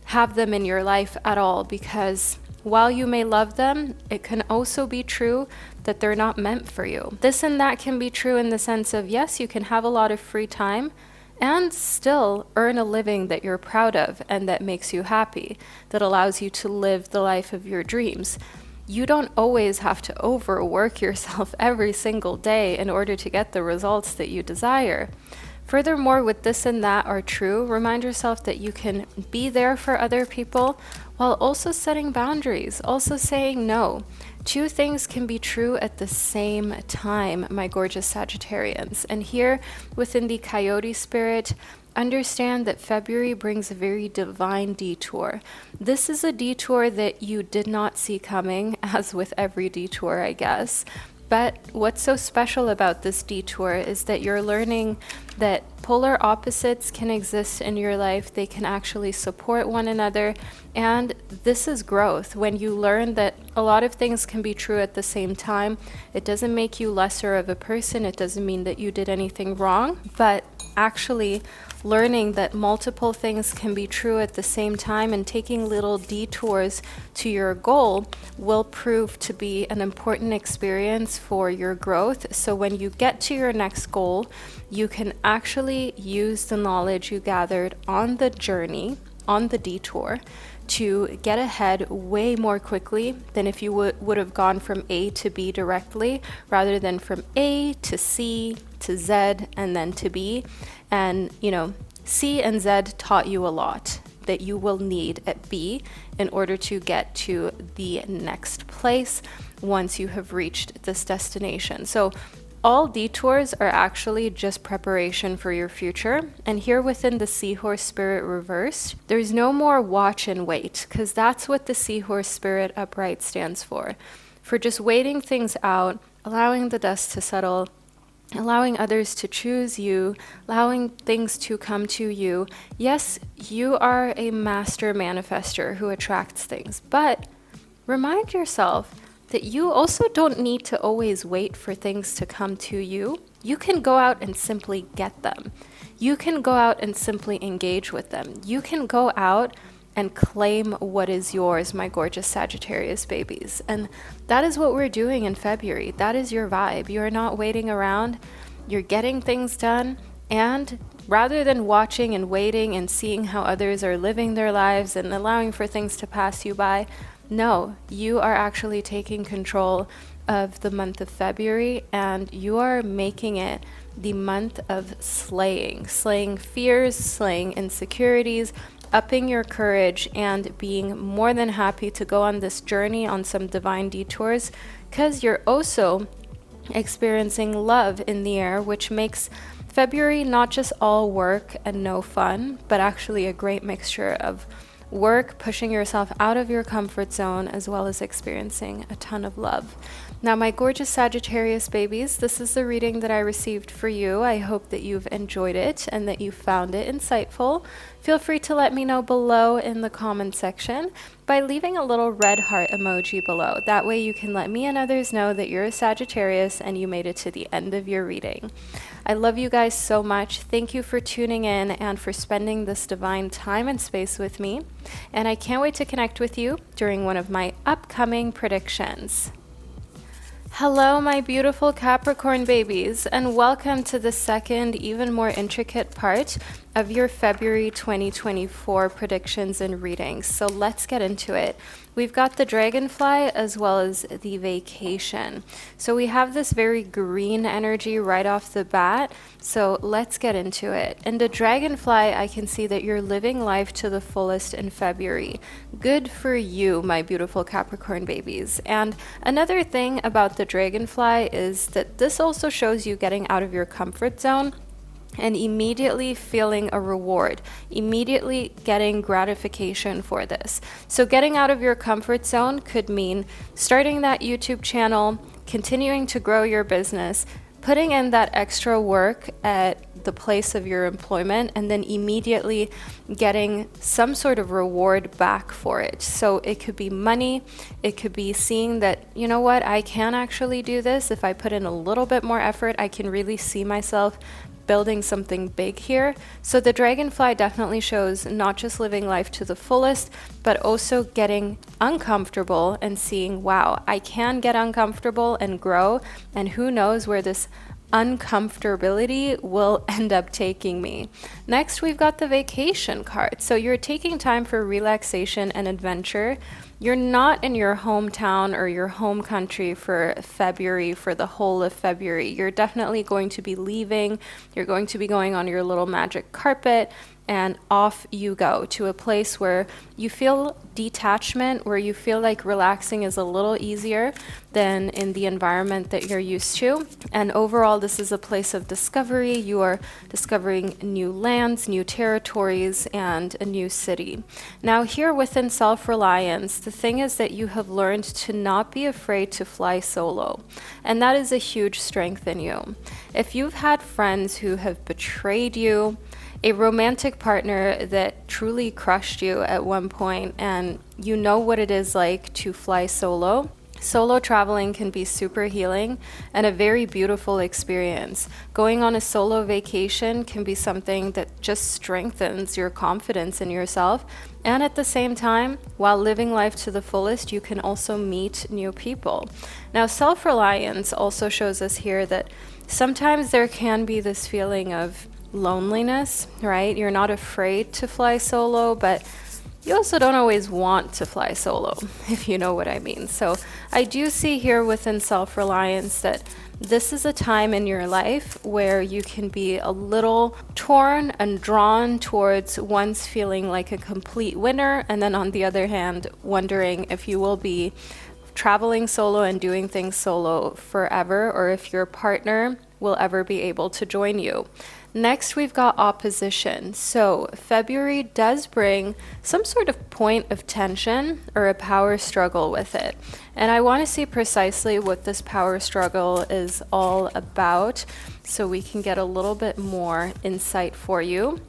A: have them in your life at all, because while you may love them, it can also be true that they're not meant for you. This and that can be true in the sense of, yes, you can have a lot of free time and still earn a living that you're proud of and that makes you happy, that allows you to live the life of your dreams. You don't always have to overwork yourself every single day in order to get the results that you desire. Furthermore, with this and that are true, remind yourself that you can be there for other people while also setting boundaries, also saying no. Two things can be true at the same time, my gorgeous Sagittarians. And here within the Coyote spirit, understand that February brings a very divine detour. This is a detour that you did not see coming, as with every detour, I guess. But what's so special about this detour is that you're learning that polar opposites can exist in your life. They can actually support one another. And this is growth. When you learn that a lot of things can be true at the same time, it doesn't make you lesser of a person. It doesn't mean that you did anything wrong, but actually learning that multiple things can be true at the same time and taking little detours to your goal will prove to be an important experience for your growth. So when you get to your next goal, you can actually use the knowledge you gathered on the journey, on the detour, to get ahead way more quickly than if you would have gone from A to B directly, rather than from A to C to Z and then to B. And, C and Z taught you a lot that you will need at B in order to get to the next place once you have reached this destination. So all detours are actually just preparation for your future. And here within the Seahorse spirit reversed, there's no more watch and wait, because that's what the Seahorse spirit upright stands for just waiting things out, allowing the dust to settle, allowing others to choose you, allowing things to come to you. Yes, you are a master manifester who attracts things, but remind yourself that you also don't need to always wait for things to come to you. You can go out and simply get them. You can go out and simply engage with them. You can go out and claim what is yours, my gorgeous Sagittarius babies. And that is what we're doing in February. That is your vibe. You are not waiting around. You're getting things done. And rather than watching and waiting and seeing how others are living their lives and allowing for things to pass you by, no, you are actually taking control of the month of February, and you are making it the month of slaying fears, slaying insecurities, upping your courage and being more than happy to go on this journey on some divine detours, because you're also experiencing love in the air, which makes February not just all work and no fun, but actually a great mixture of work, pushing yourself out of your comfort zone, as well as experiencing a ton of love. Now, my gorgeous Sagittarius babies, this is the reading that I received for you. I hope that you've enjoyed it and that you found it insightful. Feel free to let me know below in the comment section by leaving a little red heart emoji below. That way you can let me and others know that you're a Sagittarius and you made it to the end of your reading. I love you guys so much. Thank you for tuning in and for spending this divine time and space with me. And I can't wait to connect with you during one of my upcoming predictions. Hello, my beautiful Capricorn babies, and welcome to the second, even more intricate part of your February 2024 predictions and readings. So let's get into it. We've got the dragonfly as well as the vacation. So we have this very green energy right off the bat. So let's get into it. In the dragonfly, I can see that you're living life to the fullest in February. Good for you, my beautiful Capricorn babies. And another thing about the dragonfly is that this also shows you getting out of your comfort zone and immediately feeling a reward, immediately getting gratification for this. So getting out of your comfort zone could mean starting that YouTube channel, continuing to grow your business, putting in that extra work at the place of your employment, and then immediately getting some sort of reward back for it. So it could be money, it could be seeing that, you know what, I can actually do this. If I put in a little bit more effort, I can really see myself building something big here. So the dragonfly definitely shows not just living life to the fullest, but also getting uncomfortable and seeing, wow, I can get uncomfortable and grow, and who knows where this uncomfortability will end up taking me. Next, we've got the vacation card. So you're taking time for relaxation and adventure. You're not in your hometown or your home country for February, for the whole of February. You're definitely going to be leaving. You're going to be going on your little magic carpet, and off you go to a place where you feel detachment, where you feel like relaxing is a little easier than in the environment that you're used to. And overall, this is a place of discovery. You are discovering new lands, new territories, and a new city. Now, here within self-reliance, the thing is that you have learned to not be afraid to fly solo. And that is a huge strength in you. If you've had friends who have betrayed you, a romantic partner that truly crushed you at one point, and you know what it is like to fly solo. Solo traveling can be super healing and a very beautiful experience. Going on a solo vacation can be something that just strengthens your confidence in yourself. And at the same time, while living life to the fullest, you can also meet new people. Now, self-reliance also shows us here that sometimes there can be this feeling of loneliness, right? You're not afraid to fly solo, but you also don't always want to fly solo, if you know what I mean. So I do see here within self-reliance that this is a time in your life where you can be a little torn and drawn towards once feeling like a complete winner, and then on the other hand, wondering if you will be traveling solo and doing things solo forever, or if your partner will ever be able to join you. Next, we've got opposition. So February does bring some sort of point of tension or a power struggle with it. And I want to see precisely what this power struggle is all about so we can get a little bit more insight for you.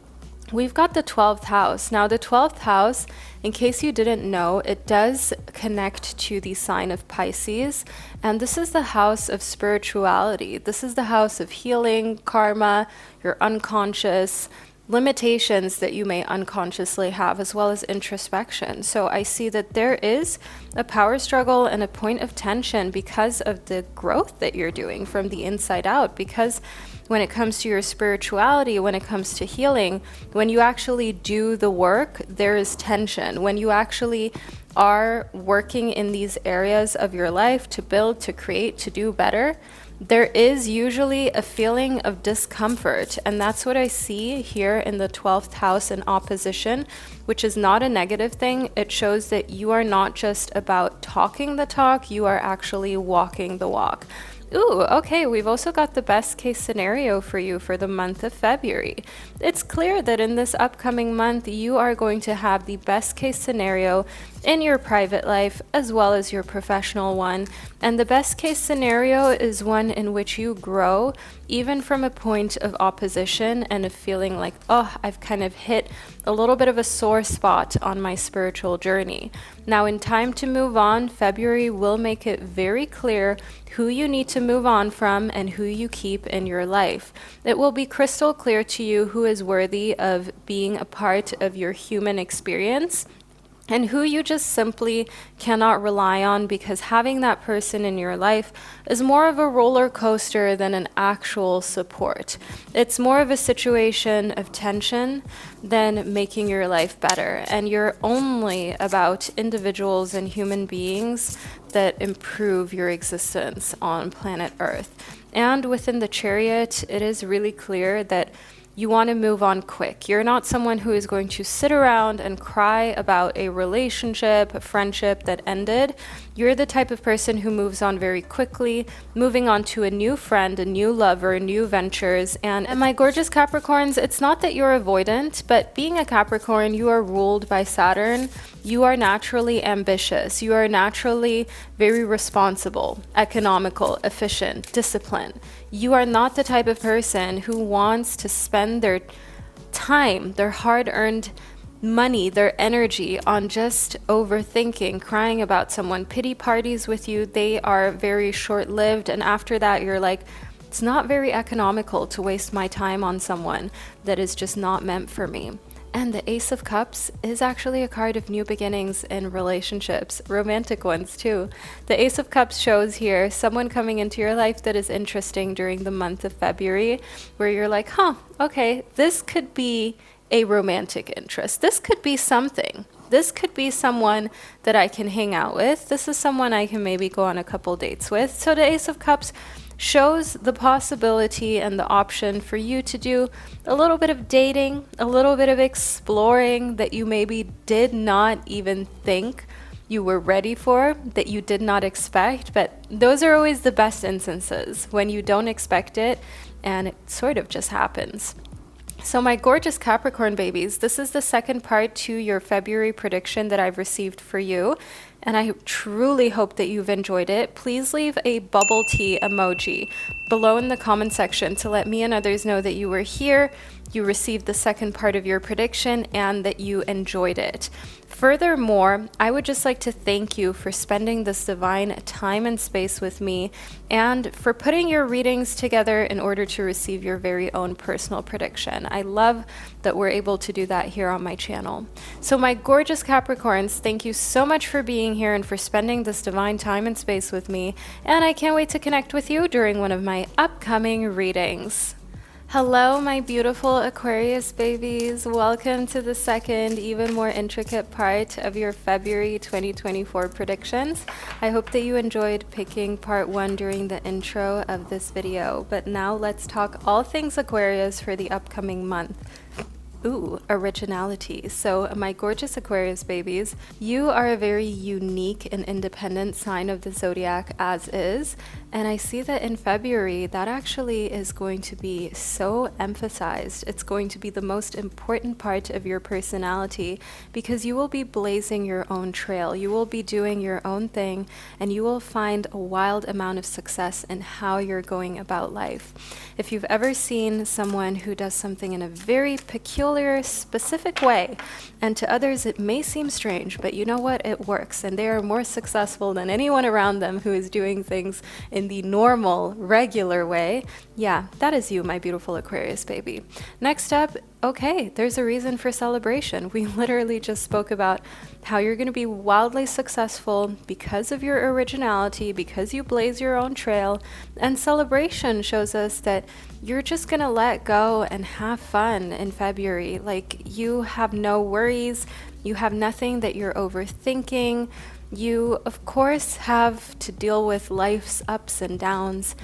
A: We've got the 12th house. Now, the 12th house, in case you didn't know, it does connect to the sign of Pisces. And this is the house of spirituality. This is the house of healing, karma, your unconscious, limitations that you may unconsciously have, as well as introspection. So I see that there is a power struggle and a point of tension because of the growth that you're doing from the inside out. Because when it comes to your spirituality, when it comes to healing, when you actually do the work, there is tension. When you actually are working in these areas of your life to build, to create, to do better, there is usually a feeling of discomfort, and that's what I see here in the 12th house in opposition, which is not a negative thing. It shows that you are not just about talking the talk, you are actually walking the walk. Ooh, okay, we've also got the best case scenario for you for the month of February. It's clear that in this upcoming month, you are going to have the best case scenario in your private life as well as your professional one. And the best case scenario is one in which you grow even from a point of opposition and of feeling like, oh, I've kind of hit a little bit of a sore spot on my spiritual journey. Now, in time to move on, February will make it very clear who you need to move on from and who you keep in your life. It will be crystal clear to you who is worthy of being a part of your human experience and who you just simply cannot rely on, because having that person in your life is more of a roller coaster than an actual support. It's more of a situation of tension than making your life better. And you're only about individuals and human beings that improve your existence on planet Earth. And within the Chariot, it is really clear that you want to move on quick. You're not someone who is going to sit around and cry about a relationship, a friendship that ended. You're the type of person who moves on very quickly, moving on to a new friend, a new lover, new ventures. And my gorgeous Capricorns, it's not that you're avoidant, but being a Capricorn, you are ruled by Saturn. You are naturally ambitious. You are naturally very responsible, economical, efficient, disciplined. You are not the type of person who wants to spend their time, their hard-earned money, their energy on just overthinking, crying about someone. Pity parties with you, they are very short-lived, and after that you're like, it's not very economical to waste my time on someone that is just not meant for me. And the Ace of Cups is actually a card of new beginnings in relationships, romantic ones too. The Ace of Cups shows here someone coming into your life that is interesting during the month of February, where you're like, huh, okay, this could be a romantic interest. This could be something. This could be someone that I can hang out with. This is someone I can maybe go on a couple dates with. So the Ace of Cups shows the possibility and the option for you to do a little bit of dating, a little bit of exploring that you maybe did not even think you were ready for, that you did not expect. But those are always the best instances, when you don't expect it and it sort of just happens. So my gorgeous Capricorn babies, this is the second part to your February prediction that I've received for you, and I truly hope that you've enjoyed it. Please leave a bubble tea emoji below in the comment section to let me and others know that you were here, you received the second part of your prediction, and that you enjoyed it. Furthermore, I would just like to thank you for spending this divine time and space with me, and for putting your readings together in order to receive your very own personal prediction. I love that we're able to do that here on my channel. So my gorgeous Capricorns, thank you so much for being here and for spending this divine time and space with me, and I can't wait to connect with you during one of my upcoming readings. Hello, my beautiful Aquarius babies. Welcome to the second, even more intricate part of your February 2024 predictions. I hope that you enjoyed picking part one during the intro of this video. But now let's talk all things Aquarius for the upcoming month. Ooh, originality. So my gorgeous Aquarius babies, you are a very unique and independent sign of the zodiac as is. And I see that in February, that actually is going to be so emphasized. It's going to be the most important part of your personality, because you will be blazing your own trail. You will be doing your own thing, and you will find a wild amount of success in how you're going about life. If you've ever seen someone who does something in a very peculiar, specific way, and to others it may seem strange, but you know what? It works, and they are more successful than anyone around them who is doing things in the normal, regular way. Yeah, that is you, my beautiful Aquarius baby. Next up, okay, there's a reason for celebration. We literally just spoke about how you're going to be wildly successful because of your originality, because you blaze your own trail, and celebration shows us that you're just going to let go and have fun in February. Like, you have no worries, you have nothing that you're overthinking. You, of course, have to deal with life's ups and downs,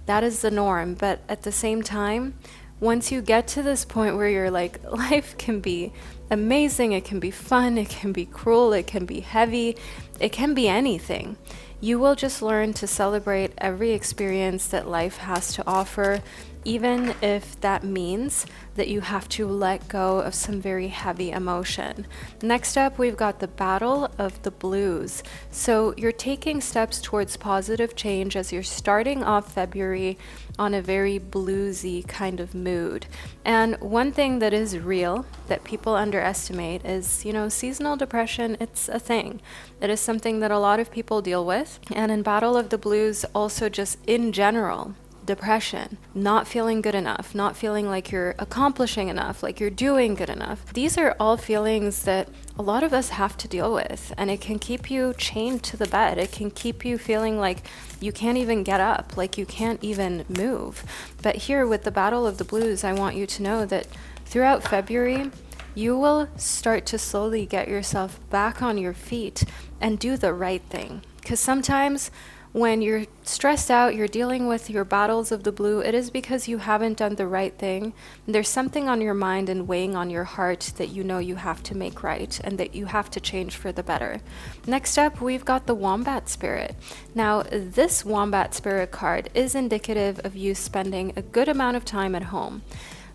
A: That is the norm. But at the same time, once you get to this point where you're like, life can be amazing, it can be fun, it can be cruel, it can be heavy, it can be anything. You will just learn to celebrate every experience that life has to offer, even if that means that you have to let go of some very heavy emotion. Next up, we've got the battle of the blues. So you're taking steps towards positive change as you're starting off February on a very bluesy kind of mood. And one thing that is real that people underestimate is, seasonal depression. It's a thing. It is something that a lot of people deal with. And in Battle of the Blues, also just in general, depression, not feeling good enough, not feeling like you're accomplishing enough, like you're doing good enough. These are all feelings that a lot of us have to deal with, and it can keep you chained to the bed. It can keep you feeling like you can't even get up, like you can't even move. But here with the Battle of the Blues, I want you to know that throughout February, you will start to slowly get yourself back on your feet and do the right thing. Because sometimes when you're stressed out, you're dealing with your battles of the blue, it is because you haven't done the right thing. There's something on your mind and weighing on your heart that you have to make right and that you have to change for the better. Next up, we've got the Wombat Spirit. Now, this Wombat Spirit card is indicative of you spending a good amount of time at home.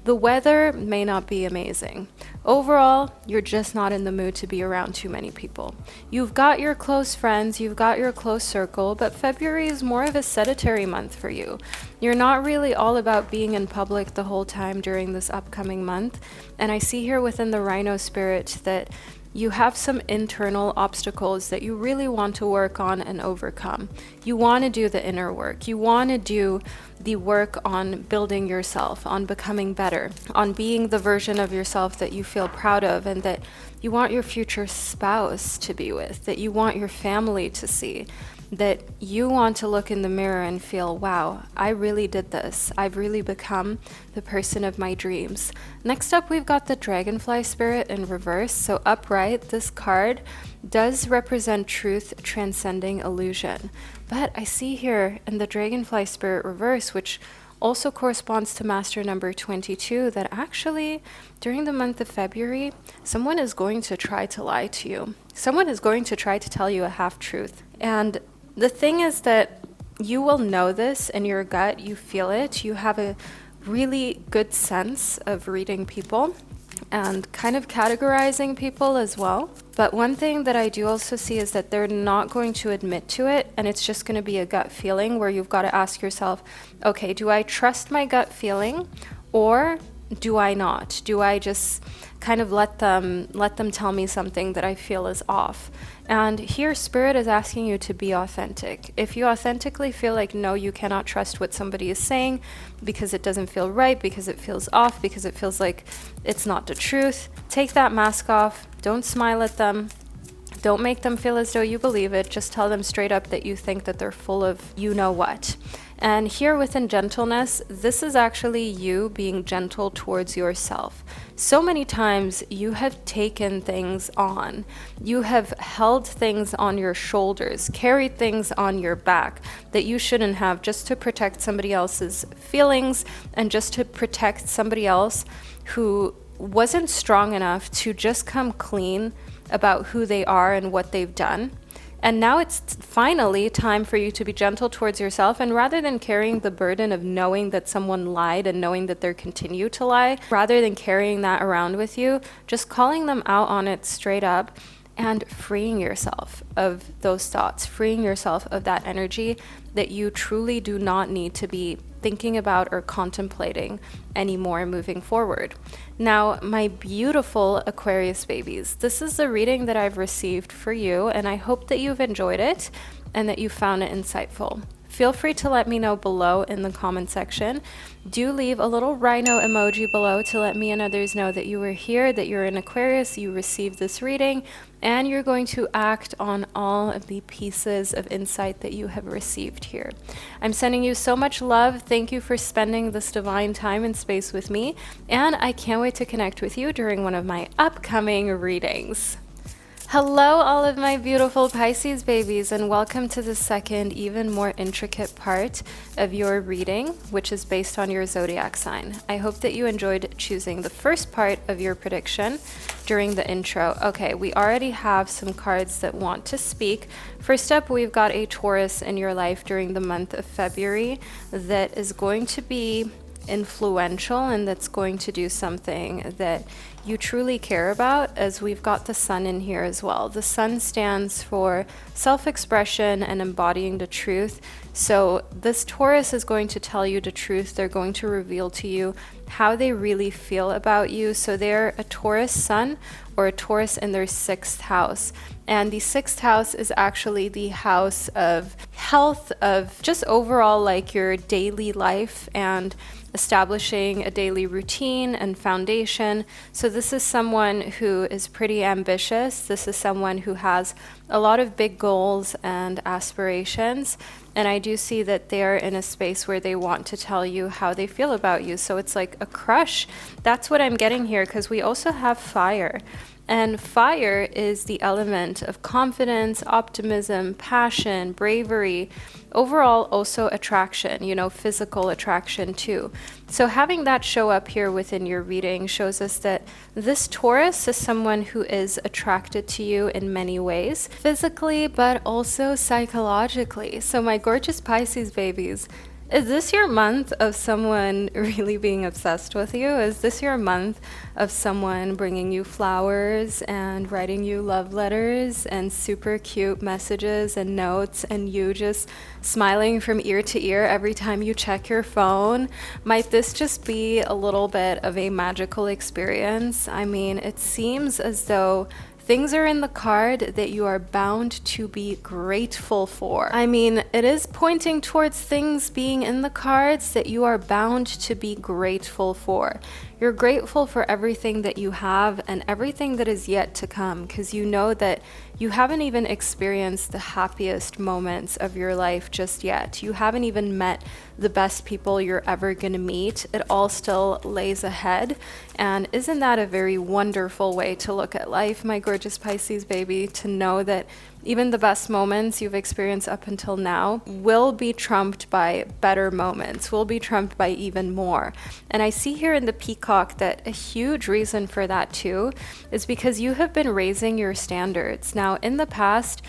A: The weather may not be amazing. Overall, you're just not in the mood to be around too many people. You've got your close friends, you've got your close circle, but February is more of a sedentary month for you. You're not really all about being in public the whole time during this upcoming month. And I see here within the Rhino Spirit that you have some internal obstacles that you really want to work on and overcome. You want to do the inner work. You want to do the work on building yourself, on becoming better, on being the version of yourself that you feel proud of and that you want your future spouse to be with, that you want your family to see, that you want to look in the mirror and feel, wow, I really did this. I've really become the person of my dreams. Next up, we've got the Dragonfly Spirit in reverse. So upright, this card does represent truth transcending illusion. But I see here in the Dragonfly Spirit reverse, which also corresponds to master number 22, that actually during the month of February, someone is going to try to lie to you. Someone is going to try to tell you a half-truth. And the thing is that you will know this in your gut, you feel it, you have a really good sense of reading people and kind of categorizing people as well. But one thing that I do also see is that they're not going to admit to it, and it's just going to be a gut feeling where you've got to ask yourself, okay, do I trust my gut feeling or do I not? Do I just kind of let them tell me something that I feel is off? And here Spirit is asking you to be authentic. If you authentically feel like, no, you cannot trust what somebody is saying because it doesn't feel right, because it feels off, because it feels like it's not the truth, take that mask off. Don't smile at them. Don't make them feel as though you believe it. Just tell them straight up that you think that they're full of you know what. And here within gentleness, this is actually you being gentle towards yourself. So many times you have taken things on. You have held things on your shoulders, carried things on your back that you shouldn't have, just to protect somebody else's feelings and just to protect somebody else who wasn't strong enough to just come clean about who they are and what they've done. And now it's finally time for you to be gentle towards yourself. And rather than carrying the burden of knowing that someone lied and knowing that they're continue to lie, rather than carrying that around with you, just calling them out on it straight up and freeing yourself of those thoughts, freeing yourself of that energy that you truly do not need to be thinking about or contemplating anymore moving forward. Now, my beautiful Aquarius babies, this is the reading that I've received for you, and I hope that you've enjoyed it and that you found it insightful. Feel free to let me know below in the comment section. Do leave a little rhino emoji below to let me and others know that you were here, that you're in Aquarius, you received this reading, and you're going to act on all of the pieces of insight that you have received here. I'm sending you so much love. Thank you for spending this divine time and space with me, and I can't wait to connect with you during one of my upcoming readings. Hello, all of my beautiful Pisces babies, and welcome to the second, even more intricate part of your reading, which is based on your zodiac sign. I hope that you enjoyed choosing the first part of your prediction during the intro. Okay, we already have some cards that want to speak. First up, we've got a Taurus in your life during the month of February that is going to be influential and that's going to do something that you truly care about, as we've got the sun in here as well. The sun stands for self-expression and embodying the truth. So this Taurus is going to tell you the truth. They're going to reveal to you how they really feel about you. So they're a Taurus sun or a Taurus in their 6th house. And the 6th house is actually the house of health, of just overall like your daily life and establishing a daily routine and foundation. So this is someone who is pretty ambitious. This is someone who has a lot of big goals and aspirations. And I do see that they're in a space where they want to tell you how they feel about you. So it's like a crush. That's what I'm getting here, because we also have fire. And fire is the element of confidence, optimism, passion, bravery, overall also attraction, physical attraction too. So having that show up here within your reading shows us that this Taurus is someone who is attracted to you in many ways, physically, but also psychologically. So my gorgeous Pisces babies, is this your month of someone really being obsessed with you? Is this your month of someone bringing you flowers and writing you love letters and super cute messages and notes, and you just smiling from ear to ear every time you check your phone? Might this just be a little bit of a magical experience? I mean, it seems as though things are in the card that you are bound to be grateful for. I mean, it is pointing towards things being in the cards that you are bound to be grateful for. You're grateful for everything that you have and everything that is yet to come, because you know that you haven't even experienced the happiest moments of your life just yet. You haven't even met the best people you're ever going to meet. It all still lays ahead. And isn't that a very wonderful way to look at life, my gorgeous Pisces baby, to know that even the best moments you've experienced up until now will be trumped by better moments, will be trumped by even more. And I see here in the peacock that a huge reason for that too is because you have been raising your standards. Now, in the past,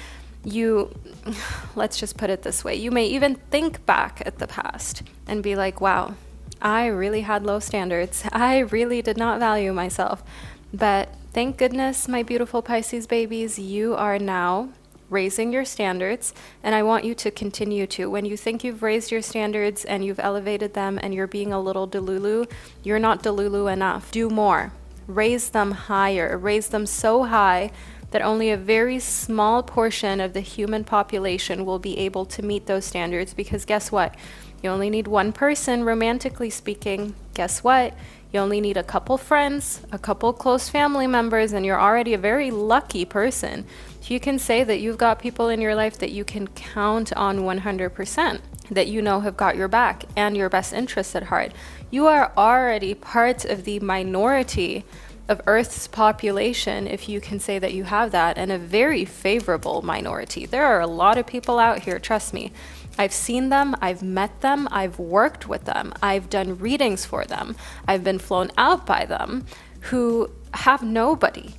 A: let's just put it this way, you may even think back at the past and be like, wow, I really had low standards. I really did not value myself. But thank goodness, my beautiful Pisces babies, you are now raising your standards, and I want you to continue to. When you think you've raised your standards and you've elevated them and you're being a little delulu, you're not delulu enough. Do more. Raise them higher. Raise them so high that only a very small portion of the human population will be able to meet those standards, because guess what? You only need one person, romantically speaking. Guess what? You only need a couple friends, a couple close family members, and you're already a very lucky person. You can say that you've got people in your life that you can count on 100%, that you know have got your back and your best interests at heart. You are already part of the minority of Earth's population, if you can say that you have that, and a very favorable minority. There are a lot of people out here, trust me. I've seen them, I've met them, I've worked with them, I've done readings for them, I've been flown out by them, who have nobody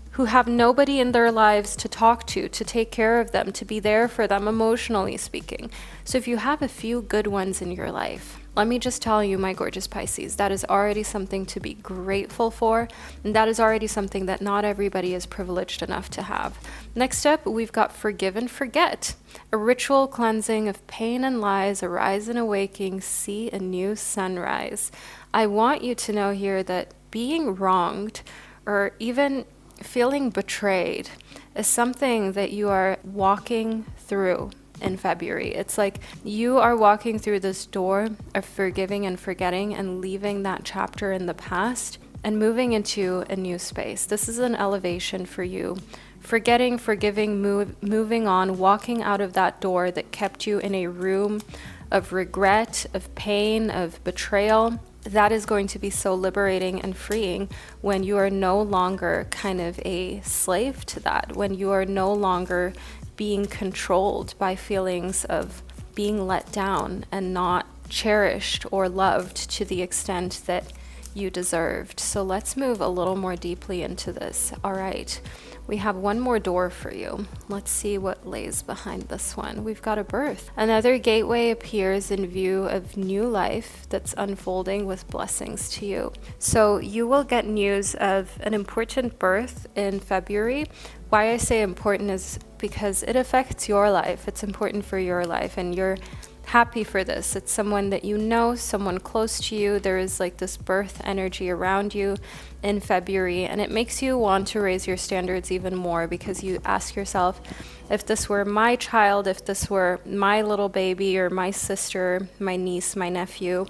A: in their lives to talk to take care of them, to be there for them emotionally speaking. So if you have a few good ones in your life, let me just tell you, my gorgeous Pisces, that is already something to be grateful for, and that is already something that not everybody is privileged enough to have. Next up, we've got forgive and forget, a ritual cleansing of pain and lies, arise and awaking, see a new sunrise. I want you to know here that being wronged or even feeling betrayed is something that you are walking through in February. It's like you are walking through this door of forgiving and forgetting and leaving that chapter in the past and moving into a new space. This is an elevation for you. Forgetting, forgiving, moving on, walking out of that door that kept you in a room of regret, of pain, of betrayal. that is going to be so liberating and freeing when you are no longer kind of a slave to that, when you are no longer being controlled by feelings of being let down and not cherished or loved to the extent that you deserved. So let's move a little more deeply into this. All right, we have one more door for you. Let's see what lays behind this one. We've got a birth. Another gateway appears in view of new life that's unfolding with blessings to you. So you will get news of an important birth in February. Why I say important is because it affects your life. It's important for your life, and you're happy for this. It's someone that you know, someone close to you. There is like this birth energy around you in February, and it makes you want to raise your standards even more, because you ask yourself, if this were my child, if this were my little baby or my sister, my niece, my nephew,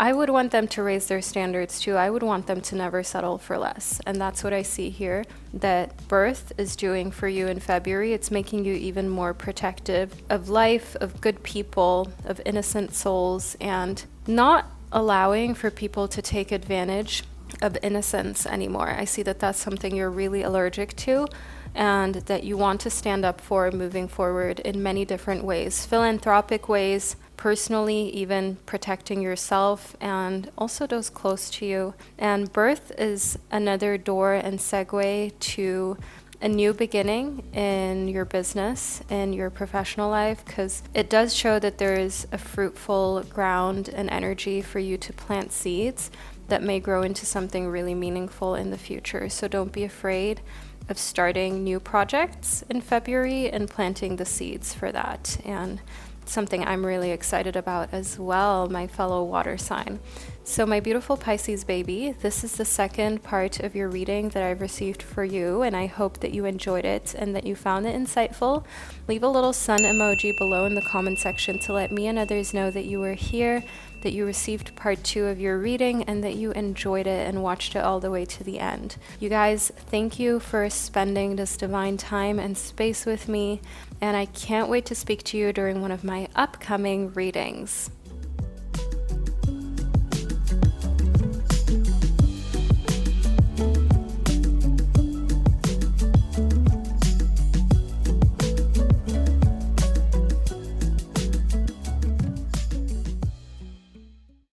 A: I would want them to raise their standards too. I would want them to never settle for less. And that's what I see here that birth is doing for you in February. It's making you even more protective of life, of good people, of innocent souls, and not allowing for people to take advantage of innocence anymore. I see that that's something you're really allergic to, and that you want to stand up for moving forward in many different ways, philanthropic ways, personally, even protecting yourself and also those close to you. And birth is another door and segue to a new beginning in your business, in your professional life, because it does show that there is a fruitful ground and energy for you to plant seeds that may grow into something really meaningful in the future. So don't be afraid of starting new projects in February and planting the seeds for that. And something I'm really excited about as well, my fellow water sign. So my beautiful Pisces baby, this is the second part of your reading that I've received for you, and I hope that you enjoyed it and that you found it insightful. Leave a little sun emoji below in the comment section to let me and others know that you were here, that you received part 2 of your reading, and that you enjoyed it and watched it all the way to the end. You guys, thank you for spending this divine time and space with me, and I can't wait to speak to you during one of my upcoming readings.